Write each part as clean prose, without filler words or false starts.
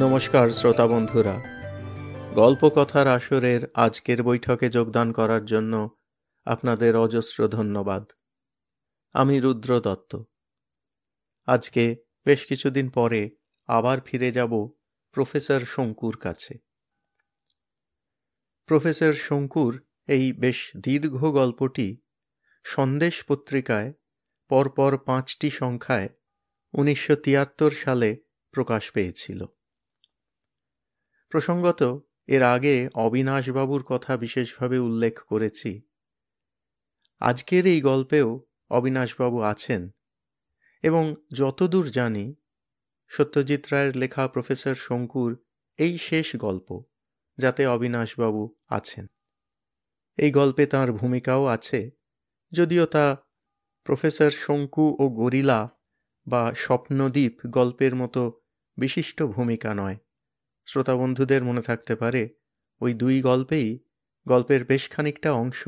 নমস্কার শ্রোতা বন্ধুরা, গল্পকথার আসরের আজকের বৈঠকে যোগদান করার জন্য আপনাদের অজস্র ধন্যবাদ। আমি রুদ্র দত্ত। আজকে বেশ কিছুদিন পরে আবার ফিরে যাব প্রফেসর শঙ্কুর কাছে। প্রফেসর শঙ্কুর এই বেশ দীর্ঘ গল্পটি সন্দেশ পত্রিকায় পরপর 5টি সংখ্যায় 1973 সালে প্রকাশ পেয়েছিল। প্রসঙ্গত এর আগে অবিনাশবাবুর কথা বিশেষভাবে উল্লেখ করেছি। আজকের এই গল্পেও অবিনাশবাবু আছেন এবং যতদূর জানি সত্যজিৎ রায়ের লেখা প্রফেসর শঙ্কুর এই শেষ গল্প যাতে অবিনাশবাবু আছেন। এই গল্পে তাঁর ভূমিকাও আছে, যদিও তা প্রফেসর শঙ্কু ও গরিলা বা স্বপ্নদ্বীপ গল্পের মতো বিশিষ্ট ভূমিকা নয়। শ্রোতা বন্ধুদের মনে থাকতে পারে ওই দুই গল্পেই গল্পের বেশ খানিকটা অংশ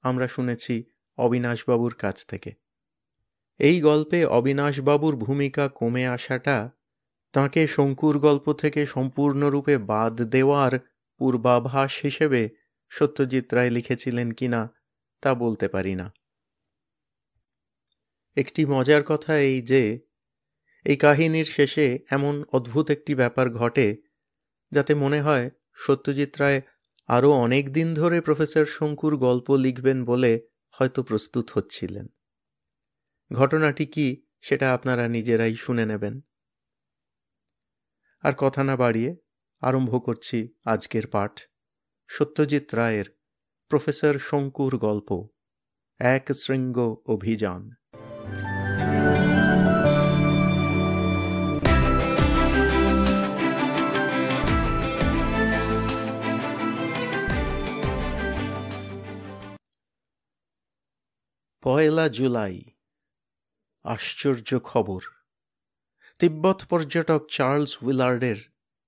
আমরা শুনেছি অবিনাশবাবুর কাছ থেকে। এই গল্পে অবিনাশবাবুর ভূমিকা কমে আসাটা তাঁকে শঙ্কুর গল্প থেকে সম্পূর্ণরূপে বাদ দেওয়ার পূর্বাভাস হিসেবে সত্যজিৎ রায় লিখেছিলেন কিনা তা বলতে পারি না। একটি মজার কথা এই যে এই কাহিনীর শেষে এমন অদ্ভুত একটি ব্যাপার ঘটে যাতে মনে হয় সত্যজিৎ রায় আরও অনেক দিন ধরে প্রফেসর শঙ্কুর গল্প লিখবেন বলে হয়তো প্রস্তুত হচ্ছিলেন। ঘটনাটি কি সেটা আপনারা নিজেরাই শুনে নেবেন। আর কথা না বাড়িয়ে আরম্ভ করছি আজকের পাঠ, সত্যজিৎ রায়ের প্রফেসর শঙ্কুর গল্প, এক শৃঙ্গ অভিযান। পয়লা জুলাই। আশ্চর্য খবর, তিব্বত পর্যটক চার্লস উইলার্ডের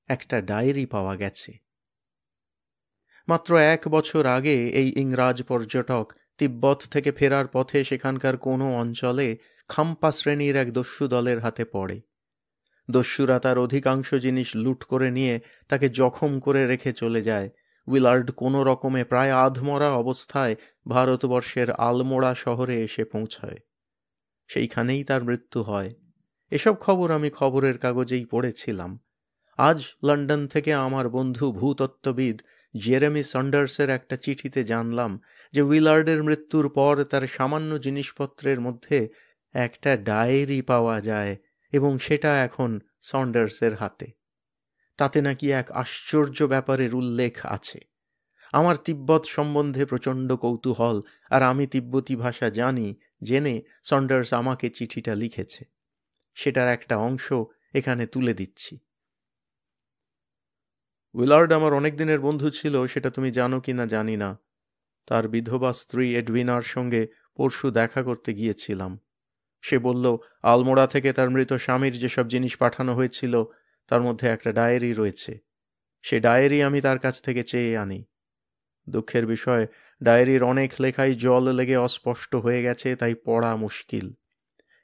একটা ডায়েরি পাওয়া গেছে। মাত্র 1 বছর আগে এই ইংরাজ পর্যটক তিব্বত থেকে ফেরার পথে সেখানকার কোনো অঞ্চলে খাম্পা শ্রেণীর এক দস্যু দলের হাতে পড়ে। দস্যুরা তার অধিকাংশ জিনিস লুট করে নিয়ে তাকে জখম করে রেখে চলে যায়। উইলার্ড কোনো রকমে প্রায় আধমরা অবস্থায় ভারতবর্ষের আলমোড়া শহরে এসে পৌঁছায়। সেইখানেই তার মৃত্যু হয়। এসব খবর আমি খবরের কাগজেই পড়েছিলাম। আজ লন্ডন থেকে আমার বন্ধু ভূতত্ত্ববিদ জেরেমি সন্ডার্সের একটা চিঠিতে জানলাম যে উইলার্ডের মৃত্যুর পর তার সামান্য জিনিসপত্রের মধ্যে একটা ডায়েরি পাওয়া যায় এবং সেটা এখন সন্ডার্সের হাতে। তাতে নাকি এক আশ্চর্য ব্যাপারের উল্লেখ আছে। আমার তিব্বত সম্বন্ধে প্রচণ্ড কৌতূহল, আর আমি তিব্বতী ভাষা জানি জেনে সন্ডার্স আমাকে চিঠিটা লিখেছে। সেটার একটা অংশ এখানে তুলে দিচ্ছি। উইলার্ড আমার অনেক দিনের বন্ধু ছিল, সেটা তুমি জানো কি না জানি না। তার বিধবা স্ত্রী এডভিনার সঙ্গে পরশু দেখা করতে গিয়েছিলাম। সে বলল আলমোড়া থেকে তার মৃত স্বামীর যেসব জিনিস পাঠানো হয়েছিল তার মধ্যে একটা ডায়েরি রয়েছে। সে ডায়েরি আমি তার কাছ থেকে চেয়ে আনি। দুঃখের বিষয়, ডায়েরির অনেক লেখাই জল লেগে অস্পষ্ট হয়ে গেছে, তাই পড়া মুশকিল।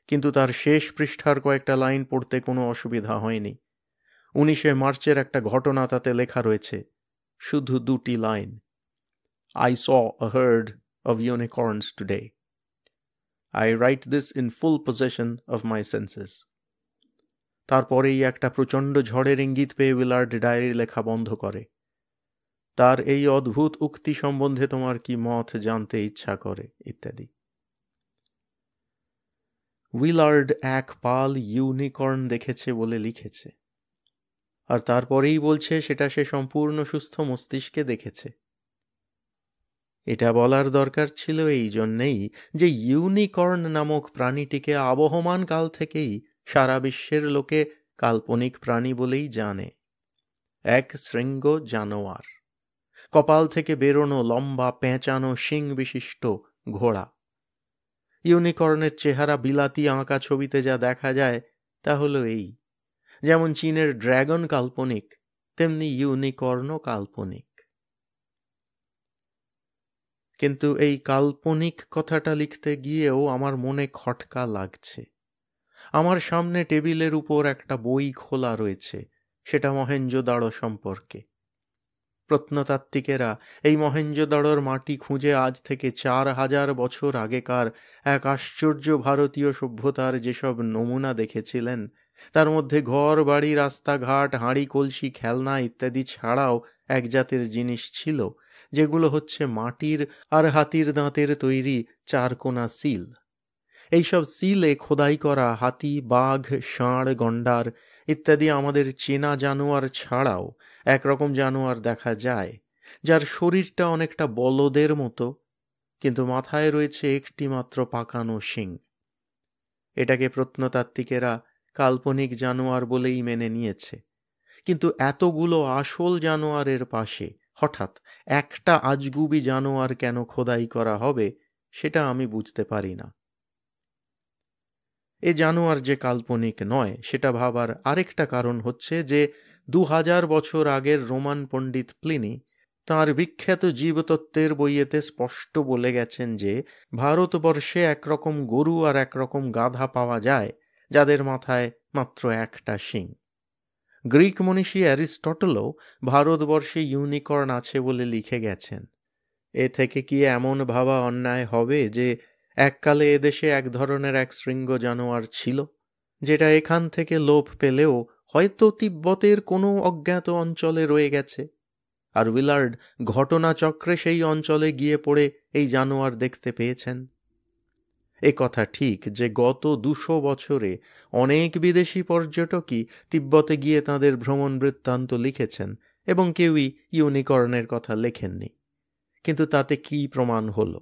কিন্তু তার শেষ পৃষ্ঠার কয়েকটা লাইন পড়তে কোনো অসুবিধা হয়নি। 19শে মার্চের একটা ঘটনা তাতে লেখা রয়েছে, শুধু 2টি line. I saw a herd of unicorns today. I write this in full possession of my senses. তারপরেই একটা প্রচণ্ড ঝড়ের ইঙ্গিত পেয়ে উইলার্ড ডায়েরি লেখা বন্ধ করে। তার এই অদ্ভুত উক্তি সম্বন্ধে তোমার কি মত জানতে ইচ্ছা করে, ইত্যাদি। উইলার্ড এক পাল ইউনিকর্ন দেখেছে বলে লিখেছে, আর তারপরেই বলছে সেটা সে সম্পূর্ণ সুস্থ মস্তিষ্কে দেখেছে। এটা বলার দরকার ছিল এই জন্যেই যে ইউনিকর্ন নামক প্রাণীটিকে আবহমান কাল থেকেই সারা বিশ্বের লোকে কাল্পনিক প্রাণী বলেই জানে। এক শৃঙ্গ জানোয়ার, কপাল থেকে বেরোনো লম্বা পেঁচানো শিং বিশিষ্ট ঘোড়া। ইউনিকর্নের চেহারা বিলাতি আঁকা ছবিতে যা দেখা যায় তা হলো এই, যেমন চীনের ড্র্যাগন কাল্পনিক, তেমনি ইউনিকর্নও কাল্পনিক। কিন্তু এই কাল্পনিক কথাটা লিখতে গিয়েও আমার মনে খটকা লাগছে। আমার সামনে টেবিলের উপর একটা বই খোলা রয়েছে, সেটা মহেঞ্জোদাড়ো সম্পর্কে। প্রত্নতাত্ত্বিকেরা এই মহেঞ্জোদাড়োর মাটি খুঁজে আজ থেকে 4000 বছর আগেকার এক আশ্চর্য ভারতীয় সভ্যতার যেসব নমুনা দেখেছিলেন, তার মধ্যে ঘর বাড়ি রাস্তাঘাট হাঁড়ি কলসি খেলনা ইত্যাদি ছাড়াও এক জাতের জিনিস ছিল, যেগুলো হচ্ছে মাটির আর হাতির দাঁতের তৈরি চারকোনা সিল। এইসব সিলে খোদাই করা হাতি, বাঘ, ষাঁড়, গন্ডার ইত্যাদি আমাদের চেনা জানোয়ার ছাড়াও একরকম জানোয়ার দেখা যায়, যার শরীরটা অনেকটা বলদের মতো, কিন্তু মাথায় রয়েছে একটি মাত্র পাকানো শিং। এটাকে প্রত্নতাত্ত্বিকেরা কাল্পনিক জানোয়ার বলেই মেনে নিয়েছে, কিন্তু এতগুলো আসল জানোয়ারের পাশে হঠাৎ একটা আজগুবি জানোয়ার কেন খোদাই করা হবে, সেটা আমি বুঝতে পারি না। এ জানোয়ার যে কাল্পনিক নয় সেটা ভাবার আরেকটা কারণ হচ্ছে যে 2000 বছর আগের রোমান পণ্ডিত প্লিনি তাঁর বিখ্যাত জীবতত্ত্বের বইয়েতে স্পষ্ট বলে গেছেন যে ভারতবর্ষে একরকম গরু আর একরকম গাধা পাওয়া যায়, যাদের মাথায় মাত্র একটা শিং। গ্রিক মনীষী অ্যারিস্টটলও ভারতবর্ষে ইউনিকর্ন আছে বলে লিখে গেছেন। এ থেকে কি এমন ভাবা অন্যায় হবে যে এককালে এদেশে এক ধরনের এক শৃঙ্গ জানোয়ার ছিল, যেটা এখান থেকে লোপ পেলেও হয়তো তিব্বতের কোনো অজ্ঞাত অঞ্চলে রয়ে গেছে, আর উইলার্ড ঘটনাচক্রে সেই অঞ্চলে গিয়ে পড়ে এই জানোয়ার দেখতে পেয়েছেন? এ কথা ঠিক যে গত 200 বছরে অনেক বিদেশি পর্যটকই তিব্বতে গিয়ে তাঁদের ভ্রমণ বৃত্তান্ত লিখেছেন এবং কেউই ইউনিকর্নের কথা লেখেননি। কিন্তু তাতে কি প্রমাণ হলো?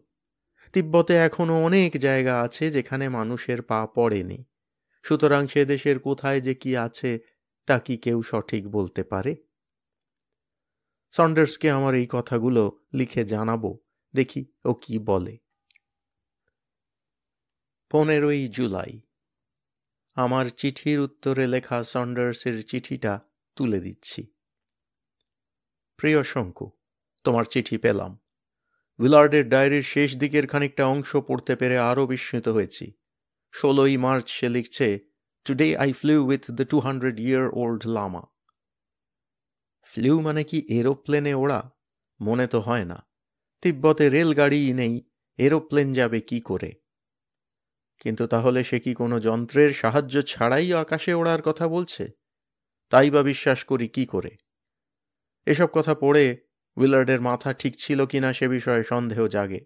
তিব্বতে এখনও অনেক জায়গা আছে যেখানে মানুষের পা পড়েনি, সুতরাং সে দেশের কোথায় যে কি আছে তা কি কেউ সঠিক বলতে পারে? সন্ডার্সকে আমার এই কথাগুলো লিখে জানাবো, দেখি ও কি বলে। 15ই জুলাই। আমার চিঠির উত্তরে লেখা সন্ডার্সের চিঠিটা তুলে দিচ্ছি। প্রিয় শঙ্কু, তোমার চিঠি পেলাম। উইলার্ডের ডায়েরির শেষ দিকের খানিকটা অংশ পড়তে পেরে আরও বিস্মিত হয়েছি। 16ই মার্চ সে লিখছে, today I flew with the 200-year-old lama. Flew মানে কি এরোপ্লেনে ওড়া? মনে তো হয় না। তিব্বতে রেলগাড়িই নেই, এরোপ্লেন যাবে কি করে? কিন্তু তাহলে সে কি কোনো যন্ত্রের সাহায্য ছাড়াই আকাশে ওড়ার কথা বলছে? তাই বা বিশ্বাস করি কি করে? এসব কথা পড়ে উইলার্ডের মাথা ঠিক ছিল কিনা সে বিষয়ে সন্দেহ জাগে।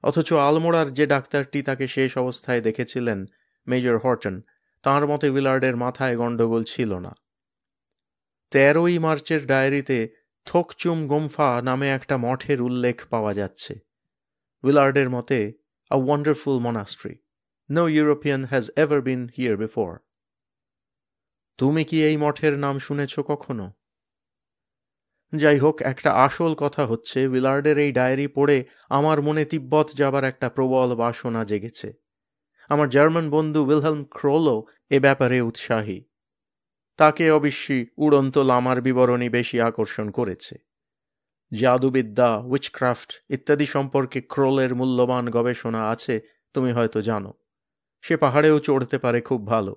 অথচ আলমোড়ার যে ডাক্তারটি তাকে শেষ অবস্থায় দেখেছিলেন, মেজর হর্টন, তাঁর মতে উইলার্ডের মাথায় গণ্ডগোল ছিল না। 13ই মার্চের ডায়েরিতে থোকচুম গোমফা নামে একটা মঠের উল্লেখ পাওয়া যাচ্ছে। উইলার্ডের মতে, a wonderful monastery, no European has ever been here before. তুমি কি এই মঠের নাম শুনেছ কখনো? যাই হোক, একটা আসল কথা হচ্ছে উইলার্ডের এই ডায়েরি পড়ে আমার মনে তিব্বত যাবার একটা প্রবল বাসনা জেগেছে। আমার জার্মান বন্ধু উইলহেলম ক্রোলো এ ব্যাপারে উৎসাহী। তাকে অবশ্যই উড়ন্ত লামার বিবরণী বেশি আকর্ষণ করেছে। জাদুবিদ্যা, উইচক্রাফট ইত্যাদি সম্পর্কে ক্রোলের মূল্যবান গবেষণা আছে, তুমি হয়তো জানো। সে পাহাড়েও চড়তে পারে খুব ভালো।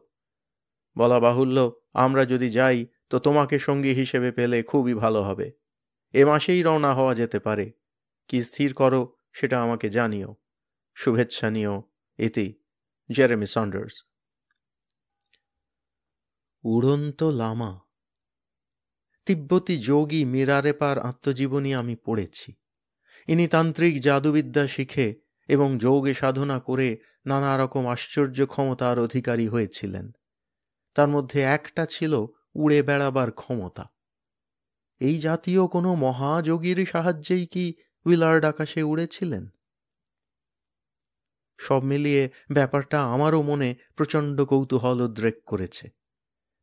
বলা বাহুল্য, আমরা যদি যাই তো তোমাকে সঙ্গী হিসেবে পেলে খুবই ভালো হবে। এ মাসেই রওনা হওয়া যেতে পারে। কি স্থির করো সেটা আমাকে জানিও। শুভেচ্ছা নিও। ইতি, জেরেমি সন্ডার্স। উড়ন্ত লামা। তিব্বতী যোগী মিরারেপার আত্মজীবনী আমি পড়েছি। ইনি তান্ত্রিক জাদুবিদ্যা শিখে এবং যোগে সাধনা করে নানা রকম আশ্চর্য ক্ষমতার অধিকারী হয়েছিলেন। তার মধ্যে একটা ছিল উড়ে বেড়াবার ক্ষমতা। এই জাতীয় কোনো মহাযোগীর সাহায্যেই কি উইলার্ড আকাশে উড়েছিলেন? সব মিলিয়ে ব্যাপারটা আমারও মনে প্রচণ্ড কৌতূহল উদ্রেক করেছে।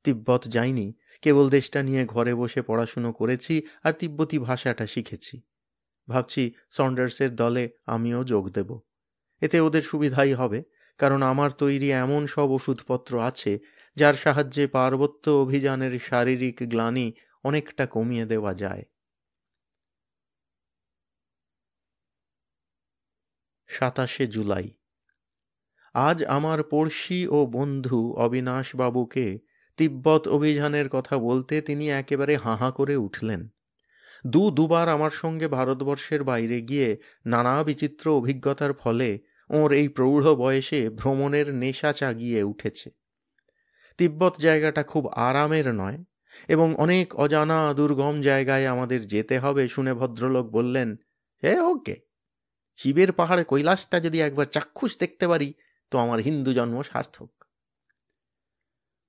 তিব্বত যাইনি, কেবল দেশটা নিয়ে ঘরে বসে পড়াশুনো করেছি আর তিব্বতী ভাষাটা শিখেছি। ভাবছি সন্ডার্সের দলে আমিও যোগ দেব। এতে ওদের সুবিধাই হবে, কারণ আমার তৈরি এমন সব ওষুধপত্র আছে যার সাহায্যে পার্বত্য অভিযানের শারীরিক গ্লানি অনেকটা কমিয়ে দেওয়া যায়। 27শে জুলাই। আজ আমার পড়শি ও বন্ধু অবিনাশবাবুকে তিব্বত অভিযানের কথা বলতে তিনি একেবারে হাঁ করে উঠলেন। দুবার আমার সঙ্গে ভারতবর্ষের বাইরে গিয়ে নানা বিচিত্র অভিজ্ঞতার ফলে ওর এই প্রৌঢ় বয়সে ভ্রমণের নেশা জাগিয়ে উঠেছে। তিব্বত জায়গাটা খুব আরামের নয় এবং অনেক অজানা দুর্গম জায়গায় আমাদের যেতে হবে শুনে ভদ্রলোক বললেন, হে ওকে, শিবের পাহাড়ে কৈলাসটা যদি একবার চাক্ষুষ দেখতে পারি তো আমার হিন্দু জন্ম সার্থক।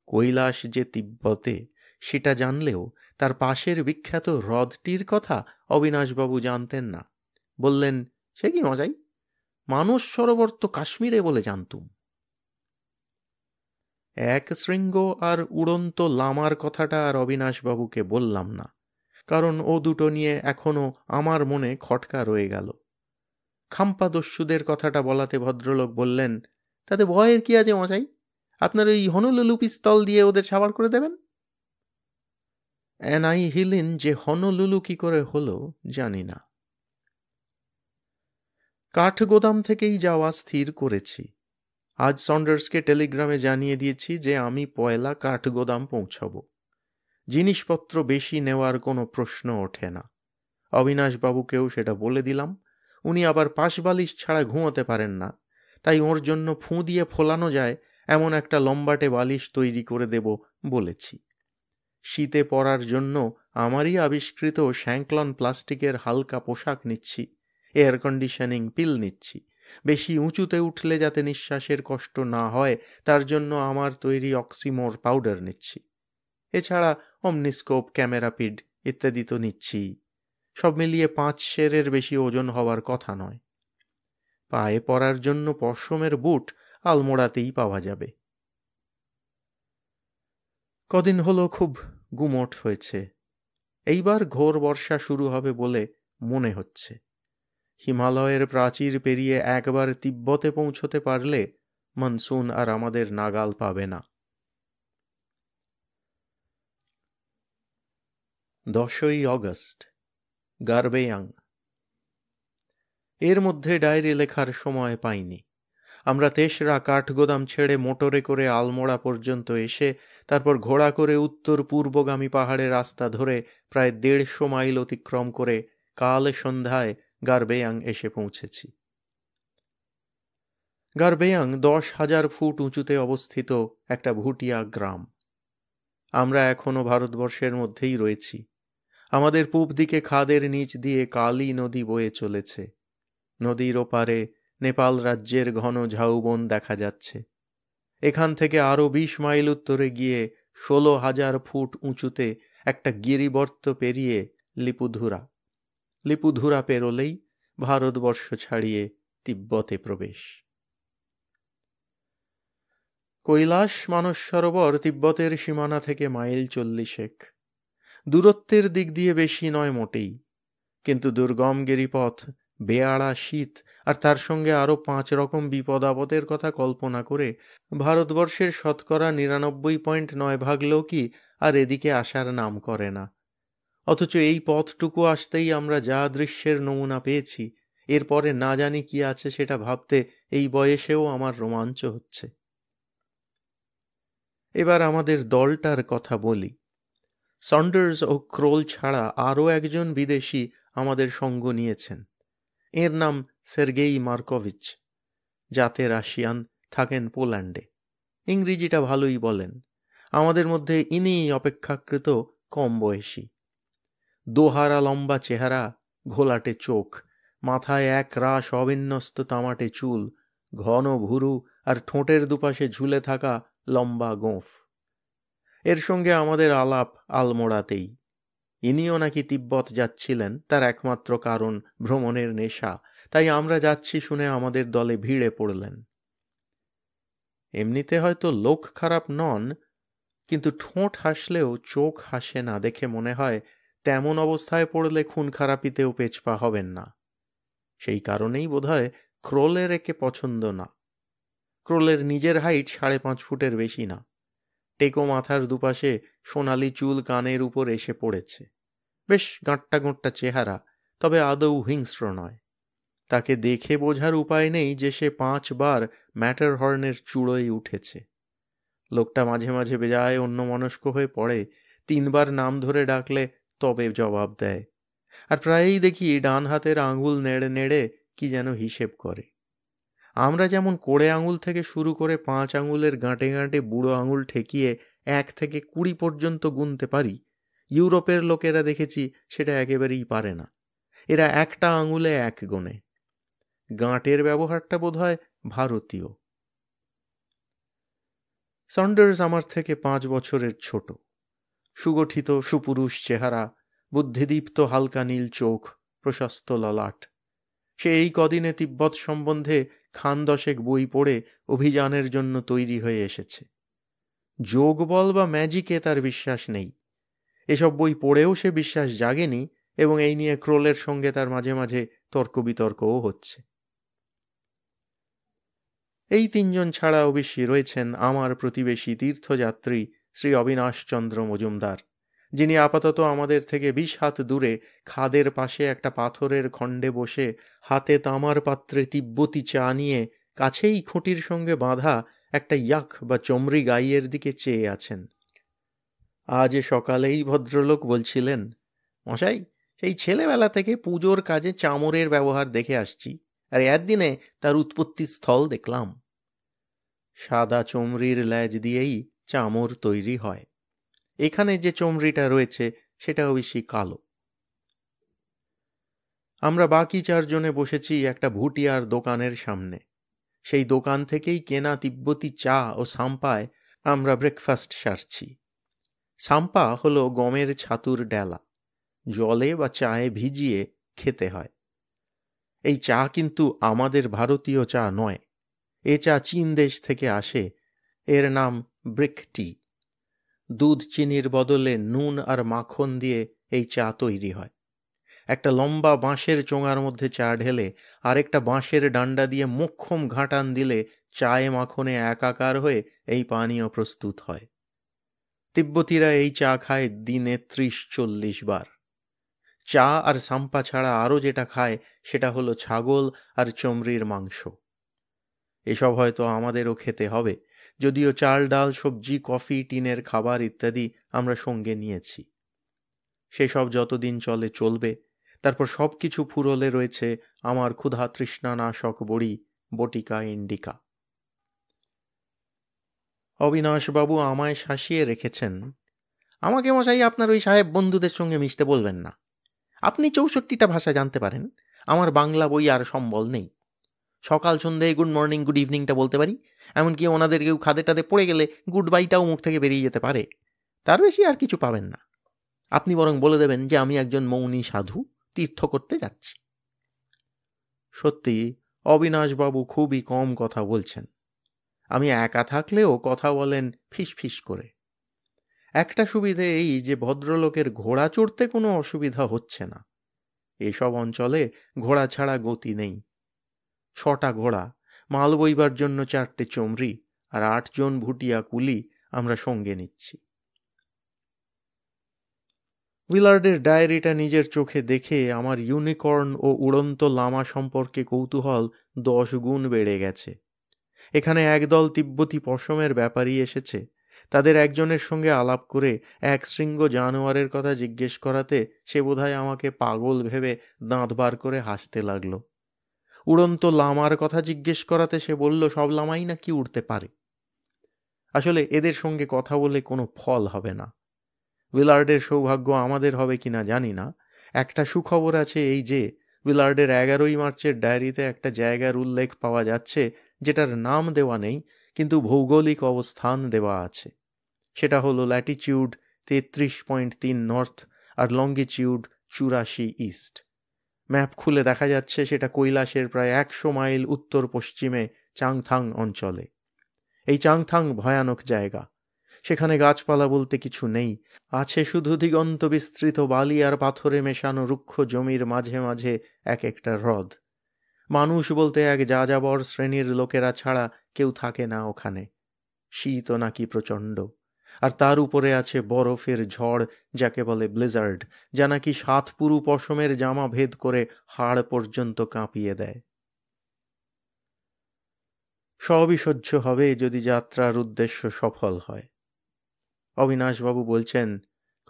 কৈলাস যে তিব্বতে সেটা জানলেও তার পাশের বিখ্যাত হ্রদটির কথা অবিনাশবাবু জানতেন না। বললেন, সে কি মজাই, মানস সরোবর তো কাশ্মীরে বলে জানতুম। এক শৃঙ্গ আর উড়ন্ত লামার কথাটা আর অবিনাশবাবুকে বললাম না, কারণ ও দুটো নিয়ে এখনো আমার মনে খটকা রয়ে গেল। খাম্পা দস্যুদের কথাটা বলাতে ভদ্রলোক বললেন, তাতে ভয়ের কি আছে মশাই, আপনার ওই হনলুলু পিস্তল দিয়ে ওদের সাবার করে দেবেন। অ্যানাইহিলিন যে হনলুলু কি করে হলো জানি না। কাঠগোদাম থেকেই যাওয়া স্থির করেছি। আজ সন্ডার্সকে টেলিগ্রামে জানিয়ে দিয়েছি যে আমি পয়লা কাঠগোদাম পৌঁছব। জিনিসপত্র বেশি নেওয়ার কোনো প্রশ্ন ওঠে না। অবিনাশবাবুকেও সেটা বলে দিলাম। উনি আবার পাশবালিশ ছাড়া ঘুমোতে পারেন না, তাই ওর জন্য ফুঁ দিয়ে ফোলানো যায় এমন একটা লম্বাটে বালিশ তৈরি করে দেব বলেছি। শীতে পরার জন্য আমারই আবিষ্কৃত শ্যাঙ্কলন প্লাস্টিকের হালকা পোশাক নিচ্ছি। এয়ার কন্ডিশনিং পিল নিচ্ছি। বেশি উঁচুতে উঠলে যাতে নিঃশ্বাসের কষ্ট না হয় তার জন্য আমার তৈরি অক্সিমোর পাউডার নিচ্ছি। এছাড়া অমনিস্কোপ, ক্যামেরাপিড ইত্যাদি তো নিচ্ছি। সব মিলিয়ে 5 সেরের বেশি ওজন হওয়ার কথা নয়। পায়ে পরার জন্য পশমের বুট আলমোড়াতেই পাওয়া যাবে। কদিন হলো খুব গুমোট হয়েছে। এইবার ঘোর বর্ষা শুরু হবে বলে মনে হচ্ছে। হিমালয়ের প্রাচীর পেরিয়ে একবার তিব্বতে পৌঁছতে পারলে মনসুন আর আমাদের নাগাল পাবে না। 10ই অগস্ট, গারবেয়াং। এর মধ্যে ডায়েরি লেখার সময় পাইনি। আমরা তেসরা কাঠগোদাম ছেড়ে মোটরে করে আলমোড়া পর্যন্ত এসে তারপর ঘোড়া করে উত্তর পূর্বগামী পাহাড়ে রাস্তা ধরে প্রায় 150 মাইল অতিক্রম করে কাল সন্ধ্যায় গারবেয়াং এসে পৌঁছেছি। গারবেয়াং 10,000 ফুট উঁচুতে অবস্থিত একটা ভুটিয়া গ্রাম। আমরা এখনো ভারতবর্ষের মধ্যেই রয়েছি। আমাদের পূব দিকে খাদের নিচ দিয়ে কালী নদী বয়ে চলেছে। নদীর ওপারে নেপাল রাজ্যের ঘন ঝাউবন দেখা যাচ্ছে। এখান থেকে আরও 20 মাইল উত্তরে গিয়ে 16,000 ফুট উঁচুতে একটা গিরিবর্ত পেরিয়ে লিপুধুরা পেরোলেই ভারতবর্ষ ছাড়িয়ে তিব্বতে প্রবেশ। কৈলাস মানস সরোবর তিব্বতের সীমানা থেকে মাইল 40। দূরত্বের দিক দিয়ে বেশি নয় মোটেই, কিন্তু দুর্গম গিরিপথ, বেয়াড়া শীত আর তার সঙ্গে আরও 5 রকম বিপদ আপদের কথা কল্পনা করে ভারতবর্ষের 99.9% লোকই আর এদিকে আসার নাম করে না। অথচ এই পথটুকু আসতেই আমরা যা দৃশ্যের নমুনা পেয়েছি, এরপরে না জানি কি আছে সেটা ভাবতে এই বয়সেও আমার রোমাঞ্চ হচ্ছে। এবার আমাদের দলটার কথা বলি। সন্ডার্স ও ক্রোল ছাড়া আরও একজন বিদেশি আমাদের সঙ্গ নিয়েছেন। এর নাম সের্গেই মার্কোভিচ। জাতে রাশিয়ান, থাকেন পোল্যান্ডে। ইংরেজিটা ভালোই বলেন। আমাদের মধ্যে ইনিই অপেক্ষাকৃত কম বয়সী। দোহারা লম্বা চেহারা, ঘোলাটে চোখ, মাথায় এক রাশ অবিন্যস্ত তামাটে চুল, ঘন ভুরু আর ঠোঁটের দুপাশে ঝুলে থাকা লম্বা গোঁফ। এর সঙ্গে আমাদের আলাপ আলমোড়াতেই। ইনিও নাকি তিব্বত যাচ্ছিলেন, তার একমাত্র কারণ ভ্রমণের নেশা, তাই আমরা যাচ্ছি শুনে আমাদের দলে ভিড়ে পড়লেন। এমনিতে হয়তো লোক খারাপ নন, কিন্তু ঠোঁট হাসলেও চোখ হাসে না দেখে মনে হয় তেমন অবস্থায় পড়লে খুন খারাপিতেও পেছপা হবেন না। সেই কারণেই বোধহয় ক্রোলের একে পছন্দ না। ক্রোলের নিজের হাইট 5.5 ফুটের বেশি না। টেকো মাথার দুপাশে সোনালি চুল কানের উপর এসে পড়েছে। বেশ গাঁট্টা গোঁট্টা চেহারা, তবে আদৌ হিংস্র নয়। তাকে দেখে বোঝার উপায় নেই যে সে 5 বার ম্যাটারহর্নের চূড়োয় উঠেছে। লোকটা মাঝে মাঝে বেজায় অন্যমনস্ক হয়ে পড়ে, 3বার নাম ধরে ডাকলে তবে জবাব দেয়, আর প্রায়ই দেখি ডান হাতের আঙুল নেড়ে নেড়ে কি যেন হিসেব করে। আমরা যেমন কোড়ে আঙুল থেকে শুরু করে 5 আঙুলের গাঁটে গাঁটে বুড়ো আঙুল ঠেকিয়ে 1 থেকে 20 পর্যন্ত গুনতে পারি, ইউরোপের লোকেরা দেখেছি সেটা একেবারেই পারে না। এরা একটা আঙুলে 1 গোনে। গাঁটের ব্যবহারটা বোধহয় ভারতীয়। সন্ডার্স আমার থেকে 5 বছরের ছোট। সুগঠিত সুপুরুষ চেহারা, বুদ্ধিদীপ্ত হালকা নীল চোখ, প্রশস্ত ললাট। সে এই কদিনে তিব্বত সম্বন্ধে 10 বই পড়ে অভিযানের জন্য তৈরি হয়ে এসেছে। যোগবল বা ম্যাজিকে তার বিশ্বাস নেই। এসব বই পড়েও সে বিশ্বাস জাগেনি, এবং এই নিয়ে ক্রোলের সঙ্গে তার মাঝে মাঝে তর্ক বিতর্কও হচ্ছে। এই 3 জন ছাড়া অবশ্যই রয়েছেন আমার প্রতিবেশী তীর্থযাত্রী শ্রী অবিনাশচন্দ্র মজুমদার, যিনি আপাতত আমাদের থেকে 20 হাত দূরে খাদের পাশে একটা পাথরের খণ্ডে বসে হাতে তামার পাত্রে তিব্বতী চা নিয়ে কাছেই খুঁটির সঙ্গে বাঁধা একটা ইয়াক বা চমড়ি গাইয়ের দিকে চেয়ে আছেন। আজ সকালেই ভদ্রলোক বলছিলেন, মশাই, সেই ছেলেবেলা থেকে পুজোর কাজে চামরের ব্যবহার দেখে আসছি, আর একদিনে তার উৎপত্তি স্থল দেখলাম। সাদা চমড়ির ল্যাজ দিয়েই চামর তৈরি হয়। এখানে যে চমড়িটা রয়েছে সেটা অবশ্যই কালো। আমরা বাকি 4 জনে বসেছি একটা ভুটিয়ার দোকানের সামনে। সেই দোকান থেকেই কেনা তিব্বতী চা ও সাম্পায় আমরা ব্রেকফাস্ট সারছি। সাম্পা হলো গমের ছাতুর ডেলা, জলে বা চায়ে ভিজিয়ে খেতে হয়। এই চা কিন্তু আমাদের ভারতীয় চা নয়। এ চা চীন দেশ থেকে আসে। এর নাম ব্রিক টি। দুধ চিনির বদলে নুন আর মাখন দিয়ে এই চা তৈরি হয়। একটা লম্বা বাঁশের চোঙার মধ্যে চা ঢেলে আরেকটা বাঁশের ডান্ডা দিয়ে মোক্ষম ঘাঁটান দিলে চায়ে মাখনে একাকার হয়ে এই পানীয় প্রস্তুত হয়। তিব্বতীরা এই চা খায় দিনে 30-40 বার। চা আর সাম্পা ছাড়া আরও যেটা খায় সেটা হলো ছাগল আর চমড়ির মাংস। এসব হয়তো আমাদেরও খেতে হবে, যদিও চাল ডাল সবজি কফি টিনের খাবার ইত্যাদি আমরা সঙ্গে নিয়েছি। সেসব যতদিন চলে চলবে, তারপর সব কিছু ফুরলে রয়েছে আমার ক্ষুধা তৃষ্ণানাশক বড়ি বটিকা ইন্ডিকা। অবিনাশবাবু আমায় শাসিয়ে রেখেছেন, আমাকে মশাই আপনার ওই সাহেব বন্ধুদের সঙ্গে মিশতে বলবেন না। আপনি 64টা ভাষা জানতে পারেন, আমার বাংলা বই আর সম্বল নেই। সকাল সন্ধে গুড মর্নিং গুড ইভিনিংটা বলতে পারি, এমনকি ওনাদের কেউ খাদে টাদে পড়ে গেলে গুড বাইটাও মুখ থেকে বেরিয়ে যেতে পারে। তার বেশি আর কিছু পাবেন না। আপনি বরং বলে দেবেন যে আমি একজন মৌনী সাধু, তীর্থ করতে যাচ্ছি। সত্যি অবিনাশবাবু খুবই কম কথা বলছেন। আমি একা থাকলেও কথা বলেন ফিস ফিস করে। একটা সুবিধে এই যে ভদ্রলোকের ঘোড়া চড়তে কোনো অসুবিধা হচ্ছে না। এসব অঞ্চলে ঘোড়া ছাড়া গতি নেই। 6টা ঘোড়া, মাল বইবার জন্য 4টে চমড়ি আর 8 জন ভুটিয়া কুলি আমরা সঙ্গে নিচ্ছি। উইলার্ডের ডায়েরিটা নিজের চোখে দেখে আমার ইউনিকর্ন ও উড়ন্ত লামা সম্পর্কে কৌতূহল 10 গুণ বেড়ে গেছে। এখানে একদল তিব্বতী পশমের ব্যাপারী এসেছে। তাদের একজনের সঙ্গে আলাপ করে এক শৃঙ্গ জানোয়ারের কথা জিজ্ঞেস করাতে সে বোধহয় আমাকে পাগল ভেবে দাঁত বার করে হাসতে লাগলো। উড়ন্ত লামার কথা জিজ্ঞেস করাতে সে বলল সব লামাই নাকি উড়তে পারে। আসলে এদের সঙ্গে কথা বলে কোনো ফল হবে না। উইলার্ডের সৌভাগ্য আমাদের হবে কিনা জানি না। একটা সুখবর আছে এই যে, উইলার্ডের 11ই মার্চের ডায়েরিতে একটা জায়গার উল্লেখ পাওয়া যাচ্ছে যেটার নাম দেওয়া নেই, কিন্তু ভৌগোলিক অবস্থান দেওয়া আছে। সেটা হলো ল্যাটিচিউড 33.3 নর্থ আর লঙ্গিচিউড 84 ইস্ট। ম্যাপ খুলে দেখা যাচ্ছে সেটা কৈলাসের প্রায় 100 মাইল উত্তর পশ্চিমে চাংথাং অঞ্চলে। এই চাংথাং ভয়ানক জায়গা। সেখানে গাছপালা বলতে কিছু নেই, আছে শুধু দিগন্ত বিস্তৃত বালি আর পাথরে মেশানো রুক্ষ জমির মাঝে মাঝে এক একটা হ্রদ। মানুষ বলতে এক যাযাবর শ্রেণীর লোকেরা ছাড়া কেউ থাকে না ওখানে। শীত নাকি প্রচণ্ড, আর তার উপরে আছে বরফের ঝড়, যাকে বলে ব্লিজার্ড, যা নাকি 7 পুরু পশমের জামা ভেদ করে হাড় পর্যন্ত কাঁপিয়ে দেয়। সবই সহ্য হবে যদি যাত্রার উদ্দেশ্য সফল হয়। অবিনাশবাবু বলছেন,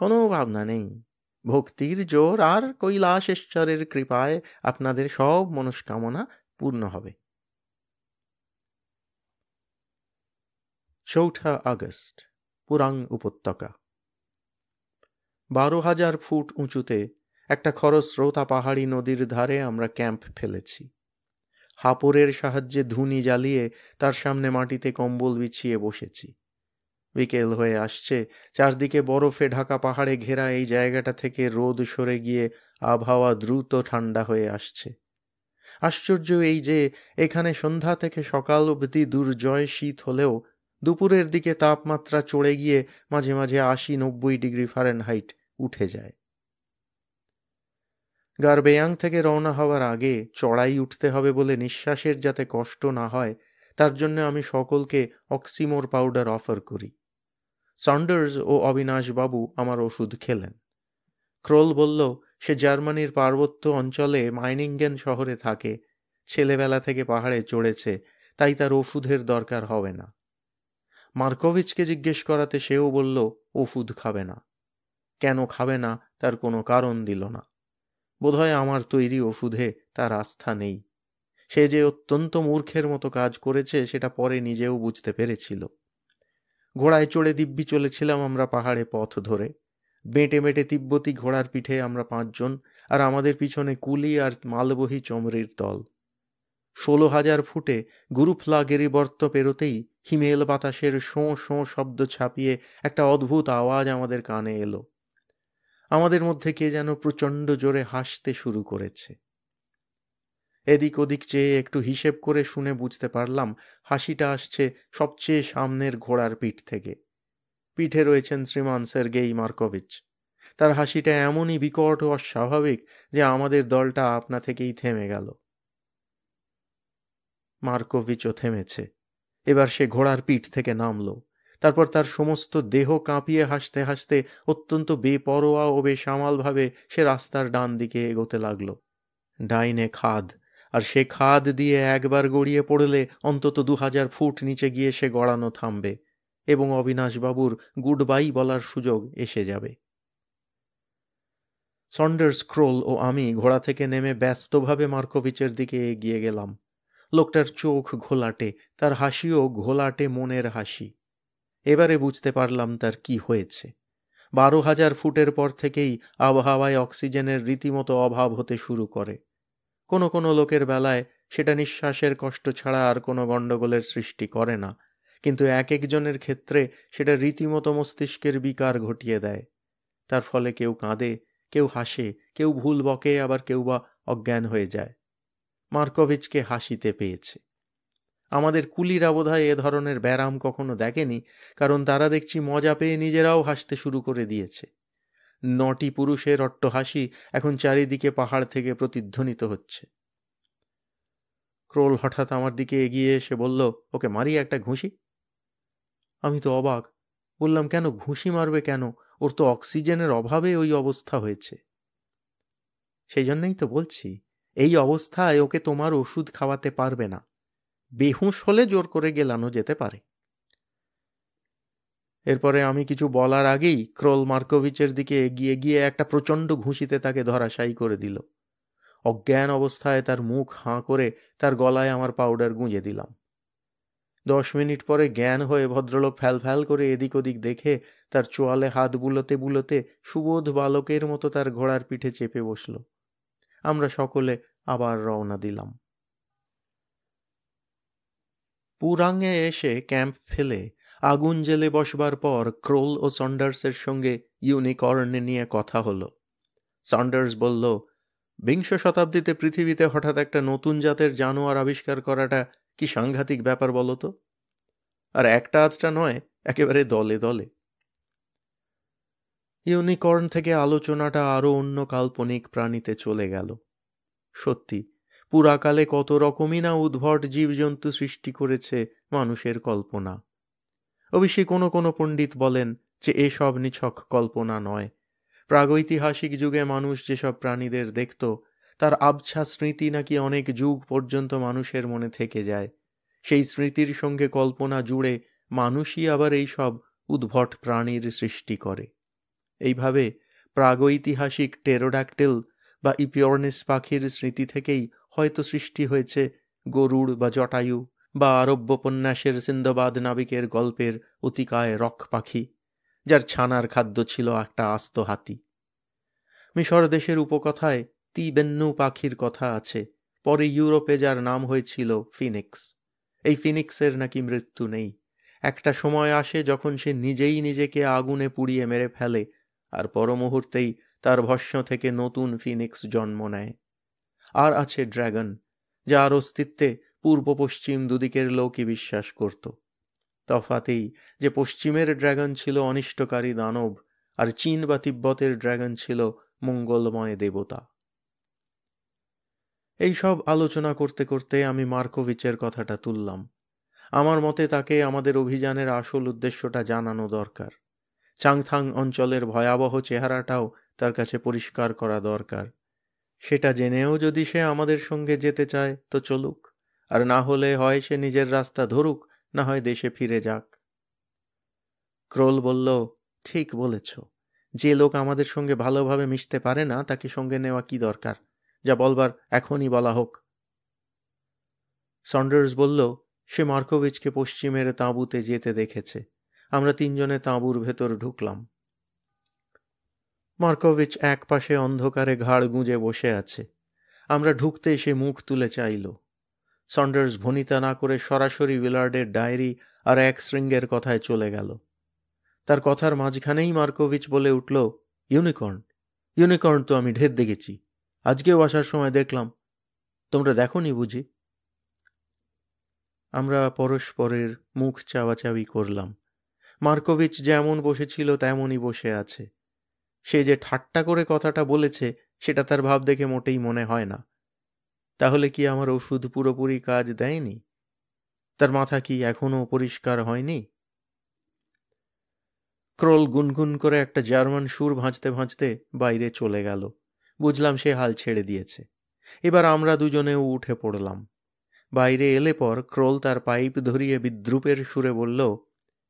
কোনো ভাবনা নেই, ভক্তির জোর আর কৈলাসেশ্বরের কৃপায় আপনাদের সব মনস্কামনা পূর্ণ হবে। 4 আগস্ট, পুরাং উপত্যকা। 12,000 ফুট উঁচুতে একটা খরস্রোতা পাহাড়ি নদীর ধারে আমরা ক্যাম্প ফেলেছি। হাপরের সাহায্যে ধুনি জ্বালিয়ে তার সামনে মাটিতে কম্বল বিছিয়ে বসেছি। বিকেল হয়ে আসছে, চারদিকে বরফে ঢাকা পাহাড়ে ঘেরা এই জায়গাটা থেকে রোদ সরে গিয়ে আবহাওয়া দ্রুত ঠান্ডা হয়ে আসছে। আশ্চর্য এই যে এখানে সন্ধ্যা থেকে সকাল অবধি দুর্জয় শীত হলেও দুপুরের দিকে তাপমাত্রা চড়ে গিয়ে মাঝে মাঝে 80-90 ডিগ্রি ফারেনহাইট উঠে যায়। গারবেয়াং থেকে রওনা হওয়ার আগে চড়াই উঠতে হবে বলে নিঃশ্বাসের যাতে কষ্ট না হয় তার জন্য আমি সকলকে অক্সিমোর পাউডার অফার করি। সন্ডার্স ও অবিনাশবাবু আমার ওষুধ খেলেন। ক্রোল বলল সে জার্মানির পার্বত্য অঞ্চলে মাইনিংগেন শহরে থাকে, ছেলেবেলা থেকে পাহাড়ে চড়েছে, তাই তার ওষুধের দরকার হবে না। মার্কোভিচকে জিজ্ঞেস করাতে সেও বলল ওষুধ খাবে না। কেন খাবে না তার কোনো কারণ দিল না। বোধহয় আমার তৈরি ওষুধে তার আস্থা নেই। সে যে অত্যন্ত মূর্খের মতো কাজ করেছে সেটা পরে নিজেও বুঝতে পেরেছিল। ঘোড়ায় চড়ে দিব্যি চলেছিলাম আমরা পাহাড়ে পথ ধরে। বেঁটে বেঁটে তিব্বতী ঘোড়ার পিঠে আমরা 5 জন, আর আমাদের পিছনে কুলি আর মালবহী চমড়ির দল। 16,000 ফুটে গুরুফলা গিরিবর্ত পেরোতেই হিমেল বাতাসের শোঁ শোঁ শব্দ ছাপিয়ে একটা অদ্ভুত আওয়াজ আমাদের কানে এলো। আমাদের মধ্যে কে যেন প্রচণ্ড জোরে হাসতে শুরু করেছে। এদিক ওদিক চেয়ে একটু হিসেব করে শুনে বুঝতে পারলাম হাসিটা আসছে সবচেয়ে সামনের ঘোড়ার পিঠ থেকে। পিঠে রয়েছেন শ্রীমান সের্গেই মার্কোভিচ। তার হাসিটা এমনই বিকট ও অস্বাভাবিক যে আমাদের দলটা আপনা থেকেই থেমে গেল। মার্কোভিচও থেমেছে। এবার সে ঘোড়ার পিঠ থেকে নামল। তারপর তার সমস্ত দেহ কাঁপিয়ে হাসতে হাসতে অত্যন্ত বেপরোয়া ও বেসামালভাবে সে রাস্তার ডান দিকে এগোতে লাগল। ডাইনে খাদ, আর সে খাদ দিয়ে একবার গড়িয়ে পড়লে অন্তত 2,000 ফুট নিচে গিয়ে সে গড়ানো থামবে এবং অবিনাশবাবুর গুড বাই বলার সুযোগ এসে যাবে। সন্ডার্স, ক্রোল ও আমি ঘোড়া থেকে নেমে ব্যস্তভাবে মার্কোভিচের দিকে এগিয়ে গেলাম। লোকটার চোখ ঘোলাটে, তার হাসিও ঘোলাটে মনের হাসি। এবারে বুঝতে পারলাম তার কি হয়েছে। 12,000 ফুটের পর থেকেই আবহাওয়ায় অক্সিজেনের রীতিমতো অভাব হতে শুরু করে। কোনো কোনো লোকের বেলায় সেটা নিঃশ্বাসের কষ্ট ছাড়া আর কোনো গণ্ডগোলের সৃষ্টি করে না, কিন্তু এক একজনের ক্ষেত্রে সেটা রীতিমতো মস্তিষ্কের বিকার ঘটিয়ে দেয়। তার ফলে কেউ কাঁদে, কেউ হাসে, কেউ ভুল বকে, আবার কেউ বা অজ্ঞান হয়ে যায়। মার্কোভিচকে হাসিতে পেয়েছে। আমাদের কুলিরা বোধহয় এ ধরনের ব্যারাম কখনো দেখেনি, কারণ তারা দেখছি মজা পেয়ে নিজেরাও হাসতে শুরু করে দিয়েছে। 9টি পুরুষের অট্টহাসি এখন চারিদিকে পাহাড় থেকে প্রতিধ্বনিত হচ্ছে। ক্রোল হঠাৎ আমার দিকে এগিয়ে এসে বলল, ওকে মারি একটা ঘুষি। আমি তো অবাক, বললাম, কেন ঘুষি মারবে কেন? ওর তো অক্সিজেনের অভাবে ওই অবস্থা হয়েছে। সেই জন্যই তো বলছি, এই অবস্থায় ওকে তোমার ওষুধ খাওয়াতে পারবে না। বেহুঁশ হলে জোর করে গেলানো যেতে পারে। এরপরে আমি কিছু বলার আগেই ক্রোল মার্কোভিচের দিকে এগিয়ে গিয়ে একটা প্রচণ্ড ঘুষিতে তাকে ধরাশায়ী করে দিল। অজ্ঞান অবস্থায় তার মুখ হাঁ করে তার গলায় আমার পাউডার গুঁজে দিলাম। 10 মিনিট পরে জ্ঞান হয়ে ভদ্রলোক ফ্যাল ফ্যাল করে এদিক ওদিক দেখে তার চোয়ালে হাত বুলোতে বুলোতে সুবোধ বালকের মতো তার ঘোড়ার পিঠে চেপে বসল। আমরা সকলে আবার রওনা দিলাম। পুরাঙে এসে ক্যাম্প ফেলে আগুন জেলে বসবার পর ক্রোল ও সন্ডার্সের সঙ্গে ইউনিকর্ন নিয়ে কথা হলো। সন্ডার্স বলল, 20 শতাব্দীতে পৃথিবীতে হঠাৎ একটা নতুন জাতের জানোয়ার আবিষ্কার করাটা কি সাংঘাতিক ব্যাপার বলো তো? আর একটা আধটা নয়, একেবারে দলে দলে। ইউনিকর্ন থেকে আলোচনাটা আরও অন্য কাল্পনিক প্রাণীতে চলে গেল। সত্যি, পুরাকালে কত রকমই না উদ্ভট জীবজন্তু সৃষ্টি করেছে মানুষের কল্পনা। অবশ্যই কোনো কোনো পণ্ডিত বলেন যে এসব নিছক কল্পনা নয়। প্রাগৈতিহাসিক যুগে মানুষ যেসব প্রাণীদের দেখত তার আবছা স্মৃতি নাকি অনেক যুগ পর্যন্ত মানুষের মনে থেকে যায়, সেই স্মৃতির সঙ্গে কল্পনা জুড়ে মানুষই আবার এই সব উদ্ভট প্রাণীর সৃষ্টি করে। এইভাবে প্রাগৈতিহাসিক টেরোডাক্টিল বা ইপিওরনিস পাখির স্মৃতি থেকেই হয়তো সৃষ্টি হয়েছে গরুড় বা জটায়ু, বা আরব্যোপন্যাসের সিন্দবাদ নাবিকের গল্পের অতিকায় রক পাখি, যার ছানার খাদ্য ছিল একটা আস্ত হাতি। মিশর দেশের উপকথায় তিবেন্নু পাখির কথা আছে, পরে ইউরোপে যার নাম হয়েছিল ফিনিক্স। এই ফিনিক্সের নাকি মৃত্যু নেই। একটা সময় আসে যখন সে নিজেই নিজেকে আগুনে পুড়িয়ে মেরে ফেলে, আর পর মুহূর্তেই তার ভস্ম থেকে নতুন ফিনিক্স জন্ম নেয়। আর আছে ড্র্যাগন, যার অস্তিত্বে পূর্ব পশ্চিম দুদিকের লোকই বিশ্বাস করত। তফাতেই যে পশ্চিমের ড্র্যাগন ছিল অনিষ্টকারী দানব, আর চীন বা তিব্বতের ড্র্যাগন ছিল মঙ্গলময় দেবতা। এই সব আলোচনা করতে করতে আমি মার্কোভিচের কথাটা তুললাম। আমার মতে তাকে আমাদের অভিযানের আসল উদ্দেশ্যটা জানানো দরকার। চাংথাং অঞ্চলের ভয়াবহ চেহারাটাও তার কাছে পরিষ্কার করা দরকার। সেটা জেনেও যদি সে আমাদের সঙ্গে যেতে চায় তো চলুক, আর না হলে হয় সে নিজের রাস্তা ধরুক, না হয় দেশে ফিরে যাক। ক্রোল বলল, ঠিক বলেছ। যে লোক আমাদের সঙ্গে ভালোভাবে মিশতে পারে না তাকে সঙ্গে নেওয়া কি দরকার? যা বলবার এখনই বলা হোক। সন্ডার্স বলল, সে মার্কোভিচকে পশ্চিমের তাঁবুতে যেতে দেখেছে। আমরা তিনজনে তাঁবুর ভেতর ঢুকলাম। মার্কোভিচ এক পাশে অন্ধকারে ঘাড় গুঁজে বসে আছে। আমরা ঢুকতে সে মুখ তুলে চাইল। সন্ডার্স ভনিতা না করে সরাসরি উইলার্ডের ডায়েরি আর এক শৃঙ্গের কথায় চলে গেল। তার কথার মাঝখানেই মার্কোভিচ বলে উঠল, ইউনিকর্ন? ইউনিকর্ন তো আমি ঢের দেখেছি, আজকেও আসার সময় দেখলাম। তোমরা দেখোনি বুঝি? আমরা পরস্পরের মুখ চাওয়াচাওয়ি করলাম। মার্কোভিচ যেমন বসেছিল তেমনই বসে আছে। সে যে ঠাট্টা করে কথাটা বলেছে সেটা তার ভাব দেখে মোটেই মনে হয় না। তাহলে কি আমার ওষুধ পুরোপুরি কাজ দেয়নি? তার মাথা কি এখনও পরিষ্কার হয়নি? ক্রোল গুনগুন করে একটা জার্মান সুর ভাঁজতে ভাঁজতে বাইরে চলে গেল। বুঝলাম সে হাল ছেড়ে দিয়েছে। এবার আমরা দুজনেও উঠে পড়লাম। বাইরে এলে পর ক্রোল তার পাইপ ধরিয়ে বিদ্রূপের সুরে বলল,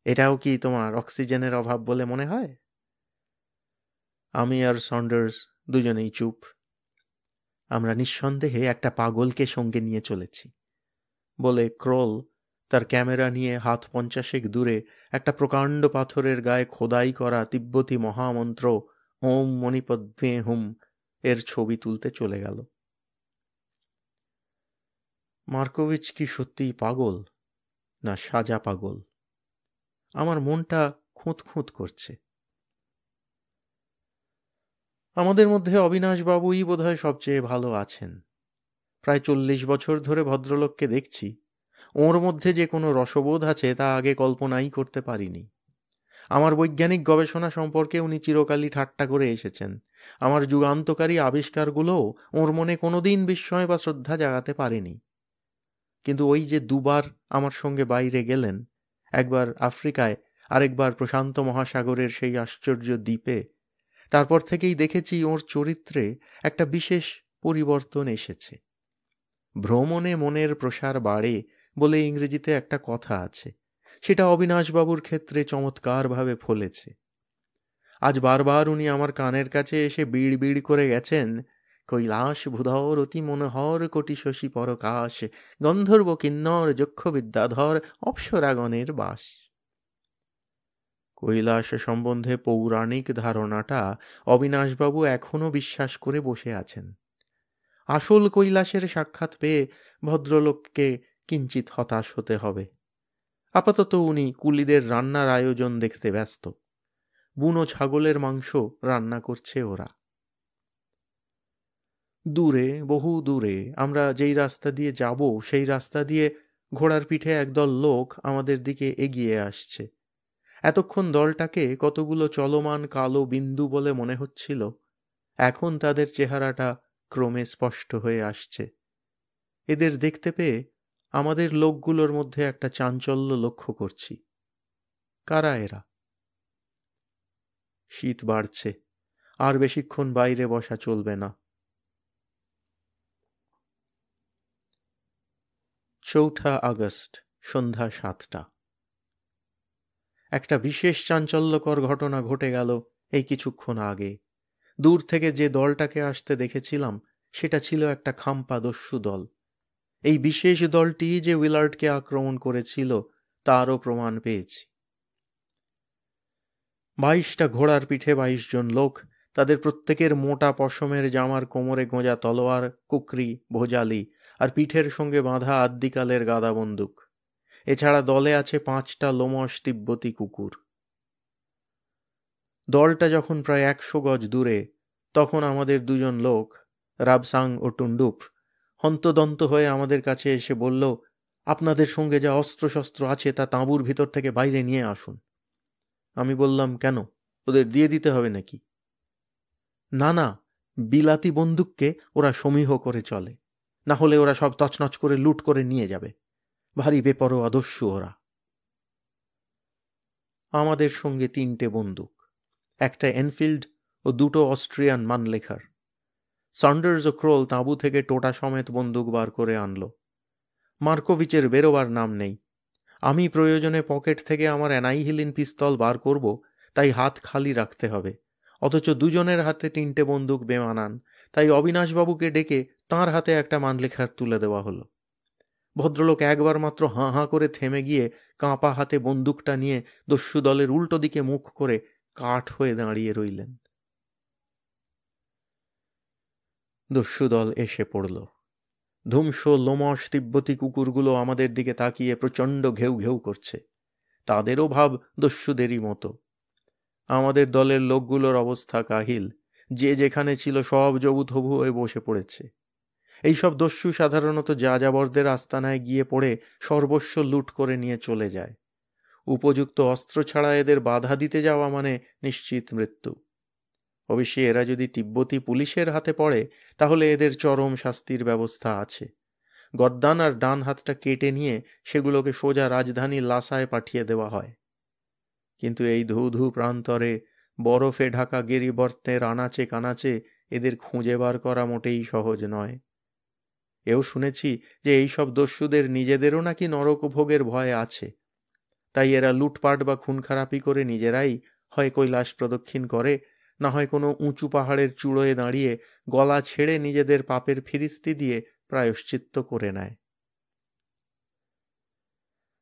এটাও কি তোমার অক্সিজেনের অভাব বলে মনে হয়? আমি আর সন্ডার্স দুজনেই চুপ। আমরা নিঃসন্দেহে একটা পাগলকে সঙ্গে নিয়ে চলেছি বলে ক্রোল তার ক্যামেরা নিয়ে হাত 50 দূরে একটা প্রকাণ্ড পাথরের গায়ে খোদাই করা তিব্বতী মহামন্ত্র ওম মণিপদ্মে হুম এর ছবি তুলতে চলে গেল। মার্কোভিচ কি সত্যিই পাগল, না সাজা পাগল? আমার মনটা খুঁত খুঁত করছে। আমাদের মধ্যে অবিনাশবাবুই বোধহয় সবচেয়ে ভালো আছেন। প্রায় 40 বছর ধরে ভদ্রলোককে দেখছি। ওর মধ্যে যে কোনো রসবোধ আছে তা আগে কল্পনাই করতে পারিনি। আমার বৈজ্ঞানিক গবেষণা সম্পর্কে উনি চিরকালই ঠাট্টা করে এসেছেন। আমার যুগান্তকারী আবিষ্কারগুলোও ওর মনে কোনোদিন বিস্ময় বা শ্রদ্ধা জাগাতে পারেনি। কিন্তু ওই যে দুবার আমার সঙ্গে বাইরে গেলেন, একবার আফ্রিকায়, আরেকবার প্রশান্ত মহাসাগরের সেই আশ্চর্য দ্বীপে, তারপর থেকেই দেখেছি ওর চরিত্রে একটা বিশেষ পরিবর্তন এসেছে। ভ্রমণে মনের প্রসার বাড়ে বলে ইংরেজিতে একটা কথা আছে। সেটা অবিনাশবাবুর ক্ষেত্রে চমৎকারভাবে ফলেছে। আজ বারবার উনি আমার কানের কাছে এসে বিড় বিড় করে গেছেন, কৈলাস ভূধর অতি মনোহর কোটি শশী পরকাশ, গন্ধর্ব কিন্নর যক্ষ বিদ্যাধর অপ্সরাগণের বাস। কৈলাস সম্বন্ধে পৌরাণিক ধারণাটা অবিনাশবাবু এখনও বিশ্বাস করে বসে আছেন। আসল কৈলাসের সাক্ষাৎ পেয়ে ভদ্রলোককে কিঞ্চিত হতাশ হতে হবে। আপাতত উনি কুলিদের রান্নার আয়োজন দেখতে ব্যস্ত। বুনো ছাগলের মাংস রান্না করছে ওরা। দূরে, বহু দূরে, আমরা যেই রাস্তা দিয়ে যাব সেই রাস্তা দিয়ে ঘোড়ার পিঠে একদল লোক আমাদের দিকে এগিয়ে আসছে। এতক্ষণ দলটাকে কতগুলো চলমান কালো বিন্দু বলে মনে হচ্ছিল, এখন তাদের চেহারাটা ক্রমে স্পষ্ট হয়ে আসছে। এদের দেখতে পেয়ে আমাদের লোকগুলোর মধ্যে একটা চাঞ্চল্য লক্ষ্য করছি। কারা এরা? শীত বাড়ছে, আর বেশিক্ষণ বাইরে বসা চলবে না। চৌঠা আগস্ট, সন্ধ্যা 7টা। একটা বিশেষ চাঞ্চল্যকর ঘটনা ঘটে গেল এই কিছুক্ষণ আগে। দূর থেকে যে দলটাকে আসতে দেখেছিলাম সেটা ছিল একটা খাম্পা দস্যু দল। এই বিশেষ দলটি যে উইলার্ডকে আক্রমণ করেছিল তারও প্রমাণ পেয়েছি। 22টা ঘোড়ার পিঠে 22 জন লোক, তাদের প্রত্যেকের মোটা পশমের জামার কোমরে গোঁজা তলোয়ার, কুকরি, ভোজালি আর পিঠের সঙ্গে বাঁধা আদ্যিকালের গাদা বন্দুক। এছাড়া দলে আছে 5টা লোমশ তিব্বতী কুকুর। দলটা যখন প্রায় 100 গজ দূরে, তখন আমাদের দুজন লোক, রাবসাং ও টুন্ডুপ, হন্তদন্ত হয়ে আমাদের কাছে এসে বলল, আপনাদের সঙ্গে যা অস্ত্রশস্ত্র আছে তা তাঁবুর ভিতর থেকে বাইরে নিয়ে আসুন। আমি বললাম, কেন, ওদের দিয়ে দিতে হবে নাকি? না না, বিলাতি বন্দুককে ওরা সমীহ করে চলে, না হলে ওরা সব তছনছ করে লুট করে নিয়ে যাবে। ভারী বেপরোয়া দস্যু ওরা। আমাদের সঙ্গে 3টে বন্দুক, একটা এনফিল্ড ও 2টো অস্ট্রিয়ান মানলেখার। সন্ডার্স ও ক্রোল তাঁবু থেকে টোটা সমেত বন্দুক বার করে আনল। মার্কোভিচের বেরোবার নাম নেই। আমি প্রয়োজনে পকেট থেকে আমার অ্যানাইহিলিন পিস্তল বার করব, তাই হাত খালি রাখতে হবে। অথচ দুজনের হাতে 3টে বন্দুক বেমানান, তাই অবিনাশবাবুকে ডেকে তাঁর হাতে একটা মানলেখার তুলে দেওয়া হলো। ভদ্রলোক একবার মাত্র হাঁ হাঁ করে থেমে গিয়ে কাঁপা হাতে বন্দুকটা নিয়ে দস্যু দলের উল্টো দিকে মুখ করে কাঠ হয়ে দাঁড়িয়ে রইলেন। দস্যু দল এসে পড়ল। ধুমসো লোমশ তিব্বতী কুকুরগুলো আমাদের দিকে তাকিয়ে প্রচণ্ড ঘেউ ঘেউ করছে। তাদেরও ভাব দস্যুদেরই মতো। আমাদের দলের লোকগুলোর অবস্থা কাহিল। যে যেখানে ছিল সব জবুথবু হয়ে বসে পড়েছে। এইসব দস্যু সাধারণত যাযাবরদের আস্তানায় গিয়ে পড়ে সর্বস্ব লুট করে নিয়ে চলে যায়। উপযুক্ত অস্ত্র ছাড়া এদের বাধা দিতে যাওয়া মানে নিশ্চিত মৃত্যু। অবশ্যই এরা যদি তিব্বতী পুলিশের হাতে পড়ে তাহলে এদের চরম শাস্তির ব্যবস্থা আছে। গর্দান আর ডান হাতটা কেটে নিয়ে সেগুলোকে সোজা রাজধানী লাসায় পাঠিয়ে দেওয়া হয়। কিন্তু এই ধূ ধূ প্রান্তরে বরফে ঢাকা গিরিবর্তের আনাচে কানাচে এদের খুঁজে বার করা মোটেই সহজ নয়। এও শুনেছি যে এইসব দস্যুদের নিজেদেরও নাকি নরকভোগের ভয় আছে। তাই এরা লুটপাট বা খুন খারাপি করে নিজেরাই হয় কৈলাস প্রদক্ষিণ করে, না হয় কোনো উঁচু পাহাড়ের চূড়োয় দাঁড়িয়ে গলা ছেড়ে নিজেদের পাপের ফিরিস্তি দিয়ে প্রায়শ্চিত্ত করে নেয়।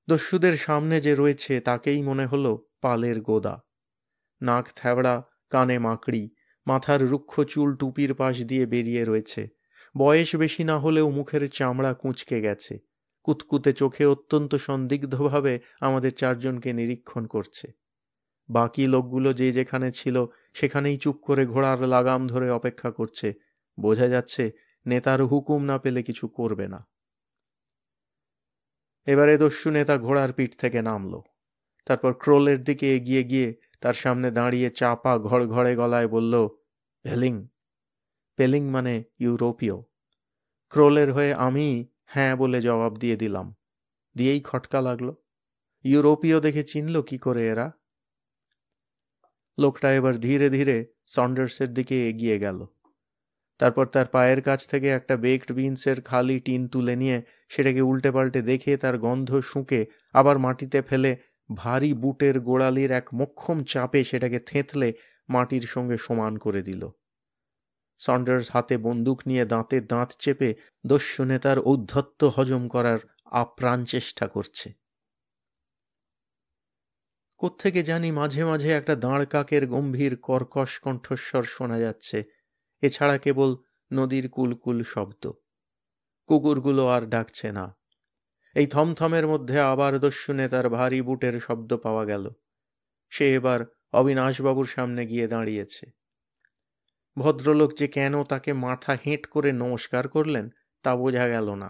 দস্যুদের সামনে যে রয়েছে তাকেই মনে হলো পালের গোদা। নাক থ্যাবড়া, কানে মাকড়ি, মাথার রুক্ষ চুল টুপির পাশ দিয়ে বেরিয়ে রয়েছে। বয়স বেশি না হলেও মুখের চামড়া কুঁচকে গেছে। কুতকুতে চোখে অত্যন্ত সন্দিগ্ধভাবে আমাদের 4 জনকে নিরীক্ষণ করছে। বাকি লোকগুলো যে যেখানে ছিল সেখানেই চুপ করে ঘোড়ার লাগাম ধরে অপেক্ষা করছে। বোঝা যাচ্ছে নেতার হুকুম না পেলে কিছু করবে না। এবারে দস্যু নেতা ঘোড়ার পিঠ থেকে নামল। তারপর ক্রোলের দিকে এগিয়ে গিয়ে তার সামনে দাঁড়িয়ে চাপা ঘড়ঘড়ে গলায় বলল, পেলিং। পেলিং মানে ইউরোপীয়। ক্রোলের হয়ে আমি হ্যাঁ বলে জবাব দিয়ে দিলাম। দিয়েই খটকা লাগলো। ইউরোপীয় দেখে চিনল কি করে এরা? লোকটা এবার ধীরে ধীরে সন্ডার্সের দিকে এগিয়ে গেল। তারপর তার পায়ের কাছ থেকে একটা বেকড বিনসের খালি টিন তুলে নিয়ে সেটাকে উল্টে পাল্টে দেখে তার গন্ধ শুঁকে আবার মাটিতে ফেলে ভারী বুটের গোড়ালির এক মোক্ষম চাপে সেটাকে থেঁতলে মাটির সঙ্গে সমান করে দিল। সন্ডার্স হাতে বন্দুক নিয়ে দাঁতে দাঁত চেপে দস্যু নেতার ঔদ্ধত্য হজম করার আপ্রাণ চেষ্টা করছে। কোত্থেকে জানি মাঝে মাঝে একটা দাঁড় কাকের গম্ভীর কর্কশ কণ্ঠস্বর শোনা যাচ্ছে। এছাড়া কেবল নদীর কুলকুল শব্দ। কুকুরগুলো আর ডাকছে না। এই থমথমের মধ্যে আবার দস্যু নেতার ভারী বুটের শব্দ পাওয়া গেল। সে এবার অবিনাশবাবুর সামনে গিয়ে দাঁড়িয়েছে। ভদ্রলোক যে কেন তাকে মাথা হেঁট করে নমস্কার করলেন তা বোঝা গেল না।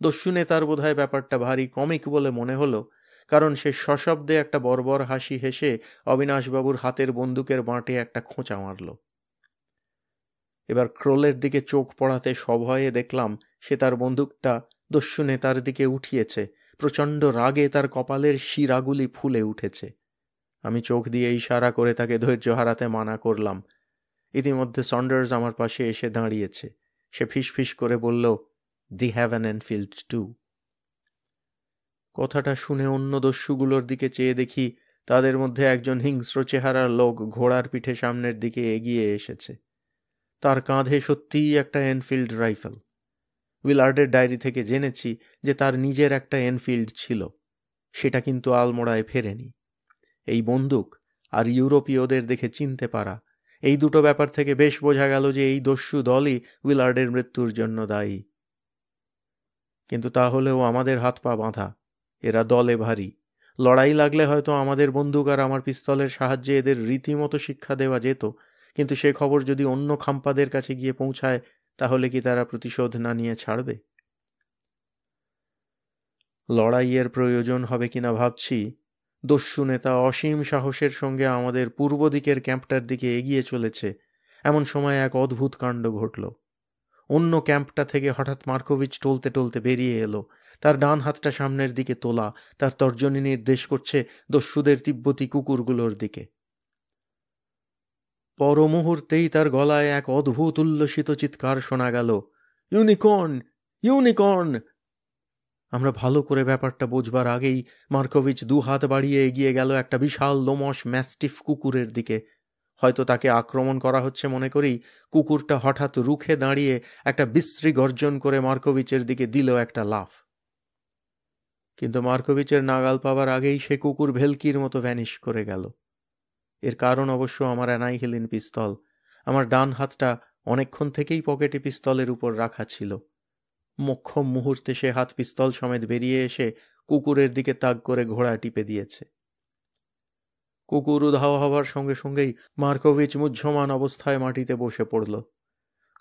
দস্যু নেতার বোধহয় ব্যাপারটা ভারী কমিক বলে মনে হলো, কারণ সে সশব্দে একটা বর্বর হাসি হেসে অবিনাশবাবুর হাতের বন্দুকের বাঁটে একটা খোঁচা মারল। এবার ক্রোলের দিকে চোখ পড়াতে সভয়ে দেখলাম সে তার বন্দুকটা দস্যু নেতার দিকে উঠিয়েছে। প্রচণ্ড রাগে তার কপালের শিরাগুলি ফুলে উঠেছে। আমি চোখ দিয়ে ইশারা করে তাকে ধৈর্য হারাতে মানা করলাম। ইতিমধ্যে সন্ডার্স আমার পাশে এসে দাঁড়িয়েছে। সে ফিসফিস করে বলল, "দি হ্যাভ অ্যান এনফিল্ড টু।" কথাটা শুনে অন্য দস্যুগুলোর দিকে চেয়ে দেখি তাদের মধ্যে একজন হিংস্র চেহারার লোক ঘোড়ার পিঠে সামনের দিকে এগিয়ে এসেছে। তার কাঁধে সত্যিই একটা এনফিল্ড রাইফেল। উইলার্ডের ডায়েরি থেকে জেনেছি যে তার নিজের একটা এনফিল্ড ছিল, সেটা কিন্তু আলমোড়ায় ফেরেনি। এই বন্দুক আর ইউরোপীয়দের দেখে চিনতে পারা, এই দুটো ব্যাপার থেকে বেশ বোঝা গেল যে এই দস্যু দলই উইলার্ডের মৃত্যুর জন্য দায়ী। কিন্তু তাহলেও আমাদের হাত পা বাঁধা, এরা দলে ভারী। লড়াই লাগলে হয়তো আমাদের বন্দুক আর আমার পিস্তলের সাহায্যে এদের রীতিমতো শিক্ষা দেওয়া যেত, কিন্তু সে খবর যদি অন্য খাম্পাদের কাছে গিয়ে পৌঁছায়, তাহলে কি তারা প্রতিশোধ না নিয়ে ছাড়বে? লড়াইয়ের প্রয়োজন হবে কিনা ভাবছি, দস্যু নেতা অসীম সাহসের সঙ্গে আমাদের পূর্ব দিকের ক্যাম্পটার দিকে এগিয়ে চলেছে। এমন সময় এক অদ্ভুত কাণ্ড ঘটল। অন্য ক্যাম্পটা থেকে হঠাৎ মার্কোভিচ টলতে টলতে বেরিয়ে এলো। তার ডান হাতটা সামনের দিকে তোলা, তার তর্জনী নির্দেশ করছে দস্যুদের তিব্বতী কুকুরগুলোর দিকে। পর মুহূর্তেই তার গলায় এক অদ্ভুত উল্লসিত চিৎকার শোনা গেল, ইউনিকর্ন, ইউনিকর্ন! আমরা ভালো করে ব্যাপারটা বুঝবার আগেই মার্কোভিচ দু হাত বাড়িয়ে এগিয়ে গেল একটা বিশাল লোমশ ম্যাস্টিফ কুকুরের দিকে। হয়তো তাকে আক্রমণ করা হচ্ছে মনে করেই কুকুরটা হঠাৎ রুখে দাঁড়িয়ে একটা বিশ্রী গর্জন করে মার্কোভিচের দিকে দিল একটা লাফ। কিন্তু মার্কোভিচের নাগাল পাবার আগেই সে কুকুর ভেলকির মতো ভ্যানিশ করে গেল। এর কারণ অবশ্য আমার অ্যানাইহিলিন পিস্তল। আমার ডান হাতটা অনেকক্ষণ থেকেই পকেটে পিস্তলের উপর রাখা ছিল। মোক্ষম মুহূর্তে সে হাত পিস্তল সমেত বেরিয়ে এসে কুকুরের দিকে তাক করে ঘোড়া টিপে দিয়েছে। কুকুর উধাও হবার সঙ্গে সঙ্গেই মার্কোভিচ মুহ্যমান অবস্থায় মাটিতে বসে পড়ল।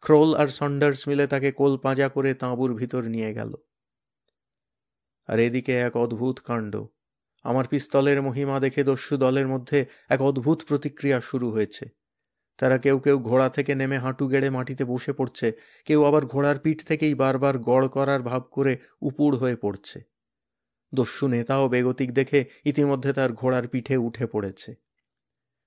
ক্রোল আর সন্ডার্স মিলে তাকে কোল পাঁজা করে তাঁবুর ভিতর নিয়ে গেল। আর এদিকে এক অদ্ভুত কাণ্ড। আমার পিস্তলের মহিমা দেখে দস্যু দলের মধ্যে এক অদ্ভুত প্রতিক্রিয়া শুরু হয়েছে। তারা কেউ কেউ ঘোড়া থেকে নেমে হাঁটু গেড়ে মাটিতে বসে পড়ছে, কেউ আবার ঘোড়ার পিঠ থেকেই বারবার গড় করার ভাব করে উপুড় হয়ে পড়ছে। দস্যু নেতাও বেগতিক দেখে ইতিমধ্যে তার ঘোড়ার পিঠে উঠে পড়েছে।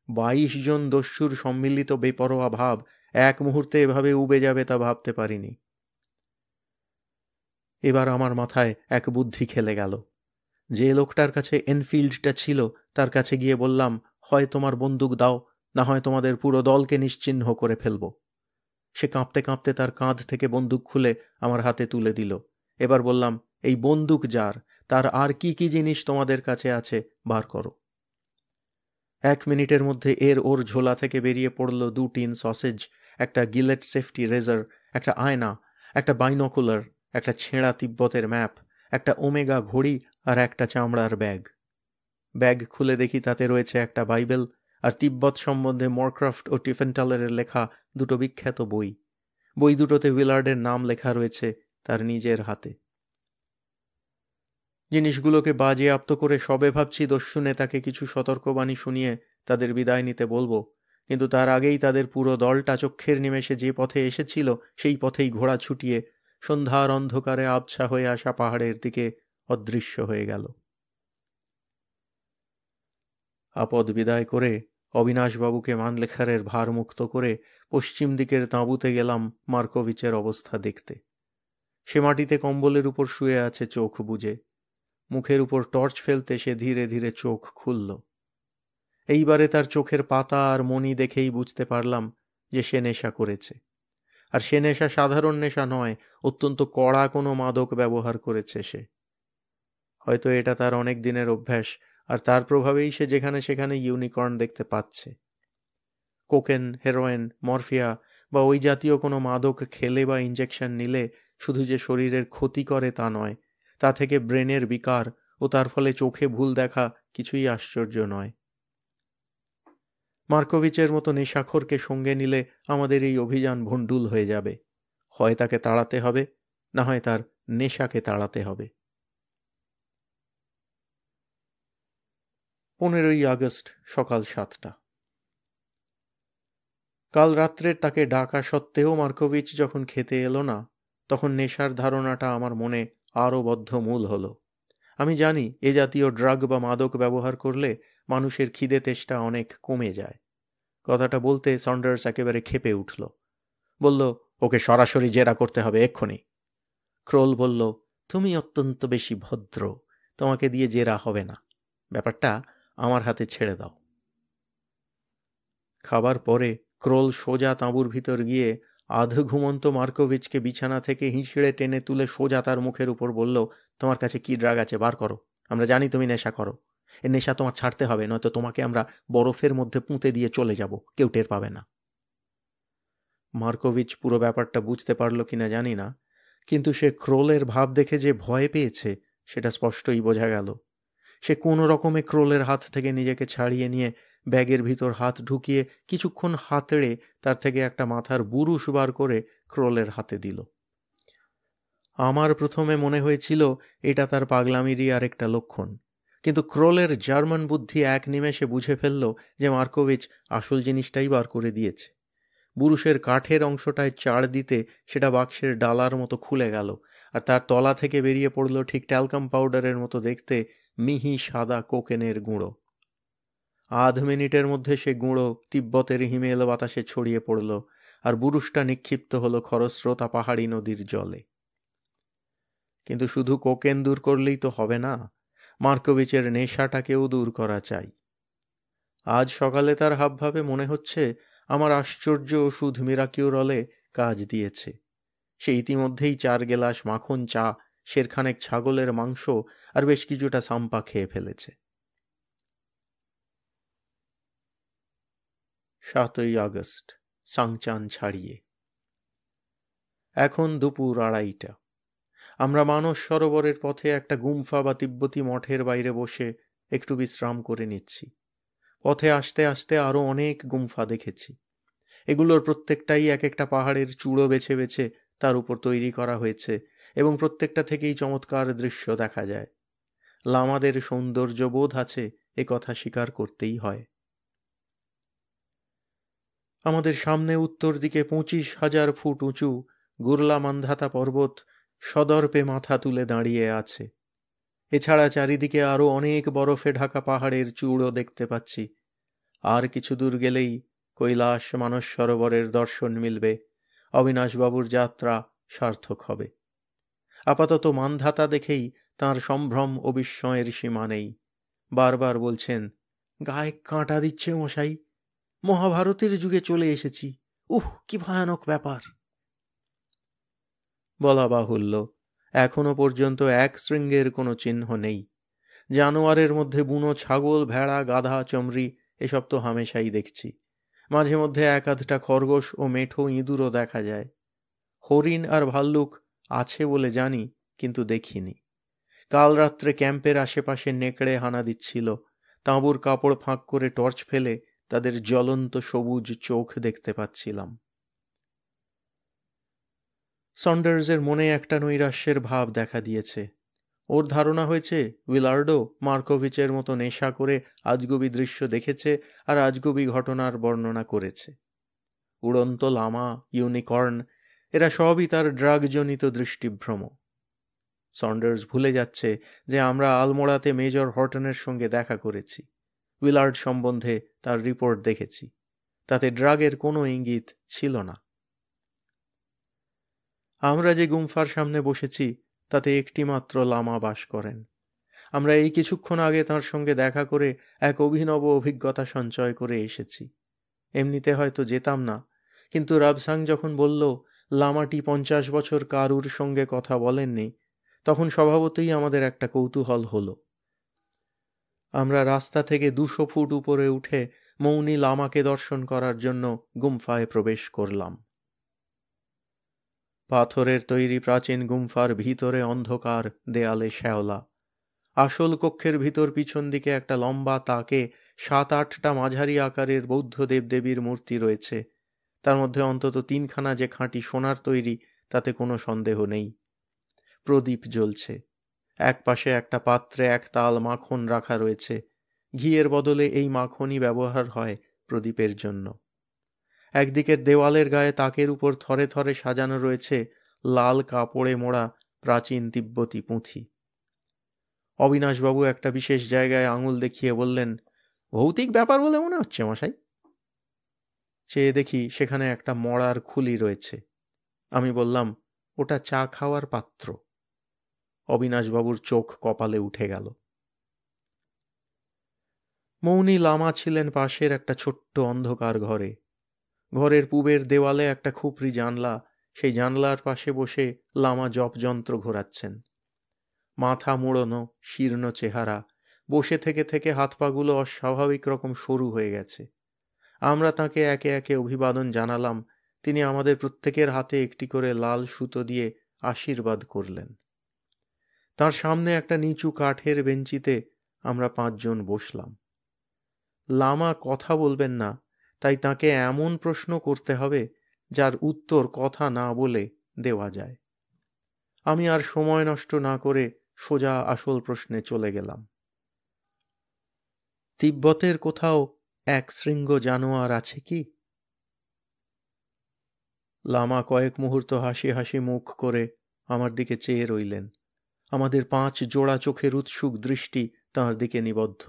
22 জন দস্যুর সম্মিলিত বেপরোয়া ভাব এক মুহূর্তে এভাবে উবে যাবে তা ভাবতে পারিনি। এবার আমার মাথায় এক বুদ্ধি খেলে গেল। যে লোকটার কাছে এনফিল্ডটা ছিল তার কাছে গিয়ে বললাম, হয় তোমার বন্দুক দাও, না হয় তোমাদের পুরো দলকে নিশ্চিহ্ন করে ফেলব। সে কাঁপতে কাঁপতে তার কাঁধ থেকে বন্দুক খুলে আমার হাতে তুলে দিল। এবার বললাম, এই বন্দুক যার, তার আর কি কি জিনিস তোমাদের কাছে আছে বার করো। 1 মিনিটের মধ্যে ওর ঝোলা থেকে বেরিয়ে পড়ল 2 টিন সসেজ, একটা গিলেট সেফটি রেজার, একটা আয়না, একটা বাইনোকুলার, একটা ছেঁড়া তিব্বতের ম্যাপ, একটা ওমেগা ঘড়ি আর একটা চামড়ার ব্যাগ। ব্যাগ খুলে দেখি তাতে রয়েছে একটা বাইবেল আর তিব্বত সম্বন্ধে মরক্রাফট ও টিফেন্টালের লেখা 2টো বিখ্যাত বই। বই দুটোতে উইলার্ডের নাম লেখা রয়েছে তার নিজের হাতে। জিনিসগুলোকে বাজেয়াপ্ত করে সবে ভাবছি দস্যু নেতাকে কিছু সতর্কবাণী শুনিয়ে তাদের বিদায় নিতে বলবো, কিন্তু তার আগেই তাদের পুরো দলটা চক্ষের নিমেষে যে পথে এসেছিল সেই পথেই ঘোড়া ছুটিয়ে সন্ধ্যার অন্ধকারে আবছা হয়ে আসা পাহাড়ের দিকে অদৃশ্য হয়ে গেল। আপদ বিদায় করে অবিনাশবাবুকে মানলেখারের ভার মুক্ত করে পশ্চিম দিকের তাঁবুতে গেলাম মার্কোভিচের অবস্থা দেখতে। সে মাটিতে কম্বলের উপর শুয়ে আছে চোখ বুজে। মুখের উপর টর্চ ফেলতে সে ধীরে ধীরে চোখ খুলল। এইবারে তার চোখের পাতা আর মণি দেখেই বুঝতে পারলাম যে সে নেশা করেছে। আর সে নেশা সাধারণ নেশা নয়, অত্যন্ত কড়া কোনো মাদক ব্যবহার করেছে সে। হয়তো এটা তার অনেক দিনের অভ্যাস, আর তার প্রভাবেই সে যেখানে সেখানে ইউনিকর্ন দেখতে পাচ্ছে। কোকেন, হেরোইন, মরফিয়া বা ওই জাতীয় কোনো মাদক খেলে বা ইঞ্জেকশন নিলে শুধু যে শরীরের ক্ষতি করে তা নয়, তা থেকে ব্রেনের বিকার ও তার ফলে চোখে ভুল দেখা কিছুই আশ্চর্য নয়। মার্কোভিচের মতো নেশাখোরকে সঙ্গে নিলে আমাদের এই অভিযান ভণ্ডুল হয়ে যাবে। হয় তাকে তাড়াতে হবে, না হয় তার নেশাকে তাড়াতে হবে। 15ই আগস্ট সকাল 7টা। কাল রাত্রের তাকে ডাকা সত্ত্বেও মার্কোভিচ যখন খেতে এলো না, তখন নেশার ধারণাটা আমার মনে আরও বদ্ধমূল হলো। আমি জানি এ জাতীয় ড্রাগ বা মাদক ব্যবহার করলে মানুষের খিদে তেষ্টা অনেক কমে যায়। কথাটা বলতে সন্ডার্স একেবারে ক্ষেপে উঠল, বলল, ওকে সরাসরি জেরা করতে হবে এক্ষুনি। ক্রোল বলল, তুমি অত্যন্ত বেশি ভদ্র, তোমাকে দিয়ে জেরা হবে না, ব্যাপারটা আমার হাতে ছেড়ে দাও। খাবার পরে ক্রোল সোজা তাঁবুর ভিতর গিয়ে আধ ঘুমন্ত মার্কোভিচকে বিছানা থেকে হিঁচড়ে টেনে তুলে সোজা তার মুখের উপর বলল, তোমার কাছে কি ড্রাগ আছে বার করো, আমরা জানি তুমি নেশা করো, এ নেশা তোমার ছাড়তে হবে, নয়তো তোমাকে আমরা বরফের মধ্যে পুঁতে দিয়ে চলে যাব, কেউ টের পাবে না। মার্কোভিচ পুরো ব্যাপারটা বুঝতে পারল কিনা জানি না, কিন্তু সে ক্রোলের ভাব দেখে যে ভয় পেয়েছে সেটা স্পষ্টই বোঝা গেল। সে কোনো রকমে ক্রোলের হাত থেকে নিজেকে ছাড়িয়ে নিয়ে ব্যাগের ভিতর হাত ঢুকিয়ে কিছুক্ষণ হাতড়ে তার থেকে একটা মাথার বুরুশ বার করে ক্রোলের হাতে দিল। আমার প্রথমে মনে হয়েছিল এটা তার পাগলামিরই আরেকটা লক্ষণ, কিন্তু ক্রোলের জার্মান বুদ্ধি এক নিমেষে বুঝে ফেলল যে মার্কোভিচ আসল জিনিসটাই বার করে দিয়েছে। বুরুশের কাঠের অংশটায় চাড় দিতে সেটা বাক্সের ডালার মতো খুলে গেল, আর তার তলা থেকে বেরিয়ে পড়ল ঠিক ট্যালকাম পাউডারের মতো দেখতে মিহি সাদা কোকেনের গুঁড়ো। আধ মিনিটের মধ্যে সে গুঁড়ো তিব্বতের হিমেল বাতাসে ছড়িয়ে পড়ল, আর বুরুশটা নিক্ষিপ্ত হলো খরস্রোতা পাহাড়ি নদীর জলে। কিন্তু শুধু কোকেন দূর করলেই তো হবে না, মার্কোভিচের নেশাটাকেও দূর করা চাই। আজ সকালে তার হাবভাবে মনে হচ্ছে আমার আশ্চর্য ওষুধ মিরাকিউরলে কাজ দিয়েছে। সে ইতিমধ্যেই 4 গেলাস মাখন চা, সেরখানেক ছাগলের মাংস আর বেশ কিছুটা সাম্পা খেয়ে ফেলেছে। 7ই আগস্ট, সাংচান ছাড়িয়ে। এখন দুপুর 2:30। আমরা মানস সরোবরের পথে একটা গুম্ফা বা তিব্বতী মঠের বাইরে বসে একটু বিশ্রাম করে নিচ্ছি। পথে আসতে আসতে আরও অনেক গুম্ফা দেখেছি। এগুলোর প্রত্যেকটাই এক একটা পাহাড়ের চূড়ো বেছে বেছে তার উপর তৈরি করা হয়েছে, এবং প্রত্যেকটা থেকেই চমৎকার দৃশ্য দেখা যায়। লামাদের সৌন্দর্যবোধ আছে, এ কথা স্বীকার করতেই হয়। আমাদের সামনে উত্তর দিকে 25,000 ফুট উঁচু গুরলা মান্ধাতা পর্বত সদর্পে মাথা তুলে দাঁড়িয়ে আছে। এছাড়া চারিদিকে আরও অনেক বরফে ঢাকা পাহাড়ের চূড়ো দেখতে পাচ্ছি। আর কিছু দূর গেলেই কৈলাস মানস সরোবরের দর্শন মিলবে, অবিনাশবাবুর যাত্রা সার্থক হবে। আপাতত মান্ধাতা দেখেই তাঁর সম্ভ্রম ও বিস্ময়ের সীমা নেই। বারবার বলছেন, গায়ে কাঁটা দিচ্ছে মশাই, মহাভারতের যুগে চলে এসেছি, কি ভয়ানক ব্যাপার। বলা বাহুল্য, এখনো পর্যন্ত এক শৃঙ্গের কোনো চিহ্ন নেই। জানোয়ারের মধ্যে বুনো ছাগল, ভেড়া, গাধা, চমরি এসব তো হামেশাই দেখছি। মাঝে মধ্যে এক আধটা খরগোশ ও মেঠো ইঁদুরও দেখা যায়। হরিণ আর ভাল্লুক আছে বলে জানি, কিন্তু দেখিনি। কাল রাত্রে ক্যাম্পের আশেপাশে নেকড়ে হানা দিচ্ছিল। তাঁবুর কাপড় ফাঁক করে টর্চ ফেলে তাদের জ্বলন্ত সবুজ চোখ দেখতে পাচ্ছিলাম। সন্ডার্সের মনে একটা নৈরাশ্যের ভাব দেখা দিয়েছে। ওর ধারণা হয়েছে উইলার্ডো মার্কোভিচের মতো নেশা করে আজগুবি দৃশ্য দেখেছে আর আজগুবি ঘটনার বর্ণনা করেছে। উড়ন্ত লামা, ইউনিকর্ন, এরা সবই তার ড্রাগজনিত দৃষ্টিভ্রম। সন্ডার্স ভুলে যাচ্ছে যে আমরা আলমোড়াতে মেজর হর্টনের সঙ্গে দেখা করেছি, উইলার্ড সম্বন্ধে তার রিপোর্ট দেখেছি, তাতে ড্রাগের কোনো ইঙ্গিত ছিল না। আমরা যে গুম্ফার সামনে বসেছি তাতে একটি মাত্র লামা বাস করেন। আমরা এই কিছুক্ষণ আগে তাঁর সঙ্গে দেখা করে এক অভিনব অভিজ্ঞতা সঞ্চয় করে এসেছি। এমনিতে হয়তো যেতাম না, কিন্তু রাবসাং যখন বলল লামাটি 50 বছর কারুর সঙ্গে কথা বলেননি, তখন স্বভাবতই আমাদের একটা কৌতূহল হলো। আমরা রাস্তা থেকে 200 ফুট উপরে উঠে মৌনী লামাকে দর্শন করার জন্য গুম্ফায় প্রবেশ করলাম। পাথরের তৈরি প্রাচীন গুম্ফার ভিতরে অন্ধকার, দেয়ালে শ্যাওলা। আসল কক্ষের ভিতর পিছন দিকে একটা লম্বা তাকে 7-8টা মাঝারি আকারের বৌদ্ধ দেবদেবীর মূর্তি রয়েছে। তার মধ্যে অন্তত 3খানা যে খাঁটি সোনার তৈরি তাতে কোনো সন্দেহ নেই। প্রদীপ জ্বলছে। এক পাশে একটা পাত্রে এক তাল মাখন রাখা রয়েছে। ঘিয়ের বদলে এই মাখনই ব্যবহার হয় প্রদীপের জন্য। একদিকের দেওয়ালের গায়ে তাকের উপর থরে থরে সাজানো রয়েছে লাল কাপড়ে মোড়া প্রাচীন তিব্বতী পুঁথি। অবিনাশবাবু একটা বিশেষ জায়গায় আঙুল দেখিয়ে বললেন, ভৌতিক ব্যাপার বলে মনে হচ্ছে মশাই। চেয়ে দেখি সেখানে একটা মড়ার খুলি রয়েছে। আমি বললাম, ওটা চা খাওয়ার পাত্র। অবিনাশবাবুর চোখ কপালে উঠে গেল। মৌনী লামা ছিলেন পাশের একটা ছোট্ট অন্ধকার ঘরে। ঘরের পূবের দেওয়ালে একটা খুপড়ি জানলা, সেই জানলার পাশে বসে লামা জপযন্ত্র ঘোরাচ্ছেন। মাথা মুড়োনো, শীর্ণ চেহারা, বসে থেকে থেকে হাত পাগুলো অস্বাভাবিক রকম সরু হয়ে গেছে। আমরা তাঁকে একে একে অভিবাদন জানালাম। তিনি আমাদের প্রত্যেকের হাতে একটি করে লাল সুতো দিয়ে আশীর্বাদ করলেন। তার সামনে একটা নিচু কাঠের বেঞ্চিতে আমরা 5 জন বসলাম। লামা কথা বলবেন না, তাই তাকে এমন প্রশ্ন করতে হবে যার উত্তর কথা না বলে দেওয়া যায়। আমি আর সময় নষ্ট না করে সোজা আসল প্রশ্নে চলে গেলাম। তিব্বতের কোথাও এক শৃঙ্গ জানোয়ার আছে কি? লামা কয়েক মুহূর্ত হাসি হাসি মুখ করে আমার দিকে চেয়ে রইলেন। আমাদের 5 জোড়া চোখের উৎসুক দৃষ্টি তাঁর দিকে নিবদ্ধ।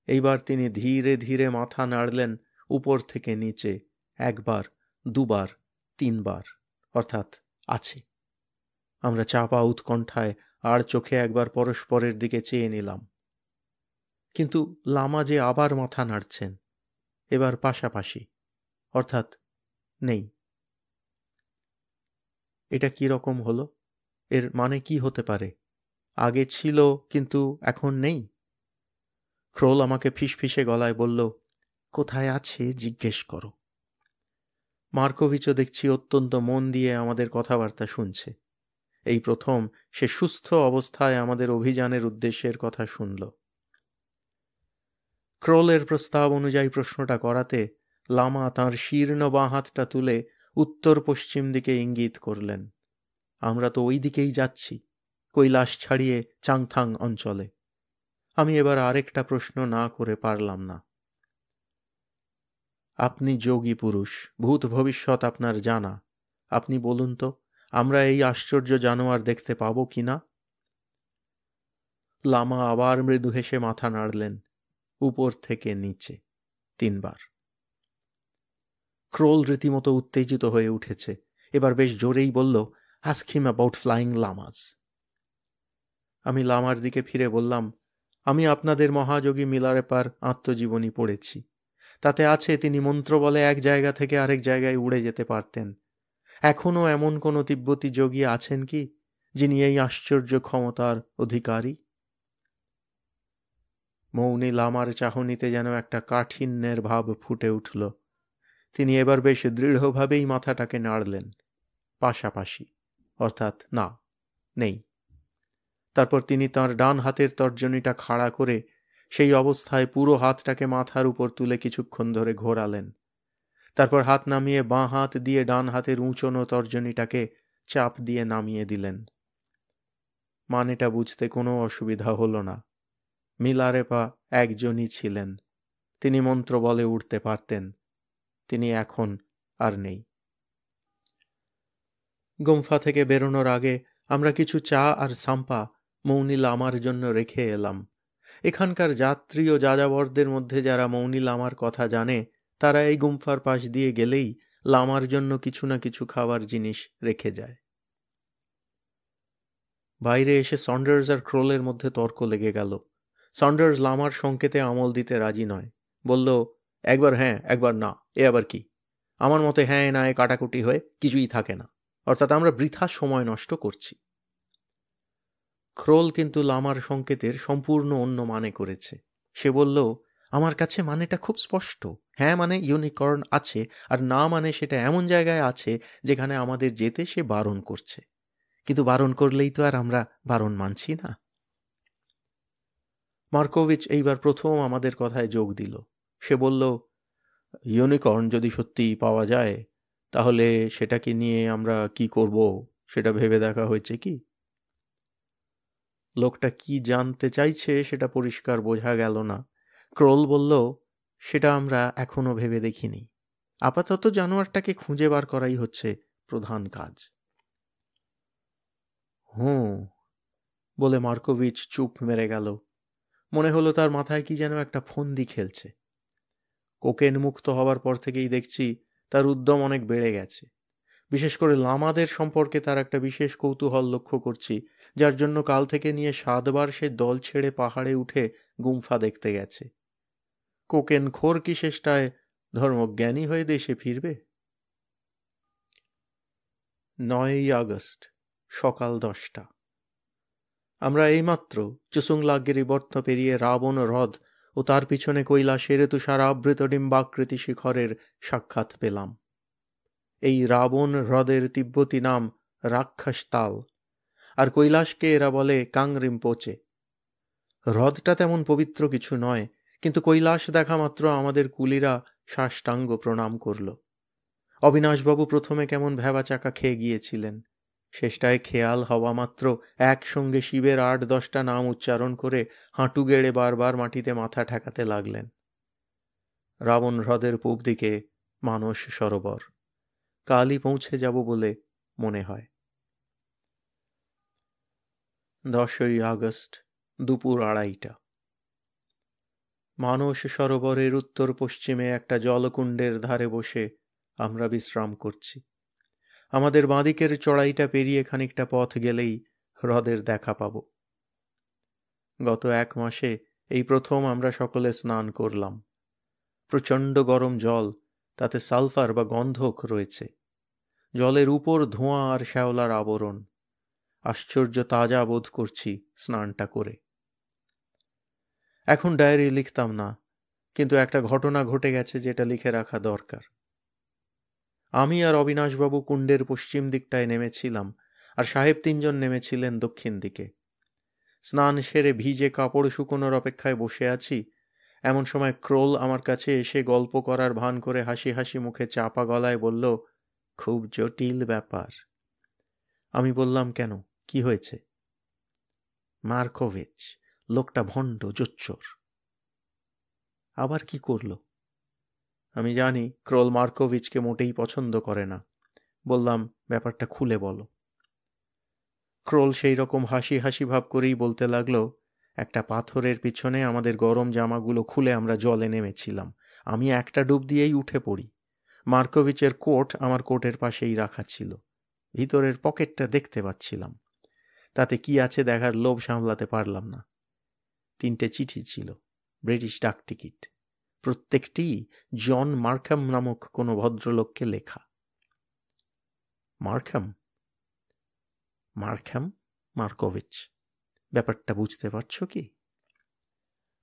এইবার তিনি ধীরে ধীরে মাথা নাড়লেন উপর থেকে নিচে, 1 বার, 2 বার, 3 বার, অর্থাৎ আছে। আমরা চাপা উৎকণ্ঠায় আর চোখে একবার পরস্পরের দিকে চেয়ে নিলাম। কিন্তু লামা যে আবার মাথা নাড়ছেন, এবার পাশাপাশি, অর্থাৎ নেই। এটা কি রকম হলো? এর মানে কি হতে পারে? আগে ছিল কিন্তু এখন নেই? ক্রোল আমাকে ফিসফিসে গলায় বলল, কোথায় আছে জিজ্ঞেস করো। মার্কোভিচও দেখছি অত্যন্ত মন দিয়ে আমাদের কথাবার্তা শুনছে। এই প্রথম সে সুস্থ অবস্থায় আমাদের অভিযানের উদ্দেশ্যের কথা শুনল। ক্রোলের প্রস্তাব অনুযায়ী প্রশ্নটা করাতে লামা তাঁর শীর্ণ বাঁ হাতটা তুলে উত্তর পশ্চিম দিকে ইঙ্গিত করলেন। আমরা তো ওই দিকেই যাচ্ছি, কৈলাস ছাড়িয়ে চাংথাং অঞ্চলে। আমি এবার আরেকটা প্রশ্ন না করে পারলাম না। আপনি যোগী পুরুষ, ভূত ভবিষ্যৎ আপনার জানা। আপনি বলুন তো, আমরা এই আশ্চর্য জানোয়ার দেখতে পাবো কি না? লামা আবার মৃদু হেসে মাথা নাড়লেন, উপর থেকে নিচে 3 বার। ক্রোল রীতিমতো উত্তেজিত হয়ে উঠেছে। এবার বেশ জোরেই বলল, ask him about flying llamas. আমি লামার দিকে ফিরে বললাম, আমি আপনাদের মহাযোগী মিলারেপার আত্মজীবনী পড়েছি। তাতে আছে তিনি মন্ত্রবলে এক জায়গা থেকে আরেক জায়গায় উড়ে যেতে পারতেন। এখনও এমন কোনো তিব্বতী যোগী আছেন কি যিনি এই আশ্চর্য ক্ষমতার অধিকারী? মৌনী লামার চাহনিতে যেন একটা কাঠিন্যের ভাব ফুটে উঠল। তিনি এবার বেশ দৃঢ়ভাবেই মাথাটাকে নাড়লেন, পাশাপাশি, অর্থাৎ না, নেই। তারপর তিনি তাঁর ডান হাতের তর্জনীটা খাড়া করে সেই অবস্থায় পুরো হাতটাকে মাথার উপর তুলে কিছুক্ষণ ধরে ঘোরালেন। তারপর হাত নামিয়ে বাঁ হাত দিয়ে ডান হাতের উঁচনো তর্জনীটাকে চাপ দিয়ে নামিয়ে দিলেন। মানেটা বুঝতে কোনো অসুবিধা হলো না। মিলারেপা একজনই ছিলেন, তিনি মন্ত্র বলে উঠতে পারতেন। তিনি এখন আর নেই। গুম্ফা থেকে বেরোনোর আগে আমরা কিছু চা আর সাম্পা মৌনী লামার জন্য রেখে এলাম। এখানকার যাত্রী ও যাযাবরদের মধ্যে যারা মৌনী লামার কথা জানে, তারা এই গুম্ফার পাশ দিয়ে গেলেই লামার জন্য কিছু না কিছু খাবার জিনিস রেখে যায়। বাইরে এসে সন্ডার্স আর ক্রোলের মধ্যে তর্ক লেগে গেল। সন্ডার্স লামার সংকেতে আমল দিতে রাজি নয়, বলল, একবার হ্যাঁ একবার না, এ আবার কি? আমার মতে হ্যাঁ না এ কাটাকুটি হয়ে কিছুই থাকে না, অর্থাৎ আমরা বৃথা সময় নষ্ট করছি। ক্রোল কিন্তু লামার সংকেতের সম্পূর্ণ অন্য মানে করেছে। সে বলল, আমার কাছে মানেটা খুব স্পষ্ট। হ্যাঁ মানে ইউনিকর্ন আছে, আর না মানে সেটা এমন জায়গায় আছে যেখানে আমাদের যেতে সে বারণ করছে। কিন্তু বারণ করলেই তো আর আমরা বারণ মানছি না। মার্কোভিচ এইবার প্রথম আমাদের কথায় যোগ দিল। সে বলল, ইউনিকর্ন যদি সত্যিই পাওয়া যায়, তাহলে সেটাকে নিয়ে আমরা কি করব সেটা ভেবে দেখা হয়েছে কি? লোকটা কি জানতে চাইছে সেটা পরিষ্কার বোঝা গেল না। ক্রোল বলল, সেটা আমরা এখনো ভেবে দেখিনি। আপাতত জানোয়ারটাকে খুঁজে বার করাই হচ্ছে প্রধান কাজ। হুঁ বলে মার্কোভিচ চুপ মেরে গেল। মনে হলো তার মাথায় কি যেন একটা ফন্দি খেলছে। কোকেন মুক্ত হবার পর থেকেই দেখছি তার উদ্যম অনেক বেড়ে গেছে। বিশেষ করে লামাদের সম্পর্কে তার একটা বিশেষ কৌতূহল লক্ষ্য করছি, যার জন্য কাল থেকে নিয়ে 7 বার সে দল ছেড়ে পাহাড়ে উঠে গুম্ফা দেখতে গেছে। কোকেন খোর কি শেষটায় ধর্মজ্ঞানী হয়ে দেশে ফিরবে? 9ই আগস্ট, সকাল 10টা। আমরা এইমাত্র চুসুংলাগিরিবর্ত পেরিয়ে রাবণ হ্রদ ও তার পিছনে কৈলাসের তুষারাবৃত ডিম্বাকৃতি শিখরের সাক্ষাৎ পেলাম। এই রাবণ হ্রদের তিব্বতী নাম রাক্ষসতাল, আর কৈলাসকে এরা বলে কাংরিম্পোচে। হ্রদটা তেমন পবিত্র কিছু নয়, কিন্তু কৈলাস দেখা মাত্র আমাদের কুলিরা সাষ্টাঙ্গ প্রণাম করল। অবিনাশবাবু প্রথমে কেমন ভ্যাবাচাকা খেয়ে গিয়েছিলেন, শেষটায় খেয়াল হওয়া মাত্র একসঙ্গে শিবের 8-10টা নাম উচ্চারণ করে হাঁটু গেড়ে বারবার মাটিতে মাথা ঠেকাতে লাগলেন। রাবণ হ্রদের পূব দিকে মানস সরোবর। কালই পৌঁছে যাব বলে মনে হয়। 10ই আগস্ট, দুপুর 2:30টা। মানস সরোবরের উত্তর পশ্চিমে একটা জলকুণ্ডের ধারে বসে আমরা বিশ্রাম করছি। আমাদের বাঁদিকের চড়াইটা পেরিয়ে খানিকটা পথ গেলেই হ্রদের দেখা পাব। গত 1 মাসে এই প্রথম আমরা সকলে স্নান করলাম। প্রচণ্ড গরম জল, তাতে সালফার বা গন্ধক রয়েছে। জলের উপর ধোঁয়া আর শ্যাওলার আবরণ। আশ্চর্য তাজা বোধ করছি স্নানটা করে। এখন ডায়েরি লিখতাম না, কিন্তু একটা ঘটনা ঘটে গেছে যেটা লিখে রাখা দরকার। আমি আর অবিনাশবাবু কুণ্ডের পশ্চিম দিকটায় নেমেছিলাম, আর সাহেব 3 জন নেমেছিলেন দক্ষিণ দিকে। স্নান সেরে ভিজে কাপড় শুকোনোর অপেক্ষায় বসে আছি, এমন সময় ক্রোল আমার কাছে এসে গল্প করার ভান করে হাসি হাসি মুখে চাপা গলায় বলল, খুব জটিল ব্যাপার। আমি বললাম, কেন, কি হয়েছে? মার্কোভিচ, লোকটা ভণ্ড, জোচ্চোর। আবার কি করল? আমি জানি ক্রোল মার্কোভিচকে মোটেই পছন্দ করে না। বললাম, ব্যাপারটা খুলে বলো। ক্রোল সেই রকম হাসি হাসি ভাব করেই বলতে লাগলো, একটা পাথরের পিছনে আমাদের গরম জামাগুলো খুলে আমরা জলে নেমেছিলাম। আমি একটা ডুব দিয়েই উঠে পড়ি। মার্কোভিচের কোট আমার কোটের পাশেই রাখা ছিল। ভিতরের পকেটটা দেখতে পাচ্ছিলাম। তাতে কি আছে দেখার লোভ সামলাতে পারলাম না। 3টে চিঠি ছিল, ব্রিটিশ ডাক টিকিট। প্রত্যেকটি জন মার্কাম নামক কোনো ভদ্রলোককে লেখা। মার্কাম, মার্কাম, মার্কোভিচ, ব্যাপারটা বুঝতে পারছো কি?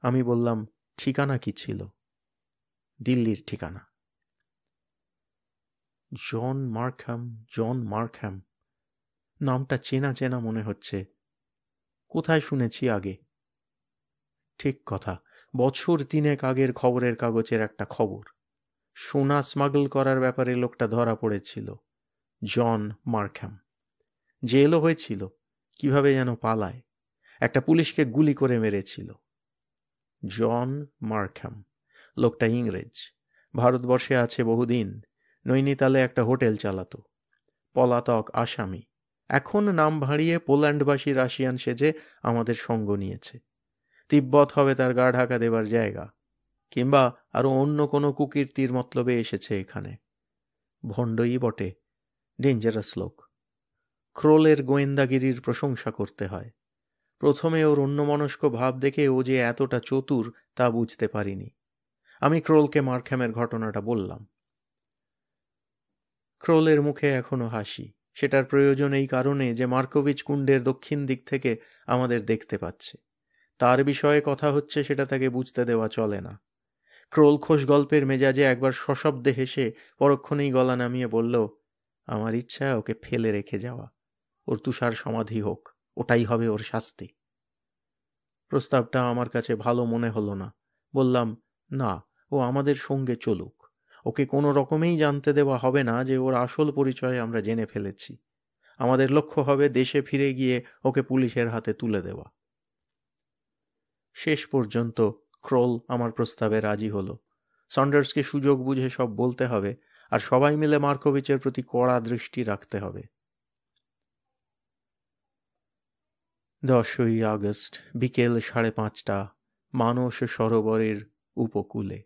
আমি বললাম, ঠিকানা কি ছিল? দিল্লির ঠিকানা। জন মার্কাম, জন মার্কাম, নামটা চেনা চেনা মনে হচ্ছে। কোথায় শুনেছি আগে? ঠিক কথা, বছর 3 আগের খবরের কাগজের একটা খবর। সোনা স্মাগল করার ব্যাপারে লোকটা ধরা পড়েছিল, জন মার্কাম। জেলও হয়েছিল, কিভাবে যেন পালায়। একটা পুলিশকে গুলি করে মেরেছিল। জন মার্কাম, লোকটা ইংরেজ, ভারতবর্ষে আছে বহুদিন, নৈনিতালে একটা হোটেল চালাতো। পলাতক আসামি, এখন নাম ভাঁড়িয়ে পোল্যান্ডবাসী রাশিয়ান সেজে আমাদের সঙ্গ নিয়েছে। তিব্বত হবে তার গা ঢাকা দেবার জায়গা, কিংবা আরও অন্য কোনো কুকীর্তির মতলবে এসেছে এখানে। ভণ্ডই বটে, ডেঞ্জারাস লোক। ক্রোলের গোয়েন্দাগিরির প্রশংসা করতে হয়। প্রথমে ওর অন্যমনস্ক ভাব দেখে ও যে এতটা চতুর তা বুঝতে পারিনি। আমি ক্রোলকে মার্কামের ঘটনাটা বললাম। ক্রোলের মুখে এখনো হাসি। সেটার প্রয়োজন এই কারণে যে মার্কোভিচ কুণ্ডের দক্ষিণ দিক থেকে আমাদের দেখতে পাচ্ছে। তার বিষয়ে কথা হচ্ছে, সেটা তাকে বুঝতে দেওয়া চলে না। ক্রোল খোশ গল্পের মেজাজে একবার সশব্দে হেসে পরক্ষণেই গলা নামিয়ে বলল, আমার ইচ্ছা ওকে ফেলে রেখে যাওয়া, ওর তুষার সমাধি হোক, ওটাই হবে ওর শাস্তি। প্রস্তাবটা আমার কাছে ভালো মনে হলো না। বললাম, না, ও আমাদের সঙ্গে চলুক। ওকে কোনো রকমেই জানতে দেওয়া হবে না যে ওর আসল পরিচয় আমরা জেনে ফেলেছি। আমাদের লক্ষ্য হবে দেশে ফিরে গিয়ে ওকে পুলিশের হাতে তুলে দেওয়া। শেষ পর্যন্ত ক্রোল আমার প্রস্তাবে রাজি হলো। সন্ডার্সকে সুযোগ বুঝে সব বলতে হবে, আর সবাই মিলে মার্কোভিচের প্রতি কড়া দৃষ্টি রাখতে হবে। 10ই আগস্ট, বিকেল 5:30টা, মানস সরোবরের উপকূলে।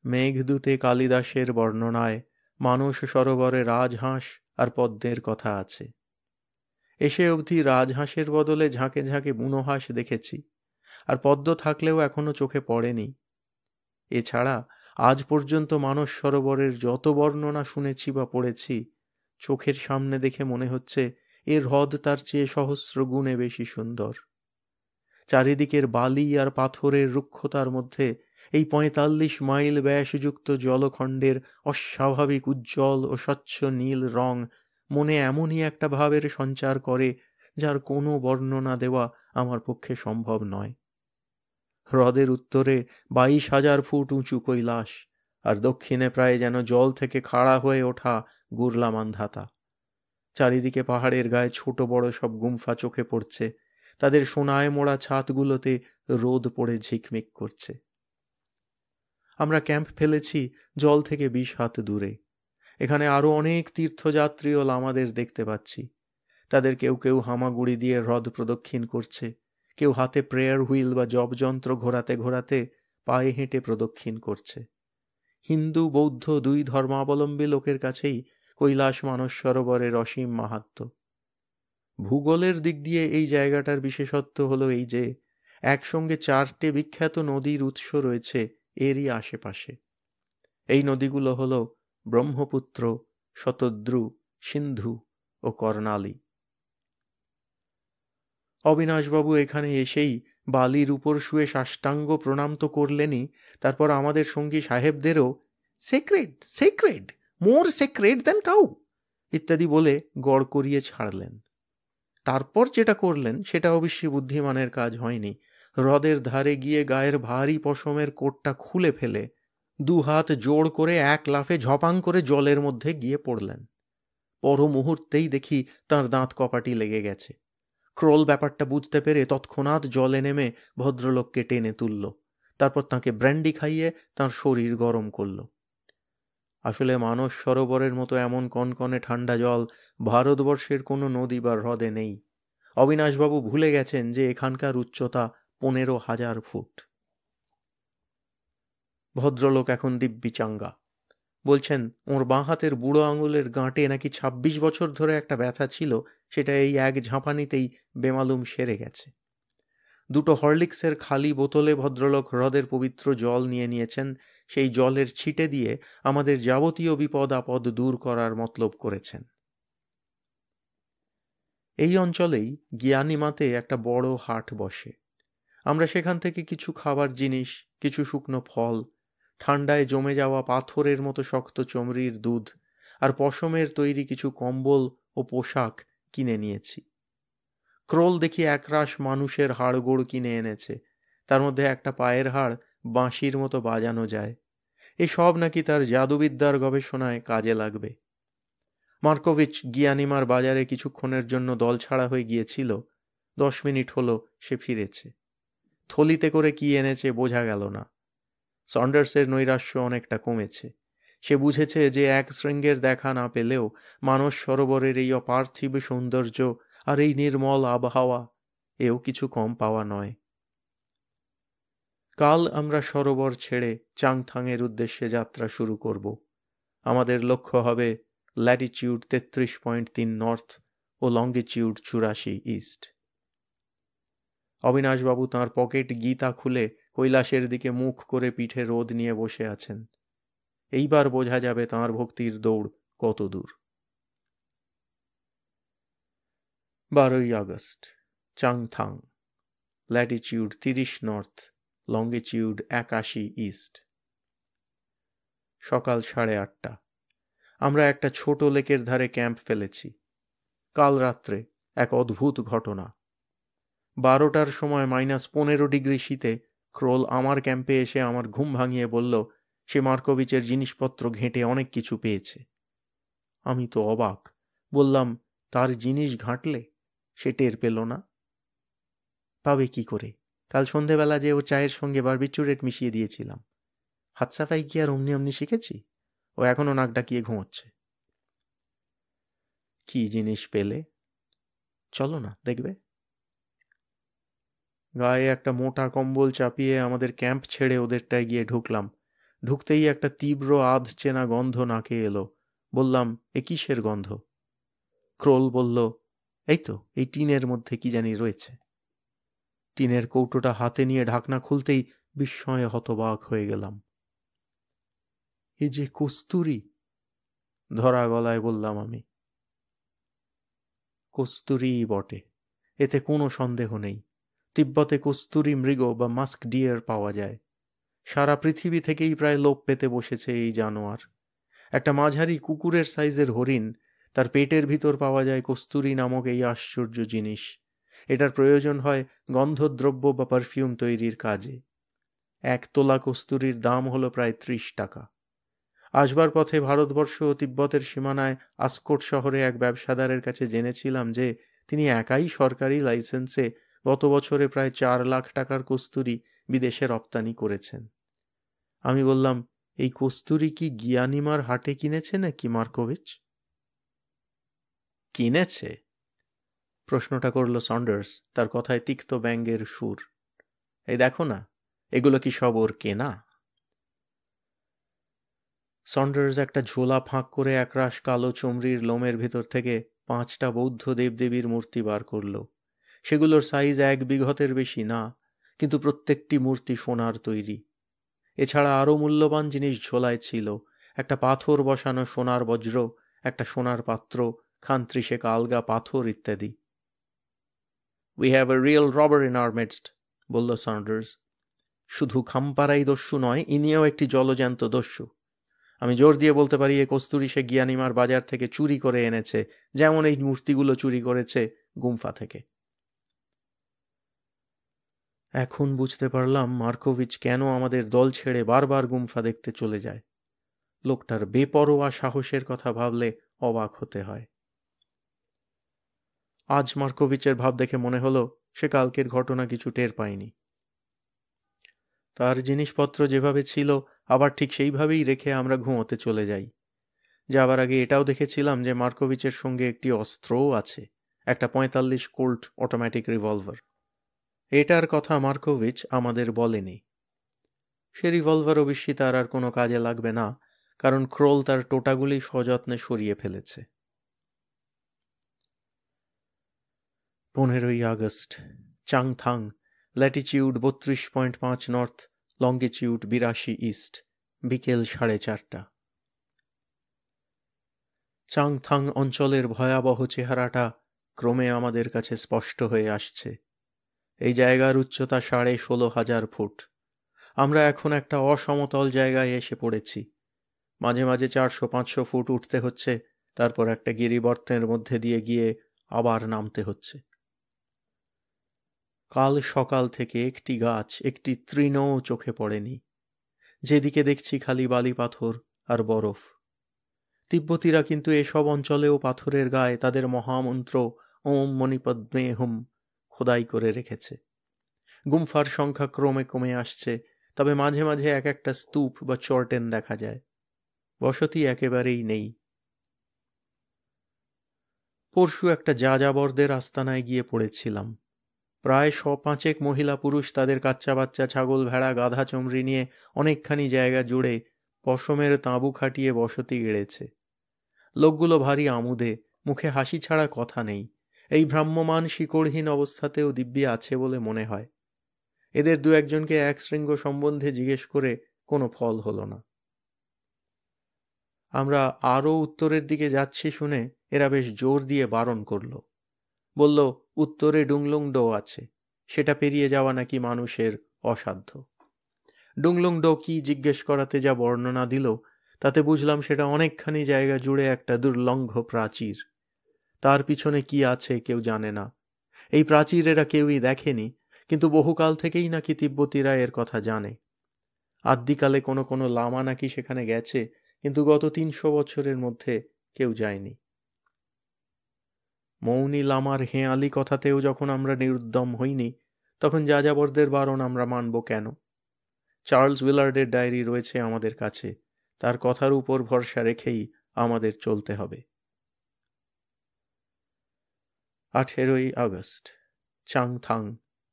মেঘদূতে কালিদাসের বর্ণনায় মানস সরোবরে রাজহাঁস আর পদ্মের কথা আছে। এসে অবধি রাজহাঁসের বদলে ঝাঁকে ঝাঁকে বুনো হাঁস দেখেছি, আর পদ্ম থাকলেও এখনো চোখে পড়েনি। এছাড়া আজ পর্যন্ত মানস সরোবরের যত বর্ণনা শুনেছি বা পড়েছি, চোখের সামনে দেখে মনে হচ্ছে এর হ্রদ তার চেয়ে সহস্র গুণে বেশি সুন্দর। চারিদিকের বালি আর পাথরের রুক্ষতার মধ্যে এই ৪৫ মাইল ব্যাসযুক্ত জলখণ্ডের অস্বাভাবিক উজ্জ্বল ও স্বচ্ছ নীল রং মনে এমনই একটা ভাবের সঞ্চার করে যার কোনো বর্ণনা দেওয়া আমার পক্ষে সম্ভব নয়। হ্রদের উত্তরে ২২,০০০ ফুট উঁচু কৈলাস, আর দক্ষিণে প্রায় যেন জল থেকে খাড়া হয়ে ওঠা গুরলা মান্ধাতা। চারিদিকে পাহাড়ের গায়ে ছোট বড় সব গুম্ফা চোখে পড়ছে, তাদের সোনায় মোড়া ছাদগুলোতে রোদ পড়ে ঝিকমিক করছে। আমরা ক্যাম্প ফেলেছি জল থেকে ২০ হাত দূরে। এখানে আরো অনেক তীর্থযাত্রী ও লামাদের দেখতে পাচ্ছি। তাদের কেউ কেউ হামাগুড়ি দিয়ে হ্রদ প্রদক্ষিণ করছে, কেউ হাতে প্রেয়ার হুইল বা জপযন্ত্র ঘোরাতে ঘোরাতে পায়ে হেঁটে প্রদক্ষিণ করছে। হিন্দু বৌদ্ধ ২ ধর্মাবলম্বী লোকের কাছেই কৈলাস মানস সরোবরের অসীম মাহাত্ম্য। ভূগোলের দিক দিয়ে এই জায়গাটার বিশেষত্ব হলো এই যে একসঙ্গে ৪টে বিখ্যাত নদীর উৎস রয়েছে এরই আশেপাশে। এই নদীগুলো হলো ব্রহ্মপুত্র, শতদ্রু, সিন্ধু ও কর্ণালী। অবিনাশবাবু এখানে এসেই বালির উপর শুয়ে সাষ্টাঙ্গ প্রণাম তো করলেনই, তারপর আমাদের সঙ্গী সাহেবদেরও সেক্রেড সেক্রেড, মোর সেক্রেড দেন কাউ ইত্যাদি বলে গড় করিয়ে ছাড়লেন। তারপর যেটা করলেন সেটা অবশ্যই বুদ্ধিমানের কাজ হয়নি। হ্রদের ধারে গিয়ে গায়ের ভারী পশমের কোটটা খুলে ফেলে ২ হাত জোড় করে এক লাফে ঝপাং করে জলের মধ্যে গিয়ে পড়লেন। পর মুহূর্তেই দেখি তাঁর দাঁত কপাটি লেগে গেছে। ক্রোল ব্যাপারটা বুঝতে পেরে তৎক্ষণাৎ জলে নেমে ভদ্রলোককে টেনে তুলল, তারপর তাঁকে ব্র্যান্ডি খাইয়ে তাঁর শরীর গরম করল। আসলে মানস সরোবরের মতো এমন কনকনে ঠান্ডা জল ভারতবর্ষের কোনো নদী বা হ্রদে নেই। অবিনাশবাবু ভুলে গেছেন যে এখানকার উচ্চতা ১৫,০০০ ফুট। ভদ্রলোক এখন দিব্যি চাঙ্গা। বলছেন ওর বাঁ হাতের বুড়ো আঙুলের গাঁটে নাকি ২৬ বছর ধরে একটা ব্যথা ছিল, সেটা এই এক ঝাঁপানিতেই বেমালুম সেরে গেছে। ২টো হরলিক্সের খালি বোতলে ভদ্রলোক হ্রদের পবিত্র জল নিয়ে নিয়েছেন, সেই জলের ছিটে দিয়ে আমাদের যাবতীয় বিপদ আপদ দূর করার মতলব করেছেন। এই অঞ্চলেই জ্ঞানীমাতে একটা বড় হাট বসে। আমরা সেখান থেকে কিছু খাবার জিনিস, কিছু শুকনো ফল, ঠান্ডায় জমে যাওয়া পাথরের মতো শক্ত চমড়ির দুধ আর পশমের তৈরি কিছু কম্বল ও পোশাক কিনে নিয়েছি। ক্রোল দেখি একরাশ মানুষের হাড়গোড় কিনে এনেছে, তার মধ্যে একটা পায়ের হাড় বাঁশির মতো বাজানো যায়। এসব নাকি তার জাদুবিদ্যার গবেষণায় কাজে লাগবে। মার্কোভিচ গিয়ানিমার বাজারে কিছুক্ষণের জন্য দল ছাড়া হয়ে গিয়েছিল, 10 মিনিট হলো সে ফিরেছে। থলিতে করে কি এনেছে বোঝা গেল না। সন্ডার্সের নৈরাশ্য অনেকটা কমেছে। সে বুঝেছে যে এক শৃঙ্গের দেখা না পেলেও মানস সরোবরের এই অপার্থিব সৌন্দর্য আর এই নির্মল আবহাওয়া এও কিছু কম পাওয়া নয়। কাল আমরা সরোবর ছেড়ে চাংথাংয়ের উদ্দেশ্যে যাত্রা শুরু করব। আমাদের লক্ষ্য হবে ল্যাটিটিউড ৩৩.৩ নর্থ ও লঙ্গিটিউড ৮৪ ইস্ট। অবিনাশবাবু তাঁর পকেট গীতা খুলে কৈলাসের দিকে মুখ করে পিঠে রোদ নিয়ে বসে আছেন। এইবার বোঝা যাবে তাঁর ভক্তির দৌড় কত দূর। ১২ই August, Changthang, latitude ৩০ north, longitude ৮১ east. সকাল ৮:৩০। আমরা একটা ছোট লেকের ধারে ক্যাম্প ফেলেছি। কাল রাত্রে এক অদ্ভুত ঘটনা। ১২টার সময় -১৫ ডিগ্রি শীতে ক্রোল আমার ক্যাম্পে এসে আমার ঘুম ভাঙিয়ে বলল সে মার্কোভিচের জিনিসপত্র ঘেঁটে অনেক কিছু পেয়েছে। আমি তো অবাক। বললাম, তার জিনিস ঘাঁটলে? সে টের পেল না। পাবে কি করে? কাল সন্ধেবেলা যে ওর চায়ের সঙ্গে বারবিচুরেট মিশিয়ে দিয়েছিলাম। হাত সাফাই কি আর অমনি অমনি শিখেছি? ও এখনো নাক ডাকিয়ে ঘুমোচ্ছে। কি জিনিস পেলে? চলো না, দেখবে। গায়ে একটা মোটা কম্বল চাপিয়ে আমাদের ক্যাম্প ছেড়ে ওদেরটায় গিয়ে ঢুকলাম। ঢুকতেই একটা তীব্র আধ চেনা গন্ধ নাকে এলো। বললাম, এ কিসের গন্ধ? ক্রোল বলল, এই তো, এই টিনের মধ্যে কি জানি রয়েছে। টিনের কৌটোটা হাতে নিয়ে ঢাকনা খুলতেই বিস্ময়ে হতবাক হয়ে গেলাম। এ যে কস্তুরী, ধরা গলায় বললাম আমি। কস্তুরীই বটে, এতে কোনো সন্দেহ নেই। তিব্বতে কস্তুরী মৃগ বা মাস্ক ডিয়ার পাওয়া যায়। সারা পৃথিবী থেকেই প্রায় লোপ পেতে বসেছে এই জানোয়ার। একটা মাঝারি কুকুরের সাইজের হরিণ, তার পেটের ভিতর পাওয়া যায় কস্তুরী নামক এই আশ্চর্য জিনিস। এটার প্রয়োজন হয় গন্ধদ্রব্য বা পারফিউম তৈরির কাজে। 1 তোলা কস্তুরীর দাম হলো প্রায় 30 টাকা। আসবার পথে ভারতবর্ষ ও তিব্বতের সীমানায় আসকোট শহরে এক ব্যবসাদারের কাছে জেনেছিলাম যে তিনি একাই সরকারি লাইসেন্সে গত বছরে প্রায় 4 লাখ টাকার কস্তুরী বিদেশে রপ্তানি করেছেন। আমি বললাম, এই কস্তুরী কি গিয়ানিমার হাটে কিনেছে নাকি মার্কোভিচ? কিনেছে? প্রশ্নটা করল সন্ডার্স, তার কথায় তিক্ত ব্যঙ্গের সুর। এই দেখো না, এগুলো কি সব ওর কেনা? সন্ডার্স একটা ঝোলা ফাঁক করে একরাশ কালো চমড়ির লোমের ভিতর থেকে 5টা বৌদ্ধ দেবদেবীর মূর্তি বার করল। সেগুলোর সাইজ 1 বিঘতের বেশি না, কিন্তু প্রত্যেকটি মূর্তি সোনার তৈরি। এছাড়া আরও মূল্যবান জিনিস ঝোলায় ছিল, একটা পাথর বসানো সোনার বজ্র, একটা সোনার পাত্র, খান 30 আলগা পাথর ইত্যাদি। We have a real rubber in our midst, বলল সন্ডার্স। শুধু খামপাড়াই দস্যু নয়, ইনিও একটি জলজ্যান্ত দস্যু। আমি জোর দিয়ে বলতে পারি এ কস্তুরী সে গিয়ানিমার বাজার থেকে চুরি করে এনেছে, যেমন এই মূর্তিগুলো চুরি করেছে গুম্ফা থেকে। এখন বুঝতে পারলাম মার্কোভিচ কেন আমাদের দল ছেড়ে বারবার গুম্ফা দেখতে চলে যায়। লোকটার বেপরোয়া সাহসের কথা ভাবলে অবাক হতে হয়। আজ মার্কোভিচের ভাব দেখে মনে হলো সে কালকের ঘটনা কিছু টের পায়নি। তার জিনিসপত্র যেভাবে ছিল আবার ঠিক সেইভাবেই রেখে আমরা ঘুমোতে চলে যাই। যাবার আগে এটাও দেখেছিলাম যে মার্কোভিচের সঙ্গে একটি অস্ত্রও আছে, একটা 45 কোল্ট অটোমেটিক রিভলভার। এটার কথা মার্কোভিচ আমাদের বলেনি। সে রিভলভার অবশ্যই তার আর কোনো কাজে লাগবে না, কারণ ক্রোল তার টোটাগুলি সযত্নে সরিয়ে ফেলেছে। 15ই August, Changthang, latitude 32.5 north, longitude 82 east, বিকেল 4:30। চাংথাং অঞ্চলের ভয়াবহ চেহারাটা ক্রমে আমাদের কাছে স্পষ্ট হয়ে আসছে। এই জায়গার উচ্চতা 16,500 ফুট। আমরা এখন একটা অসমতল জায়গায় এসে পড়েছি। মাঝে মাঝে 400-500 ফুট উঠতে হচ্ছে, তারপর একটা গিরিবর্তের মধ্যে দিয়ে গিয়ে আবার নামতে হচ্ছে। কাল সকাল থেকে একটি গাছ, একটি তৃণও চোখে পড়েনি। যেদিকে দেখছি খালি বালি পাথর আর বরফ। তিব্বতীরা কিন্তু এসব অঞ্চলেও পাথরের গায়ে তাদের মহামন্ত্র ওম মণিপদ্মে হুম খোদাই করে রেখেছে। গুম্ফার সংখ্যা ক্রমে কমে আসছে, তবে মাঝে মাঝে এক একটা স্তূপ বা চর্টেন দেখা যায়। বসতি একেবারেই নেই। পরশু একটা যাযাবরদের আস্তানায় গিয়ে পড়েছিলাম। প্রায় 100-5 মহিলা পুরুষ তাদের কাচ্চা বাচ্চা, ছাগল, ভেড়া, গাধা, চমড়ি নিয়ে অনেকখানি জায়গা জুড়ে পশমের তাঁবু খাটিয়ে বসতি গেড়েছে। লোকগুলো ভারী আমুদে, মুখে হাসি ছাড়া কথা নেই। এই ভ্রাম্যমান শিকড়হীন অবস্থাতেও দিব্যি আছে বলে মনে হয়। এদের 2-1জনকে এক শৃঙ্গ সম্বন্ধে জিজ্ঞেস করে কোনো ফল হলো না। আমরা আরও উত্তরের দিকে যাচ্ছি শুনে এরা বেশ জোর দিয়ে বারণ করল। বলল, উত্তরে ডুংলুংডো আছে, সেটা পেরিয়ে যাওয়া নাকি মানুষের অসাধ্য। ডুংলুংডো কি জিজ্ঞেস করাতে যা বর্ণনা দিল, তাতে বুঝলাম সেটা অনেকখানি জায়গা জুড়ে একটা দুর্লঙ্ঘ প্রাচীর। তার পিছনে কি আছে কেউ জানে না। এই প্রাচীর এরা কেউই দেখেনি, কিন্তু বহুকাল থেকেই নাকি তিব্বতীরা এর কথা জানে। আদ্যিকালে কোনো কোনো লামা নাকি সেখানে গেছে, কিন্তু গত 300 বছরের মধ্যে কেউ যায়নি। মৌনী লামার হেঁয়ালি কথাতেও যখন আমরা নিরুদ্যম হইনি, তখন যাযাবরদের বারণ আমরা মানব কেন? চার্লস উইলার্ডের ডায়েরি রয়েছে আমাদের কাছে, তার কথার উপর ভরসা রেখেই আমাদের চলতে হবে। 18ই August, Changthang,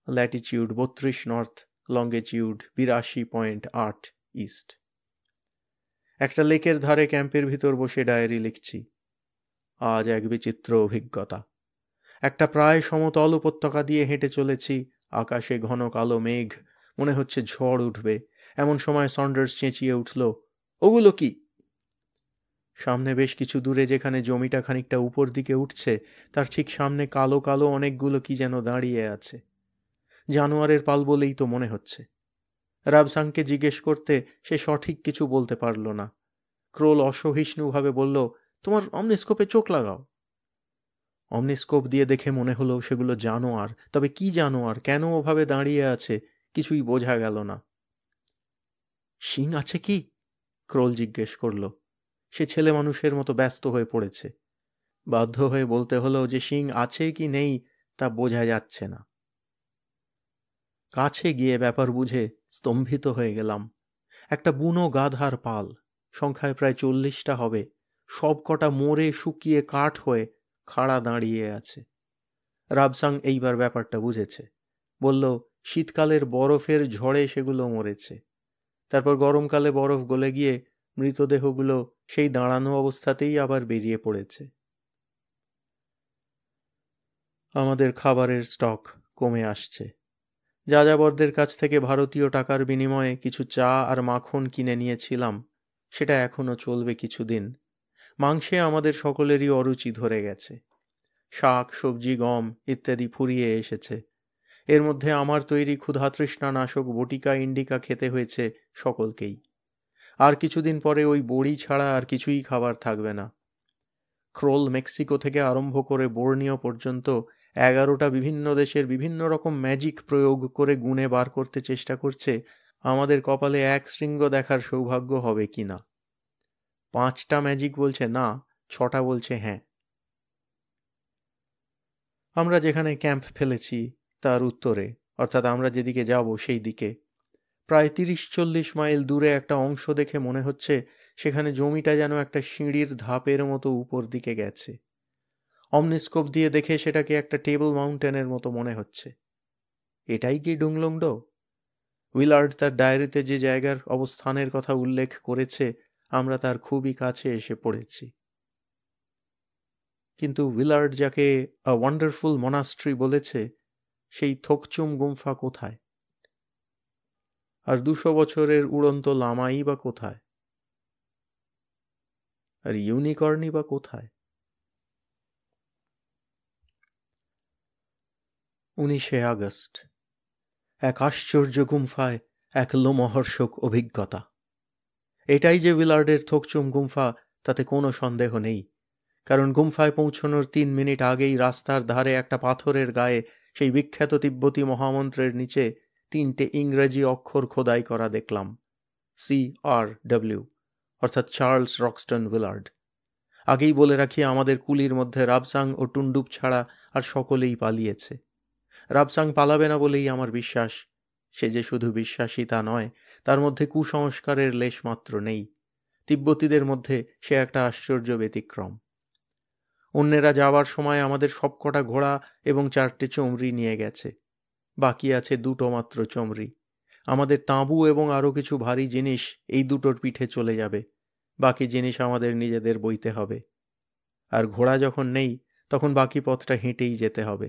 latitude 32 north, longitude 82.8 east. একটা লেকের ধারে ক্যাম্পের ভিতর বসে ডায়েরি লিখছি। আজ এক বিচিত্র অভিজ্ঞতা। একটা প্রায় সমতল উপত্যকা দিয়ে হেঁটে চলেছি, আকাশে ঘন কালো মেঘ, মনে হচ্ছে ঝড় উঠবে। এমন সময় সন্ডার্স চেঁচিয়ে উঠল, ওগুলো কি? সামনে বেশ কিছু দূরে যেখানে জমিটা খানিকটা উপর দিকে উঠছে, তার ঠিক সামনে কালো কালো অনেকগুলো কি যেন দাঁড়িয়ে আছে। জানোয়ারের পাল বলেই তো মনে হচ্ছে। রাবসাংকে জিজ্ঞেস করতে সে সঠিক কিছু বলতে পারল না। ক্রোল অসহিষ্ণুভাবে বলল, তোমার অমনিস্কোপে চোখ লাগাও। অমনিস্কোপ দিয়ে দেখে মনে হলো সেগুলো জানোয়ার, তবে কি জানোয়ার, কেন ওভাবে দাঁড়িয়ে আছে কিছুই বোঝা গেল না। শিং আছে কি? ক্রোল জিজ্ঞেস করল। সে ছেলে মানুষের মতো ব্যস্ত হয়ে পড়েছে। বাধ্য হয়ে বলতে হলো যে শিং আছে কি নেই তা বোঝা যাচ্ছে না। কাছে গিয়ে ব্যাপার বুঝে স্তম্ভিত হয়ে গেলাম। একটা বুনো গাধার পাল, সংখ্যায় প্রায় 40টা হবে, সব কটা মরে শুকিয়ে কাঠ হয়ে খাড়া দাঁড়িয়ে আছে। রাবসাং এইবার ব্যাপারটা বুঝেছে। বলল, শীতকালের বরফের ঝড়ে সেগুলো মরেছে। তারপর গরমকালে বরফ গলে গিয়ে মৃতদেহগুলো সেই দাঁড়ানো অবস্থাতেই আবার বেরিয়ে পড়েছে। আমাদের খাবারের স্টক কমে আসছে। যাযাবরদের কাছ থেকে ভারতীয় টাকার বিনিময়ে কিছু চা আর মাখন কিনে নিয়েছিলাম, সেটা এখনো চলবে কিছুদিন। মাংসে আমাদের সকলেরই অরুচি ধরে গেছে। শাক, সবজি, গম ইত্যাদি ফুরিয়ে এসেছে। এর মধ্যে আমার তৈরি ক্ষুধাতৃষ্ণা নাশক বটিকা ইন্ডিকা খেতে হয়েছে সকলকেই। আর কিছুদিন পরে ওই বড়ি ছাড়া আর কিছুই খাবার থাকবে না। ক্রোল মেক্সিকো থেকে আরম্ভ করে বোর্নিও পর্যন্ত 11টা বিভিন্ন দেশের বিভিন্ন রকম ম্যাজিক প্রয়োগ করে গুণে বার করতে চেষ্টা করছে আমাদের কপালে এক শৃঙ্গ দেখার সৌভাগ্য হবে কিনা। 5টা ম্যাজিক বলছে না, 6টা বলছে হ্যাঁ। আমরা যেখানে ক্যাম্প ফেলেছি তার উত্তরে, অর্থাৎ আমরা যেদিকে যাব সেই দিকে, প্রায় 30-40 মাইল দূরে একটা অংশ দেখে মনে হচ্ছে সেখানে জমিটা যেন একটা সিঁড়ির ধাপের মতো উপর দিকে গেছে। অমনিস্কোপ দিয়ে দেখে সেটাকে একটা টেবল মাউন্টেনের মতো মনে হচ্ছে। এটাই কি ডুংলংডো? উইলার্ড তার ডায়েরিতে যে জায়গার অবস্থানের কথা উল্লেখ করেছে, আমরা তার খুবই কাছে এসে পড়েছি। কিন্তু উইলার্ড যাকে আ ওয়ান্ডারফুল মনাস্ট্রি বলেছে, সেই থোকচুম গুম্ফা কোথায়? আর 200 বছরের উড়ন্ত লামাই বা কোথায়? আর ইউনিকর্নই বা কোথায়? 19শে আগস্ট। এক আশ্চর্য গুম্ফায় এক লোমহর্ষক অভিজ্ঞতা। এটাই যে উইলার্ডের থোকচুম গুম্ফা তাতে কোনো সন্দেহ নেই, কারণ গুম্ফায় পৌঁছনোর 3 মিনিট আগেই রাস্তার ধারে একটা পাথরের গায়ে সেই বিখ্যাত তিব্বতী মহামন্ত্রের নিচে 3টে ইংরেজি অক্ষর খোদাই করা দেখলাম, CRW, অর্থাৎ চার্লস রক্সটন উইলার্ড। আগেই বলে রাখি, আমাদের কুলির মধ্যে রাবসাং ও টুন্ডুপ ছাড়া আর সকলেই পালিয়েছে। রাবসাং পালাবে না বলেই আমার বিশ্বাস। সে যে শুধু বিশ্বাসী তা নয়, তার মধ্যে কুসংস্কারের লেশমাত্র নেই। তিব্বতীদের মধ্যে সে একটা আশ্চর্য ব্যতিক্রম। অন্যেরা যাওয়ার সময় আমাদের সবকটা ঘোড়া এবং 4টে চমরি নিয়ে গেছে। বাকি আছে 2টো মাত্র চমরি। আমাদের তাঁবু এবং আরও কিছু ভারী জিনিস এই 2টোর পিঠে চলে যাবে। বাকি জিনিস আমাদের নিজেদের বইতে হবে। আর ঘোড়া যখন নেই, তখন বাকি পথটা হেঁটেই যেতে হবে।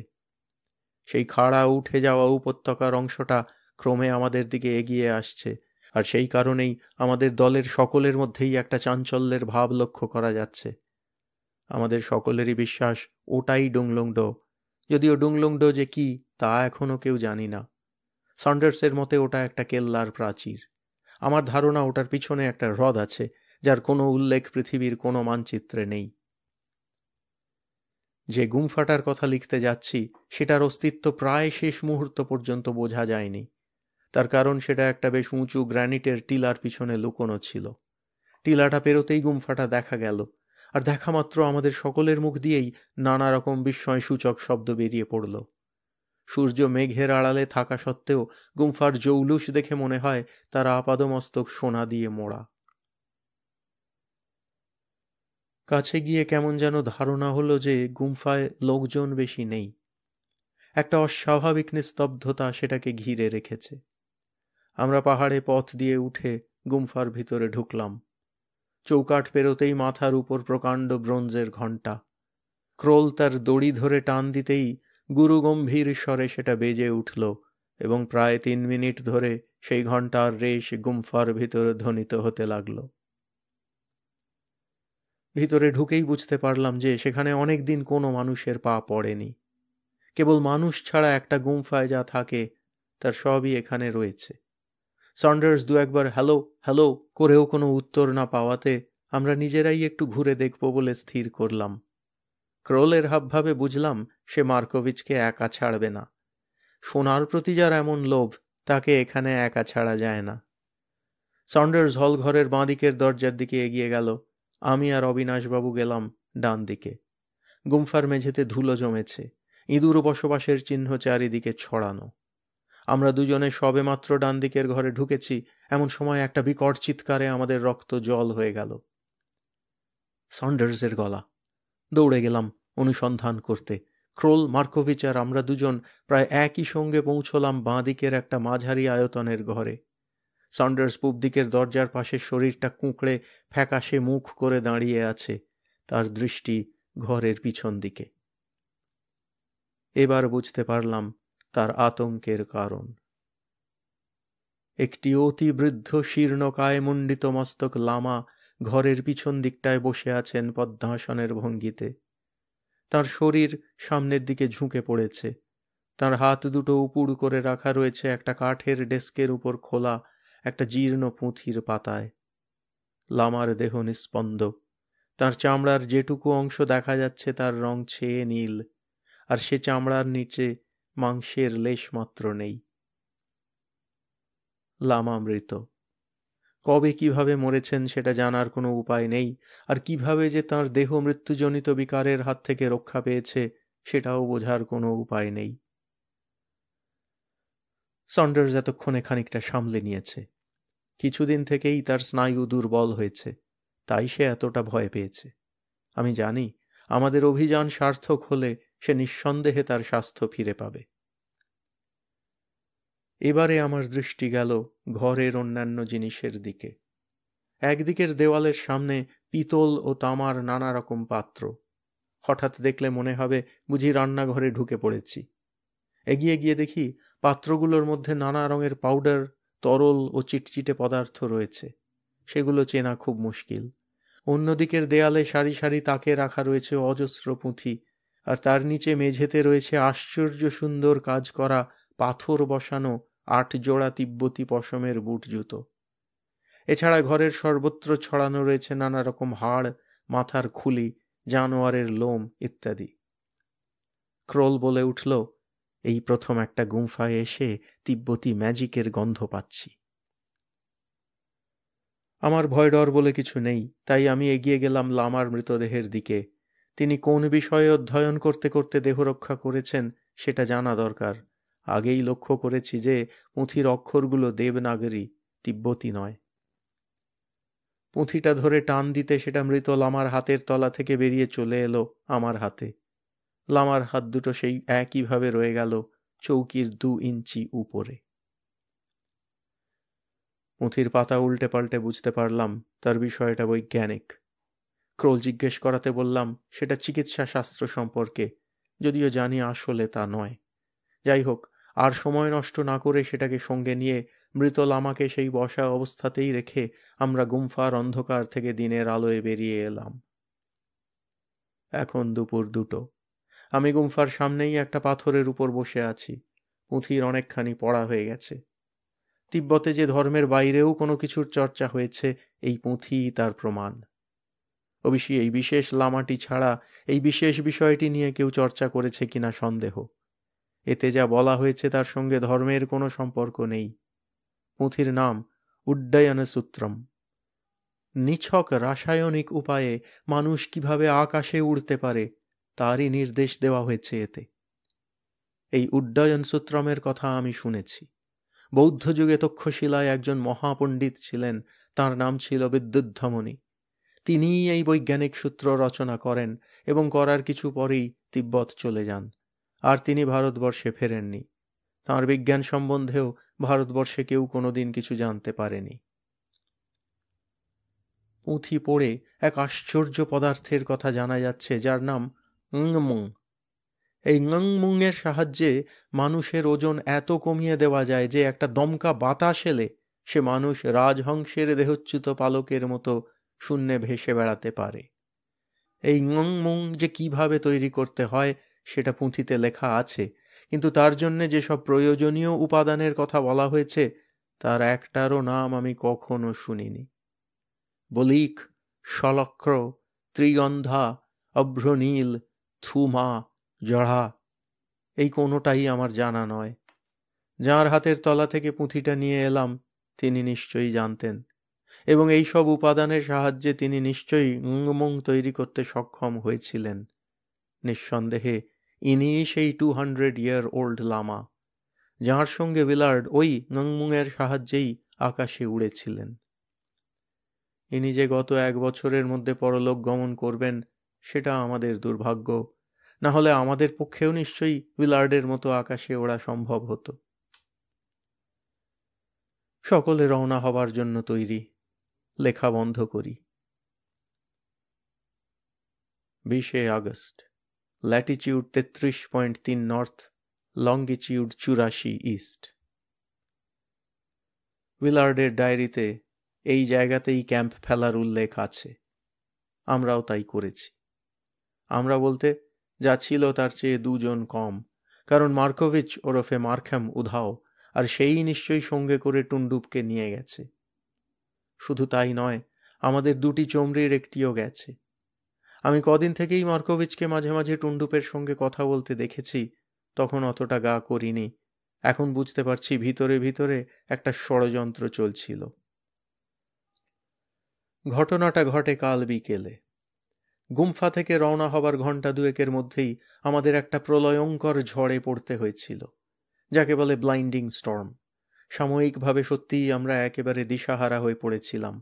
সেই খাড়া উঠে যাওয়া উপত্যকার অংশটা ক্রমে আমাদের দিকে এগিয়ে আসছে, আর সেই কারণেই আমাদের দলের সকলের মধ্যেই একটা চাঞ্চল্যের ভাব লক্ষ্য করা যাচ্ছে। আমাদের সকলেরই বিশ্বাস ওটাই ডুংলংডো, যদিও ডুংলংডো যে কি তা এখনও কেউ জানি না। সন্ডার্সের মতে ওটা একটা কেল্লার প্রাচীর। আমার ধারণা ওটার পিছনে একটা হ্রদ আছে, যার কোনো উল্লেখ পৃথিবীর কোনো মানচিত্রে নেই। যে গুম্ফাটার কথা লিখতে যাচ্ছি সেটার অস্তিত্ব প্রায় শেষ মুহূর্ত পর্যন্ত বোঝা যায়নি। তার কারণ সেটা একটা বেশ উঁচু গ্র্যানিটের টিলার পিছনে লুকোনো ছিল। টিলাটা পেরোতেই গুম্ফাটা দেখা গেল, আর দেখা মাত্র আমাদের সকলের মুখ দিয়েই নানা রকম বিস্ময়সূচক শব্দ বেরিয়ে পড়ল। সূর্য মেঘের আড়ালে থাকা সত্ত্বেও গুম্ফার জৌলুস দেখে মনে হয় তার আপাদমস্তক সোনা দিয়ে মোড়া। কাছে গিয়ে কেমন যেন ধারণা হলো যে গুম্ফায় লোকজন বেশি নেই। একটা অস্বাভাবিক নিস্তব্ধতা সেটাকে ঘিরে রেখেছে। আমরা পাহাড়ে পথ দিয়ে উঠে গুম্ফার ভিতরে ঢুকলাম। চৌকাঠ পেরোতেই মাথার উপর প্রকাণ্ড ব্রোঞ্জের ঘণ্টা। ক্রোল তার দড়ি ধরে টান দিতেই গুরুগম্ভীর স্বরে সেটা বেজে উঠল এবং প্রায় 3 মিনিট ধরে সেই ঘণ্টার রেশ গুম্ফার ভিতরে ধ্বনিত হতে লাগল। ভিতরে ঢুকেই বুঝতে পারলাম যে সেখানে অনেক দিন কোনো মানুষের পা পড়েনি। কেবল মানুষ ছাড়া একটা গুম্ফায় যা থাকে তার সবই এখানে রয়েছে। সন্ডার্স 2-1 বার হ্যালো হ্যালো করেও কোনো উত্তর না পাওয়াতে আমরা নিজেরাই একটু ঘুরে দেখব বলে স্থির করলাম। ক্রোলের হাবভাবে বুঝলাম সে মার্কোভিচকে একা ছাড়বে না। সোনার প্রতি যার এমন লোভ তাকে এখানে একা ছাড়া যায় না। সন্ডার্স হল ঘরের বাঁদিকের দরজার দিকে এগিয়ে গেল। আমি আর অবিনাশবাবু গেলাম ডান দিকে। গুম্ফার মেঝেতে ধুলো জমেছে, ইঁদুর বসবাসের চিহ্ন চারিদিকে ছড়ানো। আমরা দুজনে সবেমাত্র ডান দিকের ঘরে ঢুকেছি এমন সময় একটা বিকট চিৎকারে আমাদের রক্ত জল হয়ে গেল। সন্ডার্সের গলা। দৌড়ে গেলাম অনুসন্ধান করতে। ক্রোল, মার্কোভিচ আর আমরা দুজন প্রায় একই সঙ্গে পৌঁছলাম বাঁ দিকের একটা মাঝারি আয়তনের ঘরে। সন্ডার্স পূব দিকের দরজার পাশে শরীরটা কুঁকড়ে ফ্যাকাশে মুখ করে দাঁড়িয়ে আছে, তার দৃষ্টি ঘরের পিছন দিকে। এবার বুঝতে পারলাম তার আতঙ্কের কারণ। একটি অতি বৃদ্ধ শীর্ণকায় মণ্ডিত মস্তক লামা ঘরের পিছন দিকটায় বসে আছেন পদ্মাসনের ভঙ্গিতে। তার শরীর সামনের দিকে ঝুঁকে পড়েছে, তার হাত দুটো উপুড় করে রাখা রয়েছে একটা কাঠের ডেস্কের উপর খোলা একটা জীর্ণ পুঁথির পাতায়। লামার দেহ নিস্পন্দ, তার চামড়ার যেটুকু অংশ দেখা যাচ্ছে তার রং ছেয়ে নীল, আর সে চামড়ার নিচে মাংসের লেশ মাত্র নেই। লামা মৃত। কবে কিভাবে মরেছেন সেটা জানার কোনো উপায় নেই, আর কিভাবে যে তাঁর দেহ মৃত্যুজনিত বিকারের হাত থেকে রক্ষা পেয়েছে সেটাও বোঝার কোনো উপায় নেই। সন্ডার্স এতক্ষণে খানিকটা সামলে নিয়েছে। কিছুদিন থেকেই তার স্নায়ু দুর্বল হয়েছে, তাই সে এতটা ভয় পেয়েছে। আমি জানি আমাদের অভিযান সার্থক হলে সে নিঃসন্দেহে তার স্বাস্থ্য ফিরে পাবে। এবারে আমার দৃষ্টি গেল ঘরের অন্যান্য জিনিসের দিকে। একদিকের দেওয়ালের সামনে পিতল ও তামার নানা রকম পাত্র। হঠাৎ দেখলে মনে হবে বুঝি রান্নাঘরে ঢুকে পড়েছি। এগিয়ে গিয়ে দেখি পাত্রগুলোর মধ্যে নানা রঙের পাউডার, তরল ও চিটচিটে পদার্থ রয়েছে। সেগুলো চেনা খুব মুশকিল। অন্যদিকের দেয়ালে সারি সারি তাকে রাখা রয়েছে অজস্র পুঁথি, আর তার নিচে মেঝেতে রয়েছে আশ্চর্য সুন্দর কাজ করা পাথর বসানো 8 জোড়া তিব্বতী পশমের বুট জুতো। এছাড়া ঘরের সর্বত্র ছড়ানো রয়েছে নানা রকম হাড়, মাথার খুলি, জানোয়ারের লোম ইত্যাদি। ক্রোল বলে উঠল, এই প্রথম একটা গুম্ফায় এসে তিব্বতী ম্যাজিকের গন্ধ পাচ্ছি। আমার ভয় ডর বলে কিছু নেই, তাই আমি এগিয়ে গেলাম লামার মৃতদেহের দিকে। তিনি কোন বিষয়ে অধ্যয়ন করতে করতে দেহ রক্ষা করেছেন সেটা জানা দরকার। আগেই লক্ষ্য করেছি যে পুঁথির অক্ষরগুলো দেবনাগরী, তিব্বতী নয়। পুঁথিটা ধরে টান দিতে সেটা মৃত লামার হাতের তলা থেকে বেরিয়ে চলে এলো আমার হাতে। লামার হাত দুটো সেই একইভাবে রয়ে গেল চৌকির 2 ইঞ্চি উপরে। পুঁথির পাতা উল্টে পাল্টে বুঝতে পারলাম তার বিষয়টা বৈজ্ঞানিক। ক্রোল জিজ্ঞেস করাতে বললাম সেটা চিকিৎসা শাস্ত্র সম্পর্কে, যদিও জানি আসলে তা নয়। যাই হোক, আর সময় নষ্ট না করে সেটাকে সঙ্গে নিয়ে মৃত লামাকে সেই বসা অবস্থাতেই রেখে আমরা গুম্ফার অন্ধকার থেকে দিনের আলোয় বেরিয়ে এলাম। এখন দুপুর 2টো। আমি গুম্ফার সামনেই একটা পাথরের উপর বসে আছি। পুঁথির অনেকখানি পড়া হয়ে গেছে। তিব্বতে যে ধর্মের বাইরেও কোনো কিছুর চর্চা হয়েছে এই পুঁথিই তার প্রমাণ। অবশ্যই এই বিশেষ লামাটি ছাড়া এই বিশেষ বিষয়টি নিয়ে কেউ চর্চা করেছে কিনা সন্দেহ। এতে যা বলা হয়েছে তার সঙ্গে ধর্মের কোনো সম্পর্ক নেই। পুঁথির নাম উড্ডয়ন সূত্রম। নিছক রাসায়নিক উপায়ে মানুষ কিভাবে আকাশে উড়তে পারে তারই নির্দেশ দেওয়া হয়েছে এতে। এই উড্ডয়ন সূত্রমের কথা আমি শুনেছি। বৌদ্ধ যুগে তক্ষশিলায় একজন মহাপণ্ডিত ছিলেন, তার নাম ছিল বিদ্যুৎধমনী। তিনিই এই বৈজ্ঞানিক সূত্র রচনা করেন এবং করার কিছু পরেই তিব্বত চলে যান, আর তিনি ভারতবর্ষে ফেরেননি। তাঁর বিজ্ঞান সম্বন্ধেও ভারতবর্ষে কেউ কোনোদিন কিছু জানতে পারেনি। পুঁথি পড়ে এক আশ্চর্য পদার্থের কথা জানা যাচ্ছে, যার নাম ngmung। এই ngmung-এর সাহায্যে মানুষের ওজন এত কমিয়ে দেওয়া যায় যে একটা দমকা বাতাস এলে সে মানুষ রাজহংসের দেহচ্যুত পালকের মতো শূন্যে ভেসে বেড়াতে পারে। এই ngmung যে কিভাবে তৈরি করতে হয় সেটা পুঁথিতে লেখা আছে, কিন্তু তার জন্যে যেসব প্রয়োজনীয় উপাদানের কথা বলা হয়েছে তার একটারও নাম আমি কখনো শুনিনি। বলিক, শলক্র, ত্রিগন্ধা, অভ্রনীল, থুমা, জড়া, এই কোনোটাই আমার জানা নয়। যার হাতের তলা থেকে পুঁথিটা নিয়ে এলাম তিনি নিশ্চয়ই জানতেন, এবং এই সব উপাদানের সাহায্যে তিনি নিশ্চয়ই ngmung তৈরি করতে সক্ষম হয়েছিলেন। নিঃসন্দেহে ইনি সেই 200-year-old লামা, যাঁর সঙ্গে উইলার্ড ওই ngmung-এর সাহায্যেই আকাশে উড়েছিলেন। ইনি যে গত 1 বছরের মধ্যে পরলোক গমন করবেন সেটা আমাদের দুর্ভাগ্য, না হলে আমাদের পক্ষেও নিশ্চয়ই উইলার্ডের মতো আকাশে ওড়া সম্ভব হতো। সকলে রওনা হবার জন্য তৈরি। লেখা বন্ধ করি। 20 August, latitude 33.3 north, longitude 84 east. উইলার্ডের ডায়েরিতে এই জায়গাতেই ক্যাম্প ফেলার উল্লেখ আছে। আমরাও তাই করেছি। আমরা বলতে যা ছিল তার চেয়ে 2 জন কম, কারণ মার্কোভিচ ওরফে মার্খাম উধাও, আর সেই নিশ্চয়ই সঙ্গে করে টুন্ডুপকে নিয়ে গেছে। শুধু তাই নয়, আমাদের 2টি চমড়ির একটিও গেছে। আমি কদিন থেকেই মার্কোভিচকে মাঝে মাঝে টুন্ডুপের সঙ্গে কথা বলতে দেখেছি, তখন অতটা গা করিনি। এখন বুঝতে পারছি ভিতরে ভিতরে একটা ষড়যন্ত্র চলছিল। ঘটনাটা ঘটে কাল বিকেলে। গুম্ফা থেকে রওনা হবার ঘণ্টা 2-এর মধ্যেই আমাদের একটা প্রলয়ঙ্কর ঝড়ে পড়তে হয়েছিল, যাকে বলে ব্লাইন্ডিং স্টর্ম। সাময়িকভাবে সত্যিই আমরা একেবারে দিশাহারা হয়ে পড়েছিলাম।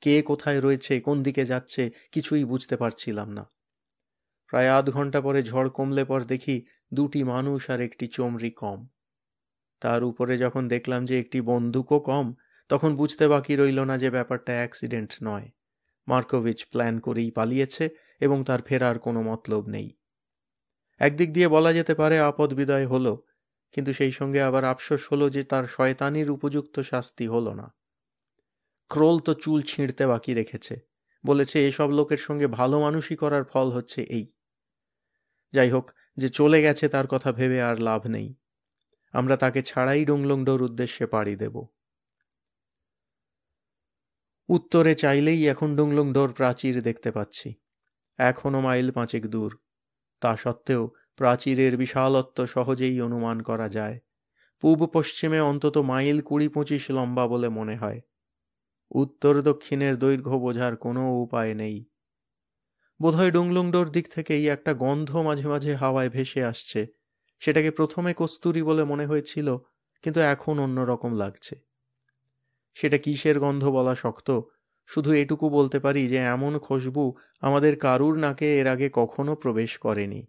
কে কোথায় রয়েছে, কোন দিকে যাচ্ছে, কিছুই বুঝতে পারছিলাম না। প্রায় আধ ঘন্টা পরে ঝড় কমলে পর দেখি 2টি মানুষ আর একটি চমড়ি কম। তার উপরে যখন দেখলাম যে একটি বন্দুকও কম, তখন বুঝতে বাকি রইল না যে ব্যাপারটা অ্যাক্সিডেন্ট নয়। মার্কোভিচ প্ল্যান করেই পালিয়েছে এবং তার ফেরার কোনো মতলব নেই। একদিক দিয়ে বলা যেতে পারে আপদ বিদায় হলো, কিন্তু সেই সঙ্গে আবার আফসোস হলো যে তার শয়তানির উপযুক্ত শাস্তি হলো না। ক্রোল তো চুল ছিঁড়তে বাকি রেখেছে, বলেছে এসব লোকের সঙ্গে ভালো মানুষই করার ফল হচ্ছে এই। যাই হোক, যে চলে গেছে তার কথা ভেবে আর লাভ নেই। আমরা তাকে ছাড়াই ডুংলুংডোর উদ্দেশ্যে পাড়ি দেব। উত্তরে চাইলেই এখন ডুংলুংডোর প্রাচীর দেখতে পাচ্ছি, এখনো মাইল 5 দূর। তা সত্ত্বেও প্রাচীরের বিশালত্ব সহজেই অনুমান করা যায়। পূব পশ্চিমে অন্তত মাইল 20-25 লম্বা বলে মনে হয়। উত্তর দক্ষিণের দৈর্ঘ্য বোঝার কোনো উপায় নেই। বোধহয় ডুংলুংডোর দিক থেকেই একটা গন্ধ মাঝে মাঝে হাওয়ায় ভেসে আসছে। সেটাকে প্রথমে কস্তুরী বলে মনে হয়েছিল, কিন্তু এখন অন্যরকম লাগছে। সেটা কিসের গন্ধ বলা শক্ত, শুধু এটুকু বলতে পারি যে এমন খুশবু আমাদের কারুর নাকে এর আগে কখনো প্রবেশ করেনি।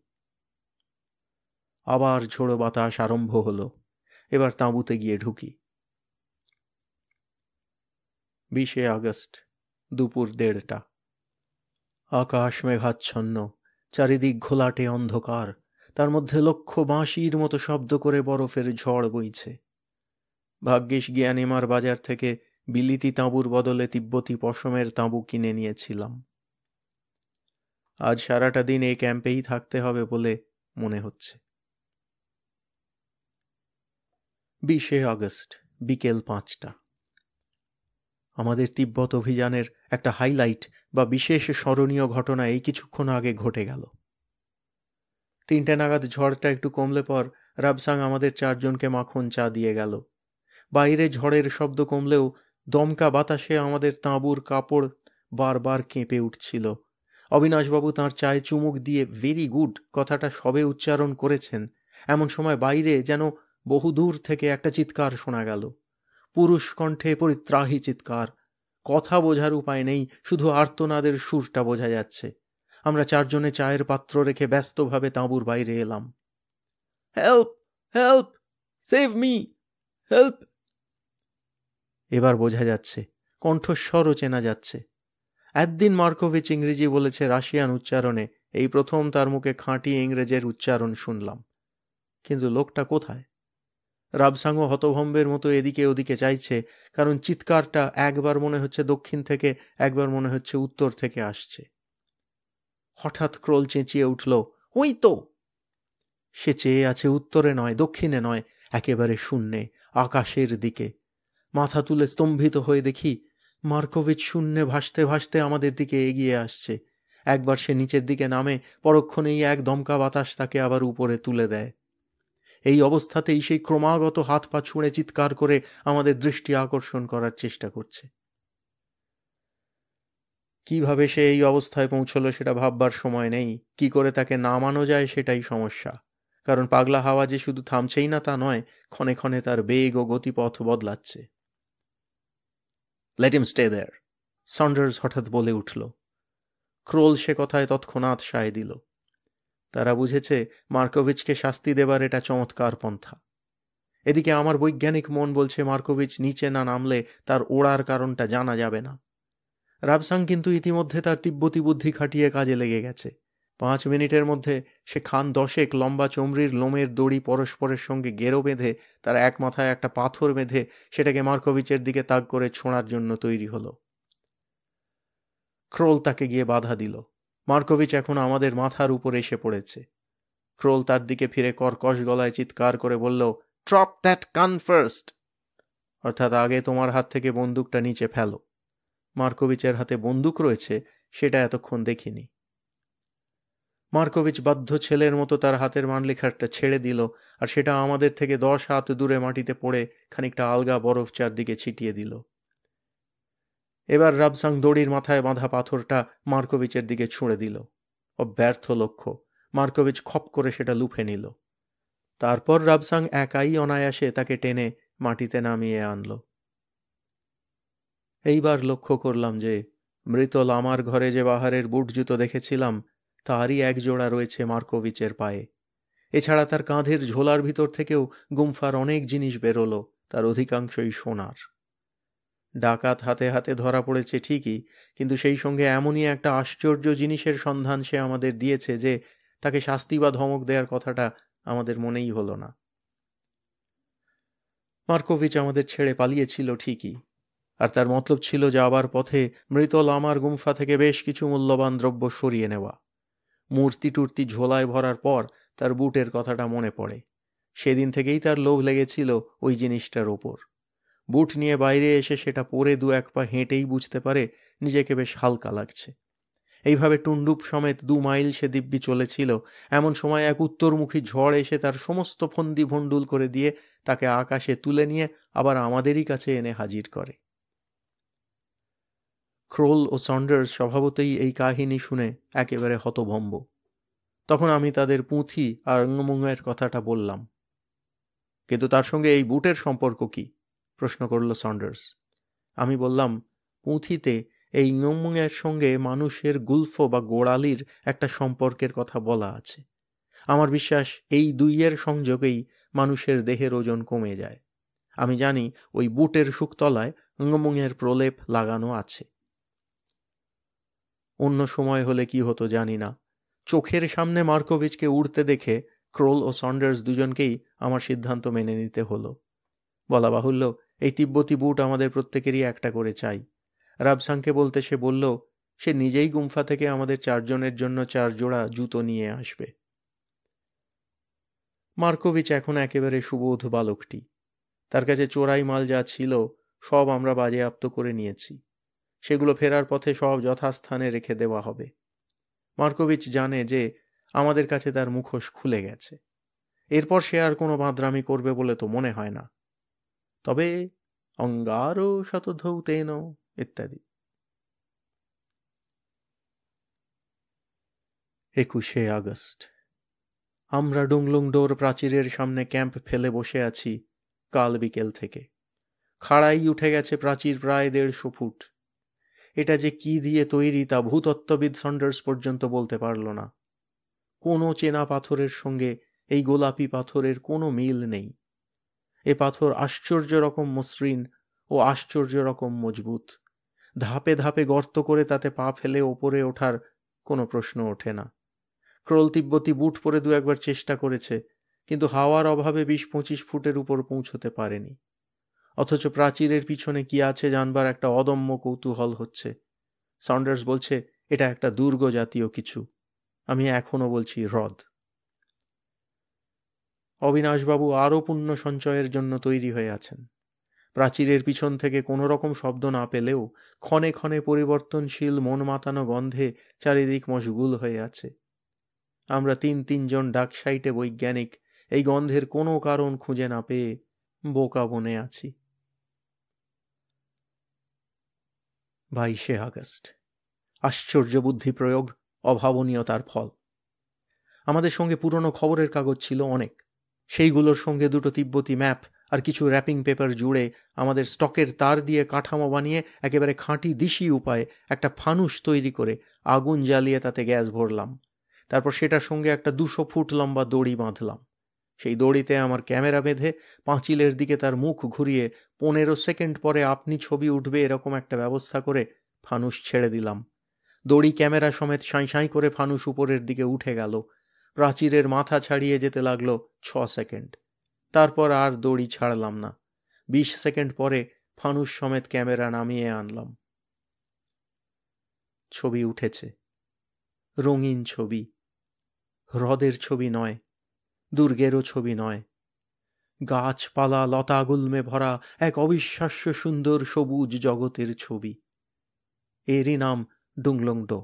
আবার ঝোড়ো বাতাস আরম্ভ হলো। এবার তাঁবুতে গিয়ে ঢুকি। 20 আগস্ট, দুপুর 1:30। আকাশ মেঘাচ্ছন্ন, চারিদিক ঘোলাটে অন্ধকার, তার মধ্যে লক্ষ বাঁশির মতো শব্দ করে বরফের ঝড় বইছে। ভাগ্যিস জ্ঞানীমার বাজার থেকে বিলিতি তাঁবুর বদলে তিব্বতী পশমের তাঁবু কিনে নিয়েছিলাম। আজ সারাটা দিন এই ক্যাম্পেই থাকতে হবে বলে মনে হচ্ছে। 20 আগস্ট, বিকেল 5টা। আমাদের তিব্বত অভিযানের একটা হাইলাইট বা বিশেষ স্মরণীয় ঘটনা এই কিছুক্ষণ আগে ঘটে গেল। 3টে নাগাদ ঝড়টা একটু কমলে পর রাবসাং আমাদের 4 জনকে মাখন চা দিয়ে গেল। বাইরে ঝড়ের শব্দ কমলেও দমকা বাতাসে আমাদের তাঁবুর কাপড় বারবার কেঁপে উঠছিল। অবিনাশবাবু তাঁর চায়ে চুমুক দিয়ে ভেরি গুড কথাটা সবে উচ্চারণ করেছেন, এমন সময় বাইরে যেন বহুদূর থেকে একটা চিৎকার শোনা গেল। পুরুষ কণ্ঠে পরিত্রাহী চিৎকার। কথা বোঝার উপায় নেই, শুধু আর্তনাদের সুরটা বোঝা যাচ্ছে। আমরা 4 জনে চায়ের পাত্র রেখে ব্যস্তভাবে তাঁবুর বাইরে এলাম। Help, help, save me, help. এবার বোঝা যাচ্ছে, কণ্ঠস্বরও চেনা যাচ্ছে। একদিন মার্কোভিচ ইংরেজি বলেছে রাশিয়ান উচ্চারণে, এই প্রথম তার মুখে খাঁটি ইংরেজের উচ্চারণ শুনলাম। কিন্তু লোকটা কোথায়? রাবসাঙ্গ হতভম্বের মতো এদিকে ওদিকে চাইছে, কারণ চিৎকারটা একবার মনে হচ্ছে দক্ষিণ থেকে, একবার মনে হচ্ছে উত্তর থেকে আসছে। হঠাৎ ক্রোল চেঁচিয়ে উঠল, ওই তো! সে চেয়ে আছে উত্তরে নয়, দক্ষিণে নয়, একেবারে শূন্যে, আকাশের দিকে। মাথা তুলে স্তম্ভিত হয়ে দেখি মার্কোভিচ শূন্যে ভাসতে ভাসতে আমাদের দিকে এগিয়ে আসছে। একবার সে নিচের দিকে নামে, পরক্ষণেই এক দমকা বাতাস তাকে আবার উপরে তুলে দেয়। এই অবস্থাতেই সেই ক্রমাগত হাত পা ছুঁড়ে চিৎকার করে আমাদের দৃষ্টি আকর্ষণ করার চেষ্টা করছে। কিভাবে সে এই অবস্থায় পৌঁছলো সেটা ভাববার সময় নেই, কি করে তাকে নামানো যায় সেটাই সমস্যা। কারণ পাগলা হাওয়া যে শুধু থামছেই না তা নয়, ক্ষণে ক্ষণে তার বেগ ও গতিপথ বদলাচ্ছে। Let him stay there, Saunders হঠাৎ বলে উঠল। ক্রোল সে কথায় তৎক্ষণাৎ সায় দিল। তারা বুঝেছে মার্কোভিচকে শাস্তি দেবার এটা চমৎকার পন্থা। এদিকে আমার বৈজ্ঞানিক মন বলছে মার্কোভিচ নিচে না নামলে তার ওড়ার কারণটা জানা যাবে না। রাবসাং কিন্তু ইতিমধ্যে তার তিব্বতী বুদ্ধি খাটিয়ে কাজে লেগে গেছে। 5 মিনিটের মধ্যে সে খান 10 লম্বা চমড়ির লোমের দড়ি পরস্পরের সঙ্গে গেরো বেঁধে, তার এক মাথায় একটা পাথর বেঁধে সেটাকে মার্কোভিচের দিকে তাক করে ছোঁড়ার জন্য তৈরি হলো। ক্রোল তাকে গিয়ে বাধা দিল। মার্কোভিচ এখন আমাদের মাথার উপর এসে পড়েছে। ক্রোল তার দিকে ফিরে কর্কশ গলায় চিৎকার করে বলল, ড্রপ দ্যাট গান ফার্স্ট, অর্থাৎ আগে তোমার হাত থেকে বন্দুকটা নিচে ফেলো। মার্কোভিচের হাতে বন্দুক রয়েছে সেটা এতক্ষণ দেখিনি। মার্কোভিচ বাধ্য ছেলের মতো তার হাতের মানলিখারটা ছেড়ে দিল, আর সেটা আমাদের থেকে 10 হাত দূরে মাটিতে পড়ে খানিকটা আলগা বরফ চারদিকে ছিটিয়ে দিল। এবার রাবসাং দড়ির মাথায় বাঁধা পাথরটা মার্কোভিচের দিকে ছুঁড়ে দিল। অব্যর্থ লক্ষ্য। মার্কোভিচ খপ করে সেটা লুফে নিল। তারপর রাবসাং একাই অনায়াসে তাকে টেনে মাটিতে নামিয়ে আনল। এইবার লক্ষ্য করলাম যে মৃত লামার ঘরে যে বাহারের বুট জুতো দেখেছিলাম তারই এক জোড়া রয়েছে মার্কোভিচের পায়ে। এছাড়া তার কাঁধের ঝোলার ভিতর থেকেও গুম্ফার অনেক জিনিস বেরোলো, তার অধিকাংশই সোনার। ডাকাত হাতে হাতে ধরা পড়েছে ঠিকই, কিন্তু সেই সঙ্গে এমনই একটা আশ্চর্য জিনিসের সন্ধান সে আমাদের দিয়েছে যে তাকে শাস্তি বা ধমক দেওয়ার কথাটা আমাদের মনেই হলো না। মার্কোভিচ আমাদের ছেড়ে পালিয়েছিল ঠিকই, আর তার মতলব ছিল যাবার পথে মৃত লামার গুম্ফা থেকে বেশ কিছু মূল্যবান দ্রব্য সরিয়ে নেওয়া। মূর্তি টুর্তি ঝোলায় ভরার পর তার বুটের কথাটা মনে পড়ে। সেদিন থেকেই তার লোভ লেগেছিল ওই জিনিসটার ওপর। বুট নিয়ে বাইরে এসে সেটা পরে 2-1 পা হেঁটেই বুঝতে পারে নিজেকে বেশ হালকা লাগছে। এইভাবে টুন্ডুপ সমেত 2 মাইল সে দিব্যি চলেছিল। এমন সময় এক উত্তরমুখী ঝড় এসে তার সমস্ত ফন্দি ভণ্ডুল করে দিয়ে তাকে আকাশে তুলে নিয়ে আবার আমাদেরই কাছে এনে হাজির করে। ক্রোল ও সন্ডার্স স্বভাবতই এই কাহিনী শুনে একেবারে হতভম্ব। তখন আমি তাদের পুঁথি আর অঙ্গমুঙ্গের কথাটা বললাম। কিন্তু তার সঙ্গে এই বুটের সম্পর্ক কি? প্রশ্ন করল সন্ডার্স। আমি বললাম, পুঁথিতে এই ইংমুংয়ের সঙ্গে মানুষের গুলফো বা গোড়ালির একটা সম্পর্কের কথা বলা আছে। আমার বিশ্বাস এই দুইয়ের সংযোগেই মানুষের দেহের ওজন কমে যায়। আমি জানি ওই বুটের শুকতলায় ইংমুংয়ের প্রলেপ লাগানো আছে। অন্য সময় হলে কি হতো জানি না। চোখের সামনে মার্কোভিচকে উড়তে দেখে ক্রোল ও সন্ডার্স দুজনকেই আমার সিদ্ধান্ত মেনে নিতে হলো। বলা বাহুল্য, এই তিব্বতী বুট আমাদের প্রত্যেকেরই একটা করে চাই। রাবসাংকে বলতে সে বলল সে নিজেই গুম্ফা থেকে আমাদের 4 জনের জন্য 4 জোড়া জুতো নিয়ে আসবে। মার্কোভিচ এখন একেবারে সুবোধ বালকটি। তার কাছে চোরাই মাল যা ছিল সব আমরা বাজেয়াপ্ত করে নিয়েছি। সেগুলো ফেরার পথে সব যথাস্থানে রেখে দেওয়া হবে। মার্কোভিচ জানে যে আমাদের কাছে তার মুখোশ খুলে গেছে। এরপর সে আর কোনো বাঁদরামি করবে বলে তো মনে হয় না। তবে অঙ্গারও শতধৌতেন ইত্যাদি। 21শে আগস্ট। আমরা ডুংলুংডোর প্রাচীরের সামনে ক্যাম্প ফেলে বসে আছি কাল বিকেল থেকে। খাড়াই উঠে গেছে প্রাচীর প্রায় 150 ফুট। এটা যে কি দিয়ে তৈরি তা ভূতত্ত্ববিদ সন্ডার্স পর্যন্ত বলতে পারল না। কোনো চেনা পাথরের সঙ্গে এই গোলাপি পাথরের কোনো মিল নেই। এ পাথর আশ্চর্য রকম মসৃণ ও আশ্চর্য রকম মজবুত। ধাপে ধাপে গর্ত করে তাতে পা ফেলে ওপরে ওঠার কোনো প্রশ্ন ওঠে না। ক্রোল তিব্বতী বুট পরে 2-1 বার চেষ্টা করেছে, কিন্তু হাওয়ার অভাবে 20-25 ফুটের উপর পৌঁছতে পারেনি। অথচ প্রাচীরের পিছনে কি আছে জানবার একটা অদম্য কৌতূহল হচ্ছে। সন্ডার্স বলছে এটা একটা দুর্গ জাতীয় কিছু, আমি এখনো বলছি হ্রদ। অবিনাশবাবু আরও পুণ্য সঞ্চয়ের জন্য তৈরি হয়ে আছেন। প্রাচীরের পিছন থেকে কোনো রকম শব্দ না পেলেও ক্ষণে ক্ষণে পরিবর্তনশীল মন মাতানো গন্ধে চারিদিক মশগুল হয়ে আছে। আমরা 3-3 ডাকসাইটে বৈজ্ঞানিক এই গন্ধের কোনো কারণ খুঁজে না পেয়ে বোকা বনে আছি। 22শে আগস্ট। আশ্চর্য বুদ্ধি প্রয়োগ, অভাবনীয়তার ফল। আমাদের সঙ্গে পুরনো খবরের কাগজ ছিল অনেক। সেইগুলোর সঙ্গে 2টো তিব্বতী ম্যাপ আর কিছু র্যাপিং পেপার জুড়ে আমাদের স্টকের তার দিয়ে কাঠামো বানিয়ে একেবারে খাঁটি দিশি উপায়ে একটা ফানুস তৈরি করে আগুন জ্বালিয়ে তাতে গ্যাস ভরলাম। তারপর সেটার সঙ্গে একটা 200 ফুট লম্বা দড়ি বাঁধলাম। সেই দড়িতে আমার ক্যামেরা বেঁধে পাঁচিলের দিকে তার মুখ ঘুরিয়ে 15 সেকেন্ড পরে আপনি ছবি উঠবে এরকম একটা ব্যবস্থা করে ফানুস ছেড়ে দিলাম। দড়ি ক্যামেরা সমেত সাঁই সাঁই করে ফানুস উপরের দিকে উঠে গেল। প্রাচীরের মাথা ছাড়িয়ে যেতে লাগলো 6 সেকেন্ড। তারপর আর দড়ি ছাড়লাম না। 20 সেকেন্ড পরে ফানুস সমেত ক্যামেরা নামিয়ে আনলাম। ছবি উঠেছে। রঙিন ছবি। হ্রদের ছবি নয়, দুর্গেরও ছবি নয়। গাছপালা লতাগুল্মে ভরা এক অবিশ্বাস্য সুন্দর সবুজ জগতের ছবি। এরই নাম ডুংলংডো।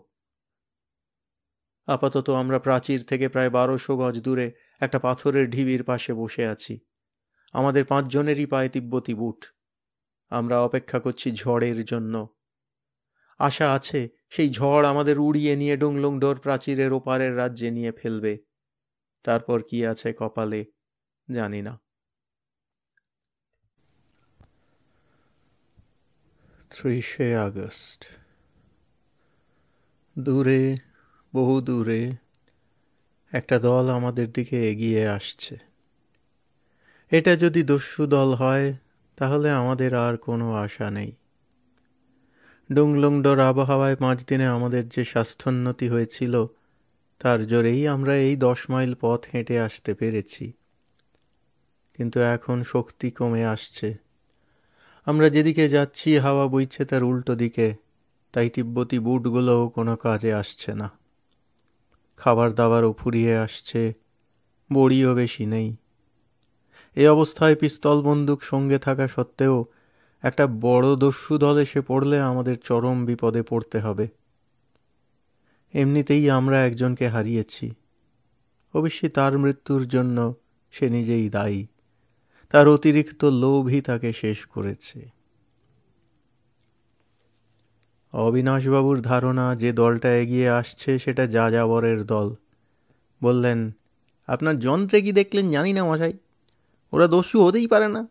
আপাতত আমরা প্রাচীর থেকে প্রায় 1200 গজ দূরে একটা পাথরের ঢিবির পাশে বসে আছি। আমাদের 5 জনেরই পায়ে তিব্বতী বুট। আমরা অপেক্ষা করছি ঝড়ের জন্য। আশা আছে সেই ঝড় আমাদের উড়িয়ে নিয়ে ডুংলংডোর প্রাচীরের ওপারের রাজ্যে নিয়ে ফেলবে। তারপর কি আছে কপালে জানি না। 30শে আগস্ট। দূরে, বহু দূরে একটা দল আমাদের দিকে এগিয়ে আসছে। এটা যদি দস্যু দল হয় তাহলে আমাদের আর কোনো আশা নেই। ডুংলংডোর আবহাওয়ায় 5 দিনে আমাদের যে স্বাস্থ্যোন্নতি হয়েছিল তার জোরেই আমরা এই 10 মাইল পথ হেঁটে আসতে পেরেছি। কিন্তু এখন শক্তি কমে আসছে। আমরা যেদিকে যাচ্ছি হাওয়া বইছে তার উল্টো দিকে, তাই তিব্বতী বুটগুলোও কোনো কাজে আসছে না। খাবার দাবারও ফুরিয়ে আসছে, বড়িও বেশি নেই। এই অবস্থায় পিস্তল বন্দুক সঙ্গে থাকা সত্ত্বেও একটা বড় দস্যু দল এসে পড়লে আমাদের চরম বিপদে পড়তে হবে। এমনিতেই আমরা একজনকে হারিয়েছি। অবশ্যই তার মৃত্যুর জন্য সে নিজেই দায়ী। তার অতিরিক্ত লোভই তাকে শেষ করেছে। অবিনাশবাবুর ধারণা যে দলটা এগিয়ে আসছে সেটা যাযাবরের দল। বললেন, আপনার যন্ত্রে কি দেখলেন জানি না মশাই, ওরা দস্যু হতেই পারে না।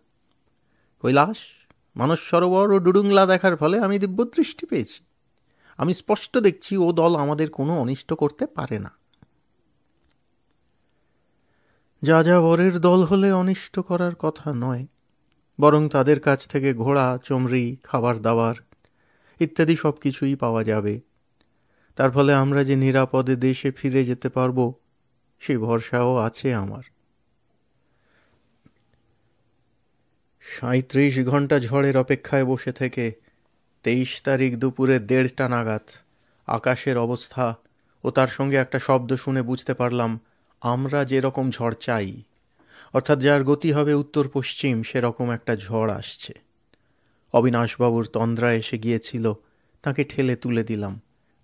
কৈলাস, মানস সরোবর ও ডুডুংলা দেখার ফলে আমি দিব্য দৃষ্টি পেয়েছি। আমি স্পষ্ট দেখছি ও দল আমাদের কোনো অনিষ্ট করতে পারে না। যাযাবরের দল হলে অনিষ্ট করার কথা নয়, বরং তাদের কাছ থেকে ঘোড়া, চমড়ি, খাবার দাবার ইত্যাদি সব কিছুই পাওয়া যাবে। তার ফলে আমরা যে নিরাপদে দেশে ফিরে যেতে পারব সেই ভরসাও আছে আমার। 37 ঘন্টা ঝড়ের অপেক্ষায় বসে থেকে 23 তারিখ দুপুরে 1:30টা নাগাদ আকাশের অবস্থা ও তার সঙ্গে একটা শব্দ শুনে বুঝতে পারলাম আমরা যেরকম ঝড় চাই, অর্থাৎ যার গতি হবে উত্তর পশ্চিম, সেরকম একটা ঝড় আসছে। অবিনাশবাবুর তন্দ্রা এসে গিয়েছিল, তাকে ঠেলে তুলে দিলাম।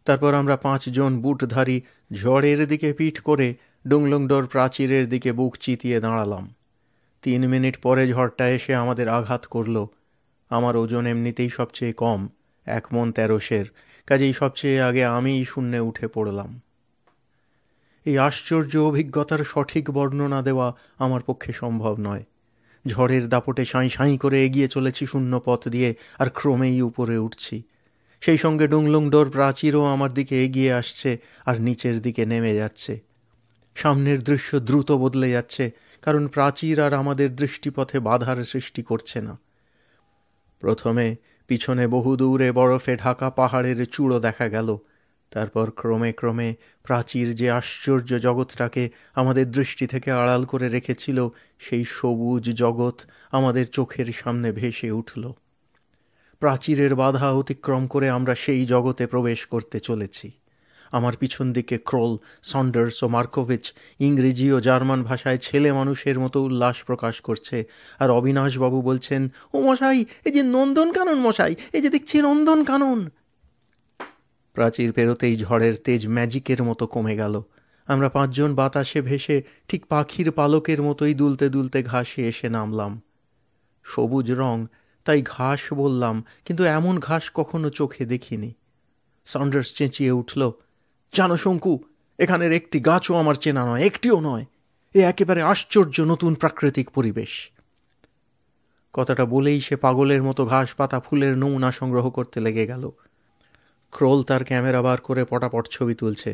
তারপর আমরা 5 জন বুটধারী ঝড়ের দিকে পিঠ করে ডুংলংডোর প্রাচীরের দিকে বুক চিতিয়ে দাঁড়ালাম। 3 মিনিট পরে ঝড়টা এসে আমাদের আঘাত করল। আমার ওজন এমনিতেই সবচেয়ে কম, 1 মণ 13 সের, কাজেই সবচেয়ে আগে আমিই শূন্যে উঠে পড়লাম। এই আশ্চর্য অভিজ্ঞতার সঠিক বর্ণনা দেওয়া আমার পক্ষে সম্ভব নয়। ঝড়ের দাপটে সাঁই সাঁই করে এগিয়ে চলেছি শূন্য পথ দিয়ে, আর ক্রমেই উপরে উঠছি। সেই সঙ্গে ডুংলংডোর প্রাচীরও আমার দিকে এগিয়ে আসছে আর নিচের দিকে নেমে যাচ্ছে। সামনের দৃশ্য দ্রুত বদলে যাচ্ছে, কারণ প্রাচীর আর আমাদের দৃষ্টিপথে বাধার সৃষ্টি করছে না। প্রথমে পিছনে বহু দূরে বরফে ঢাকা পাহাড়ের চূড়ো দেখা গেল। তারপর ক্রমে ক্রমে প্রাচীর যে আশ্চর্য জগৎটাকে আমাদের দৃষ্টি থেকে আড়াল করে রেখেছিল, সেই সবুজ জগৎ আমাদের চোখের সামনে ভেসে উঠল। প্রাচীরের বাধা অতিক্রম করে আমরা সেই জগতে প্রবেশ করতে চলেছি। আমার পিছন দিকে ক্রোল, সন্ডার্স ও মার্কোভিচ ইংরেজি ও জার্মান ভাষায় ছেলে মানুষের মতো উল্লাস প্রকাশ করছে, আর অবিনাশবাবু বলছেন, ও মশাই, এই যে নন্দনকানন মশাই, এই যে দেখছি নন্দনকানন। প্রাচীর পেরোতেই ঝড়ের তেজ ম্যাজিকের মতো কমে গেল। আমরা পাঁচজন বাতাসে ভেসে ঠিক পাখির পালকের মতোই দুলতে দুলতে ঘাসে এসে নামলাম। সবুজ রং, তাই ঘাস বললাম, কিন্তু এমন ঘাস কখনো চোখে দেখিনি। সন্ডার্স চেঁচিয়ে উঠল, জানো শঙ্কু, এখানের একটি গাছও আমার চেনা নয়, একটিও নয়। এ একেবারে আশ্চর্য নতুন প্রাকৃতিক পরিবেশ। কথাটা বলেই সে পাগলের মতো ঘাস পাতা ফুলের নমুনা সংগ্রহ করতে লেগে গেল। ক্রোল তার ক্যামেরা বার করে পটাপট ছবি তুলছে।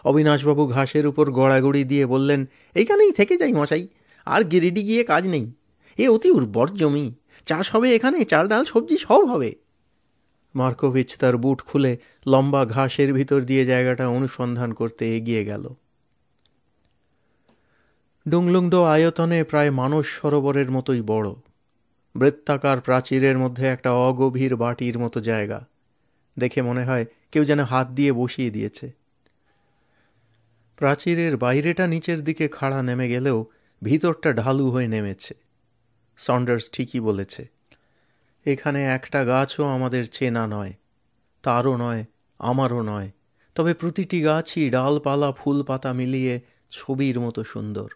অবিনাশবাবু ঘাসের উপর গড়াগড়ি দিয়ে বললেন, এইখানেই থেকে যাই মশাই, আর গিরিডি গিয়ে কাজ নেই। এ অতি উর্বর জমি, চাষ হবে এখানে, চাল ডাল সবজি সব হবে। মার্কোভিচ তার বুট খুলে লম্বা ঘাসের ভিতর দিয়ে জায়গাটা অনুসন্ধান করতে এগিয়ে গেল। ডুংলুংডো আয়তনে প্রায় মানস সরোবরের মতোই বড়। বৃত্তাকার প্রাচীরের মধ্যে একটা অগভীর বাটির মতো জায়গা। দেখে মনে হয় কেউ যেন হাত দিয়ে বসিয়ে দিয়েছে। প্রাচীরের বাইরেটা নিচের দিকে খাড়া নেমে গেলেও ভিতরটা ঢালু হয়ে নেমেছে। সন্ডার্স ঠিকই বলেছে, এখানে একটা গাছও আমাদের চেনা নয়, তারও নয়, আমারও নয়, তবে প্রতিটি গাছই ডালপালা ফুল পাতা মিলিয়ে ছবির মতো সুন্দর।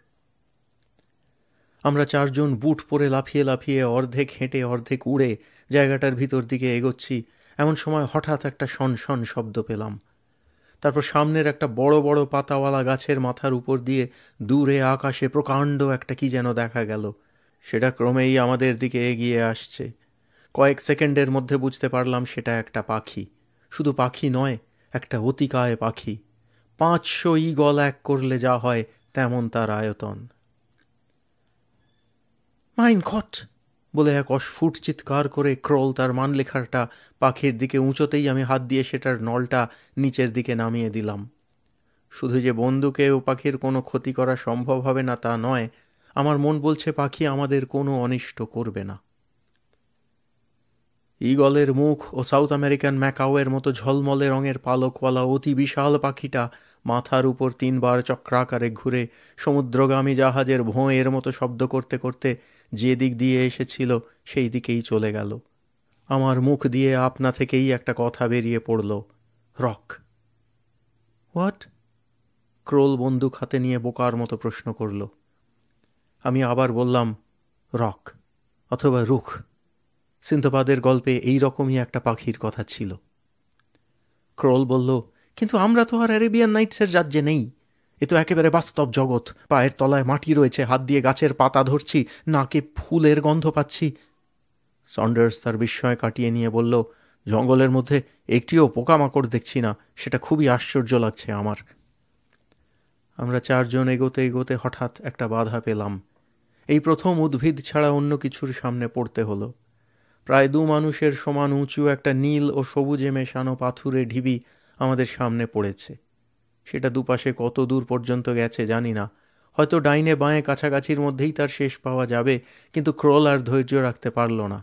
আমরা চারজন বুট পরে লাফিয়ে লাফিয়ে অর্ধেক হেঁটে অর্ধেক উড়ে জায়গাটার ভিতর দিকে এগোচ্ছি। এমন সময় হঠাৎ একটা শনশন শব্দ পেলাম। তারপর সামনের একটা বড় বড় পাতাওয়ালা গাছের মাথার উপর দিয়ে দূরে আকাশে প্রকাণ্ড একটা কি যেন দেখা গেল। সেটা ক্রমেই আমাদের দিকে এগিয়ে আসছে। কয়েক সেকেন্ডের মধ্যে বুঝতে পারলাম সেটা একটা পাখি। শুধু পাখি নয়, একটা অতিকায় পাখি। 500 ঈগল এক করলে যা হয় তেমন তার আয়তন। মাইন গট বলে এক অস্ফুট চিৎকার করে ক্রোল তার মানলেখাটা পাখির দিকে উঁচোতেই আমি হাত দিয়ে সেটার নলটা নিচের দিকে নামিয়ে দিলাম। শুধু যে বন্দুকে ও পাখির কোনো ক্ষতি করা সম্ভব হবে না তা নয়, আমার মন বলছে পাখি আমাদের কোনো অনিষ্ট করবে না। ঈগলের মুখ ও সাউথ আমেরিকান ম্যাকাওয়ের মতো ঝলমলে রঙের পালকওয়ালা অতি বিশাল পাখিটা মাথার উপর 3 বার চক্রাকারে ঘুরে সমুদ্রগামী জাহাজের ভোঁয়ের মতো শব্দ করতে করতে যে দিক দিয়ে এসেছিল সেই দিকেই চলে গেল। আমার মুখ দিয়ে আপনা থেকেই একটা কথা বেরিয়ে পড়ল, রক। হোয়াট? ক্রোল বন্দুক হাতে নিয়ে বোকার মতো প্রশ্ন করল। আমি আবার বললাম, রক অথবা রুখ। সিন্ধবাদের গল্পে এই রকমই একটা পাখির কথা ছিল। ক্রোল বলল, কিন্তু আমরা তো আর অ্যারেবিয়ান নাইটসের রাজ্যে নেই। এ তো একেবারে বাস্তব জগৎ। পায়ের তলায় মাটি রয়েছে, হাত দিয়ে গাছের পাতা ধরছি, নাকে ফুলের গন্ধ পাচ্ছি। সন্ডার্স তার বিস্ময় কাটিয়ে নিয়ে বলল, জঙ্গলের মধ্যে একটিও পোকামাকড় দেখছি না, সেটা খুবই আশ্চর্য লাগছে আমার। আমরা চারজন এগোতে এগোতে হঠাৎ একটা বাধা পেলাম। এই প্রথম উদ্ভিদ ছাড়া অন্য কিছুর সামনে পড়তে হলো। প্রায় 2 মানুষের সমান উঁচু একটা নীল ও সবুজে মেশানো পাথুরে ঢিবি আমাদের সামনে পড়েছে। সেটা দুপাশে কত দূর পর্যন্ত গেছে জানি না, হয়তো ডাইনে বাঁয়ে কাছাকাছির মধ্যেই তার শেষ পাওয়া যাবে, কিন্তু ক্রোল আর ধৈর্য রাখতে পারল না।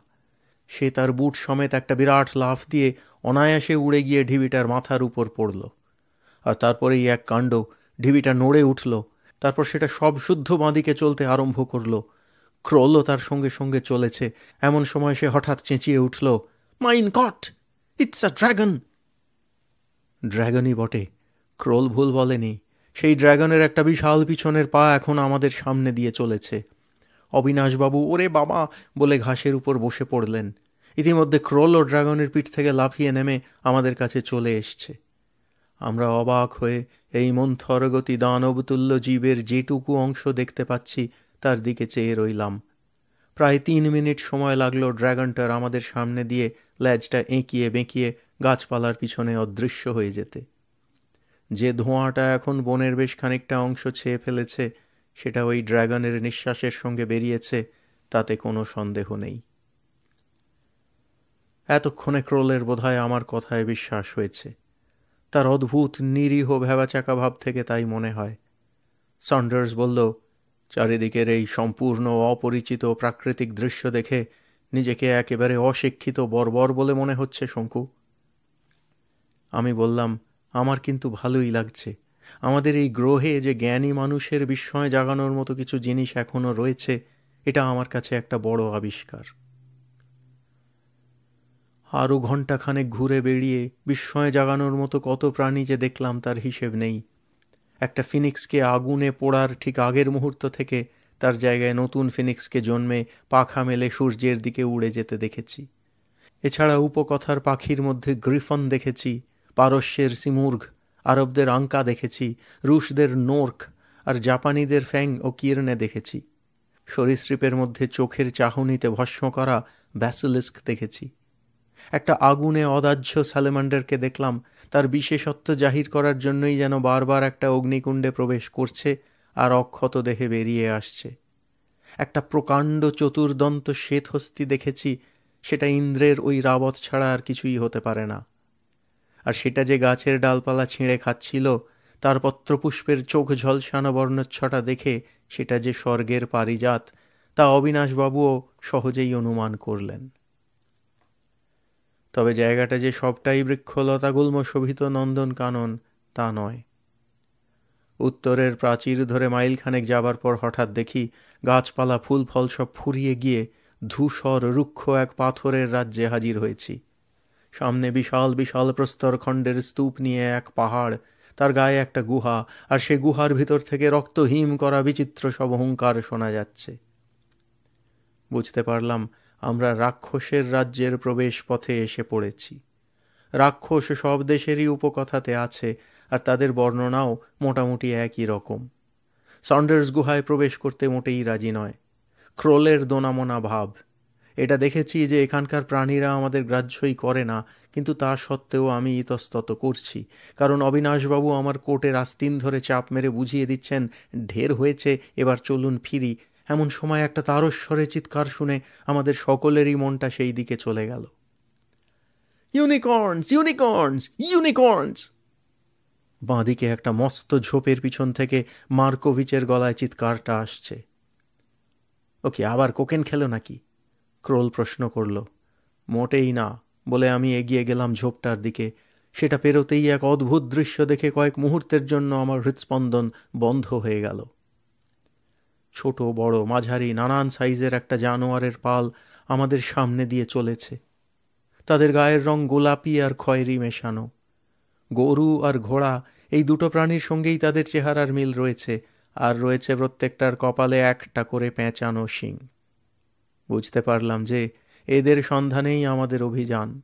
সে তার বুট সমেত একটা বিরাট লাফ দিয়ে অনায়াসে উড়ে গিয়ে ঢিবিটার মাথার উপর পড়ল। আর তারপরেই এক কাণ্ড, ঢিবিটা নড়ে উঠল। তারপর সেটা সব শুদ্ধ বাঁদিকে চলতে আরম্ভ করল। ক্রোলও তার সঙ্গে সঙ্গে চলেছে। এমন সময় সে হঠাৎ চেঁচিয়ে উঠল, মাইন গট, ইটস আ ড্র্যাগন। ড্র্যাগনই বটে, ক্রোল ভুল বলেনি। সেই ড্র্যাগনের একটা বিশাল পিছনের পা এখন আমাদের সামনে দিয়ে চলেছে। অবিনাশবাবু ওরে বাবা বলে ঘাসের উপর বসে পড়লেন। ইতিমধ্যে ক্রোল ও ড্র্যাগনের পিঠ থেকে লাফিয়ে নেমে আমাদের কাছে চলে এসছে। আমরা অবাক হয়ে এই মন্থরগতি দানবতুল্য জীবের যেটুকু অংশ দেখতে পাচ্ছি তার দিকে চেয়ে রইলাম। প্রায় 3 মিনিট সময় লাগলো ড্র্যাগনটার আমাদের সামনে দিয়ে লেজটা এঁকিয়ে বেঁকিয়ে গাছপালার পিছনে অদৃশ্য হয়ে যেতে। যে ধোঁয়াটা এখন বনের বেশ খানিকটা অংশ ছেয়ে ফেলেছে, সেটা ওই ড্র্যাগনের নিঃশ্বাসের সঙ্গে বেরিয়েছে, তাতে কোনো সন্দেহ নেই। এতক্ষণে ক্রোলের বোধহয় আমার কথায় বিশ্বাস হয়েছে। তার অদ্ভুত নিরীহ ভ্যাবাচাকা ভাব থেকে তাই মনে হয়। সন্ডার্স বলল, চারিদিকের এই সম্পূর্ণ অপরিচিত প্রাকৃতিক দৃশ্য দেখে নিজেকে একেবারে অশিক্ষিত বর্বর বলে মনে হচ্ছে শঙ্কু। আমি বললাম, আমার কিন্তু ভালোই লাগছে। আমাদের এই গ্রহে যে জ্ঞানী মানুষের বিস্ময় জাগানোর মতো কিছু জিনিস এখনো রয়েছে, এটা আমার কাছে একটা বড় আবিষ্কার। আরও ঘণ্টাখানেক ঘুরে বেড়িয়ে বিস্ময় জাগানোর মতো কত প্রাণী যে দেখলাম তার হিসেব নেই। একটা ফিনিক্সকে আগুনে পোড়ার ঠিক আগের মুহূর্ত থেকে তার জায়গায় নতুন ফিনিক্সকে জন্মে পাখা মেলে সূর্যের দিকে উড়ে যেতে দেখেছি। এছাড়া উপকথার পাখির মধ্যে গ্রিফন দেখেছি, পারস্যের সিমুর্গ, আরবদের আঙ্কা দেখেছি, রুশদের নোর্ক আর জাপানিদের ফ্যাং ও কিরনে দেখেছি। সরীসৃপের মধ্যে চোখের চাহনিতে ভস্ম করা ব্যাসিলিস্ক দেখেছি। একটা আগুনে অদাহ্য স্যালেমান্ডারকে দেখলাম, তার বিশেষত্ব জাহির করার জন্যই যেন বারবার একটা অগ্নিকুণ্ডে প্রবেশ করছে আর অক্ষত দেহে বেরিয়ে আসছে। একটা প্রকাণ্ড চতুর্দন্ত শ্বেতহস্তি দেখেছি, সেটা ইন্দ্রের ওই রাবত ছাড়া আর কিছুই হতে পারে না। আর সেটা যে গাছের ডালপালা ছিঁড়ে খাচ্ছিল, তার পত্রপুষ্পের চোখ ঝলসানো বর্ণচ্ছটা দেখে সেটা যে স্বর্গের পারিজাত, তা অবিনাশবাবুও সহজেই অনুমান করলেন। তবে জায়গাটা যে সবটাই বৃক্ষলতাগুল্ম শোভিত নন্দনকানন তা নয়। উত্তরের প্রাচীর ধরে মাইলখানেক যাবার পর হঠাৎ দেখি গাছপালা ফুল ফল সব ফুরিয়ে গিয়ে ধূসর রুক্ষ এক পাথরের রাজ্যে হাজির হয়েছি। সামনে বিশাল বিশাল প্রস্তরখণ্ডের স্তূপ নিয়ে এক পাহাড়, তার গায়ে একটা গুহা, আর সে গুহার ভিতর থেকে রক্তহিম করা বিচিত্র সব হুঙ্কার শোনা যাচ্ছে। বুঝতে পারলাম আমরা রাক্ষসের রাজ্যের প্রবেশ পথে এসে পড়েছি। রাক্ষস সব দেশেরই উপকথাতে আছে, আর তাদের বর্ণনাও মোটামুটি একই রকম। সন্ডার্স গুহায় প্রবেশ করতে মোটেই রাজি নয়। ক্রোলের দোনামোনা ভাব। এটা দেখেছি যে এখানকার প্রাণীরা আমাদের গ্রাহ্যই করে না, কিন্তু তা সত্ত্বেও আমি ইতস্তত করছি, কারণ অবিনাশবাবু আমার কোটের আস্তিন ধরে চাপ মেরে বুঝিয়ে দিচ্ছেন, ঢের হয়েছে, এবার চলুন ফিরি। এমন সময় একটা তারস্বরে চিৎকার শুনে আমাদের সকলেরই মনটা সেই দিকে চলে গেল। ইউনিকর্নস, ইউনিকর্নস, ইউনিকর্নস! বাঁদিকে একটা মস্ত ঝোপের পিছন থেকে মার্কোভিচের গলায় চিৎকারটা আসছে। ও কি আবার কোকেন খেলো নাকি? ক্রোল প্রশ্ন করল। মোটেই না, বলে আমি এগিয়ে গেলাম ঝোপটার দিকে। সেটা পেরোতেই এক অদ্ভুত দৃশ্য দেখে কয়েক মুহূর্তের জন্য আমার হৃৎস্পন্দন বন্ধ হয়ে গেল। ছোট বড় মাঝারি নানান সাইজের একটা জানোয়ারের পাল আমাদের সামনে দিয়ে চলেছে। তাদের গায়ের রং গোলাপি আর খয়েরি মেশানো। গরু আর ঘোড়া, এই দুটো প্রাণীর সঙ্গেই তাদের চেহারার মিল রয়েছে, আর রয়েছে প্রত্যেকটার কপালে একটা করে পেঁচানো শিং। বুঝতে পারলাম যে এদের সন্ধানেই আমাদের অভিযান।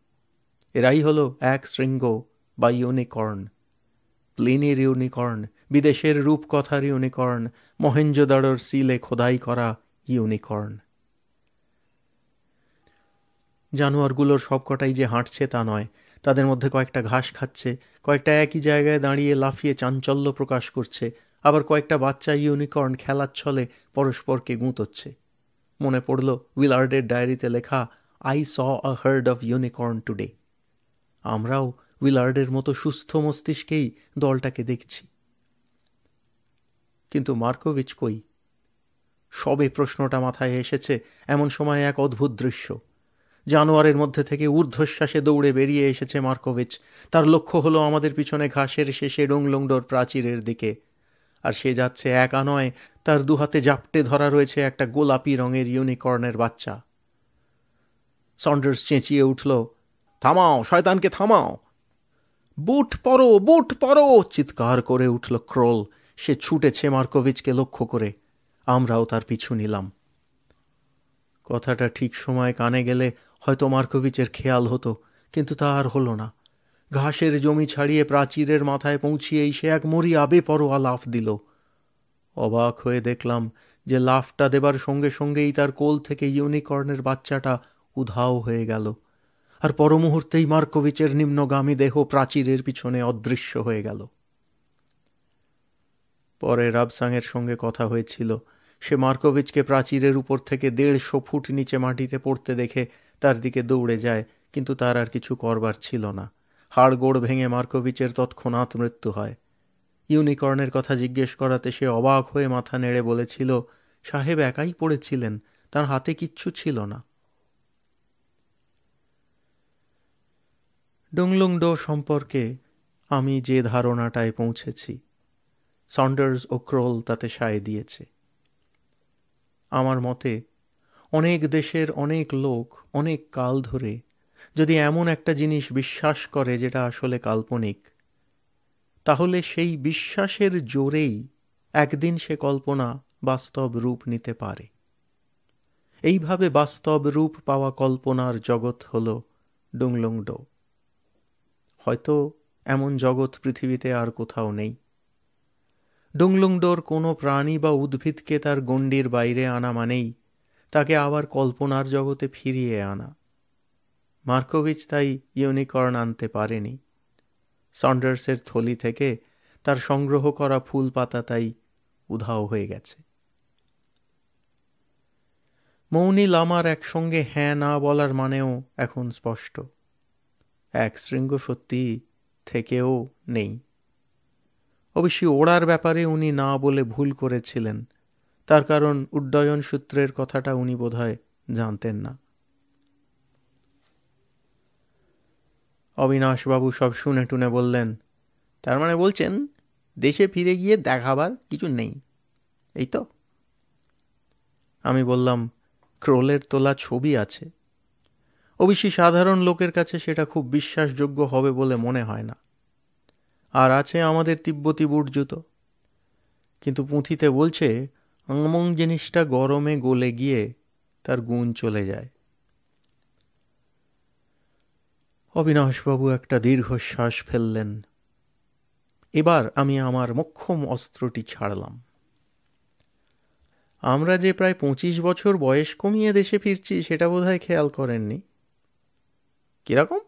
এরাই হলো এক শৃঙ্গ বা ইউনিকর্ন। প্লিনির ইউনিকর্ন, বিদেশের রূপকথার ইউনিকর্ন, মহেঞ্জোদাড়োর সিলে খোদাই করা ইউনিকর্ন। জানোয়ারগুলোর সবকটাই যে হাঁটছে তা নয়, তাদের মধ্যে কয়েকটা ঘাস খাচ্ছে, কয়েকটা একই জায়গায় দাঁড়িয়ে লাফিয়ে চাঞ্চল্য প্রকাশ করছে, আবার কয়েকটা বাচ্চা ইউনিকর্ন খেলার ছলে পরস্পরকে গুঁতোচ্ছে। মনে পড়ল উইলার্ডের ডায়েরিতে লেখা, I saw a hard of unicorn today. আমরাও উইলার্ডের মতো সুস্থ মস্তিষ্কেই দলটাকে দেখছি। কিন্তু মার্কোভিচ কই? সবে প্রশ্নটা মাথায় এসেছে এমন সময় এক অদ্ভুত দৃশ্য। জানোয়ারের মধ্যে থেকে ঊর্ধ্বশ্বাসে দৌড়ে বেরিয়ে এসেছে মার্কোভিচ। তার লক্ষ্য হলো আমাদের পিছনে ঘাসের শেষে ডোংলংডোর প্রাচীরের দিকে। আর সে যাচ্ছে একা নয়, তার দুহাতে জাপটে ধরা রয়েছে একটা গোলাপি রঙের ইউনিকর্নের বাচ্চা। সন্ডার্স চেঁচিয়ে উঠল, থামাও, শয়তানকে থামাও! বুট পরো, বুট পরো! চিৎকার করে উঠল ক্রোল। সে ছুটেছে মার্কোভিচকে লক্ষ্য করে। আমরাও তার পিছু নিলাম। কথাটা ঠিক সময় কানে গেলে হয়তো মার্কোভিচের খেয়াল হতো, কিন্তু তা আর হলো না। ঘাসের জমি ছাড়িয়ে প্রাচীরের মাথায় পৌঁছিয়েই সে এক মরিয়া বেপরোয়া লাফ দিল। অবাক হয়ে দেখলাম যে লাফটা দেবার সঙ্গে সঙ্গেই তার কোল থেকে ইউনিকর্নের বাচ্চাটা উধাও হয়ে গেল, আর পরমুহূর্তেই মার্কোভিচের নিম্নগামী দেহ প্রাচীরের পিছনে অদৃশ্য হয়ে গেল। পরে রাবসাংয়ের সঙ্গে কথা হয়েছিল। সে মার্কোভিচকে প্রাচীরের উপর থেকে 150 ফুট নিচে মাটিতে পড়তে দেখে তার দিকে দৌড়ে যায়, কিন্তু তার আর কিছু করবার ছিল না। হাড়গোড় ভেঙে মার্কোভিচের তৎক্ষণাৎ মৃত্যু হয়। ইউনিকর্নের কথা জিজ্ঞেস করাতে সে অবাক হয়ে মাথা নেড়ে বলেছিল, সাহেব একাই পড়েছিলেন, তার হাতে কিচ্ছু ছিল না। ডুংলুংডো সম্পর্কে আমি যে ধারণাটায় পৌঁছেছি, সন্ডার্স ও ক্রোল তাতে সায় দিয়েছে। আমার মতে অনেক দেশের অনেক লোক অনেক কাল ধরে যদি এমন একটা জিনিস বিশ্বাস করে যেটা আসলে কাল্পনিক, তাহলে সেই বিশ্বাসের জোরেই একদিন সে কল্পনা বাস্তব রূপ নিতে পারে। এইভাবে বাস্তব রূপ পাওয়া কল্পনার জগৎ হল ডুংলুংডো। হয়তো এমন জগৎ পৃথিবীতে আর কোথাও নেই। ডুংলুংডোর কোনো প্রাণী বা উদ্ভিদকে তার গণ্ডির বাইরে আনা মানেই তাকে আবার কল্পনার জগতে ফিরিয়ে আনা। মার্কোভিচ তাই ইউনিকর্ন আনতে পারেনি। সন্ডার্সের থলি থেকে তার সংগ্রহ করা ফুল পাতা তাই উধাও হয়ে গেছে। মৌনী লামার একসঙ্গে হ্যাঁ না বলার মানেও এখন স্পষ্ট। এক শৃঙ্গ সত্যি থেকেও নেই। অবশ্যই ওড়ার ব্যাপারে উনি না বলে ভুল করেছিলেন, তার কারণ উড্ডয়ন সূত্রের কথাটা উনি বোধহয় জানতেন না। অবিনাশবাবু সব শুনে টুনে বললেন, তার মানে বলছেন দেশে ফিরে গিয়ে দেখাবার কিছু নেই, এই তো? আমি বললাম, ক্রোলের তোলা ছবি আছে। অবশ্যই সাধারণ লোকের কাছে সেটা খুব বিশ্বাসযোগ্য হবে বলে মনে হয় না। আর আছে আমাদের তিব্বতী বুট জুতো। কিন্তু পুঁথিতে বলছে আমং জিনিসটা গরমে গলে গিয়ে তার গুণ চলে যায়। অবিনাশবাবু একটা দীর্ঘশ্বাস ফেললেন। এবার আমি আমার মোক্ষম অস্ত্রটি ছাড়লাম। আমরা যে প্রায় 25 বছর বয়স কমিয়ে দেশে ফিরছি সেটা বোধহয় খেয়াল করেননি। কিরকম?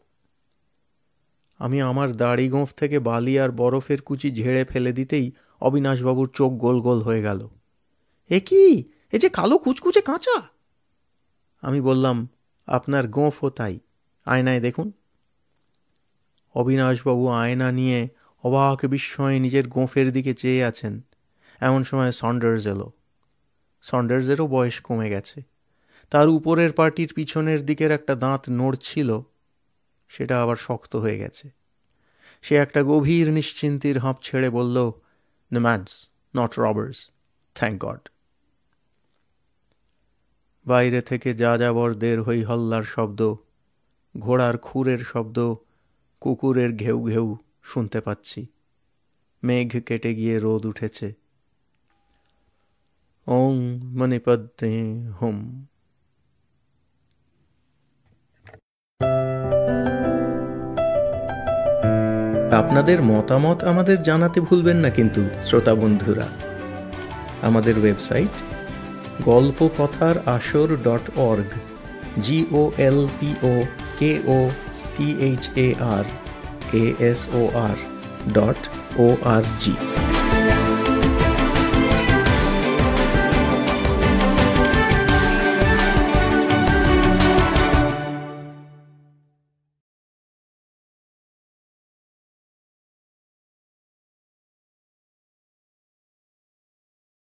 আমি আমার দাড়ি গোঁফ থেকে বালি আর বরফের কুচি ঝেড়ে ফেলে দিতেই অবিনাশবাবুর চোখ গোল গোল হয়ে গেল। এ কি, এ যে কালো কুচকুচে কাঁচা! আমি বললাম, আপনার গোঁফও তাই, আয়নায় দেখুন। অবিনাশবাবু আয়না নিয়ে অবাক বিস্ময়ে নিজের গোঁফের দিকে চেয়ে আছেন। এমন সময় সন্ডার্স এলো। সন্ডার্সেরও বয়স কমে গেছে। তার উপরের পাটির পিছনের দিকের একটা দাঁত নড়ছিল, সেটা আবার শক্ত হয়ে গেছে। সে একটা গভীর নিশ্চিন্তির হাঁপ ছেড়ে বলল, নোম্যাডস, নট রবার্স, থ্যাংক গড। বাইরে থেকে যাযাবরদের হই হল্লার শব্দ, ঘোড়ার খুরের শব্দ, কুকুরের ঘেউ ঘেউ শুনতে পাচ্ছি। মেঘ কেটে গিয়ে রোদ উঠেছে। ওং মণিপদ্মে হুম। আপনাদের মতামত আমাদের জানাতে ভুলবেন না কিন্তু শ্রোতা বন্ধুরা। আমাদের ওয়েবসাইট golpokothar-asor.org, golpokothar-asor.org।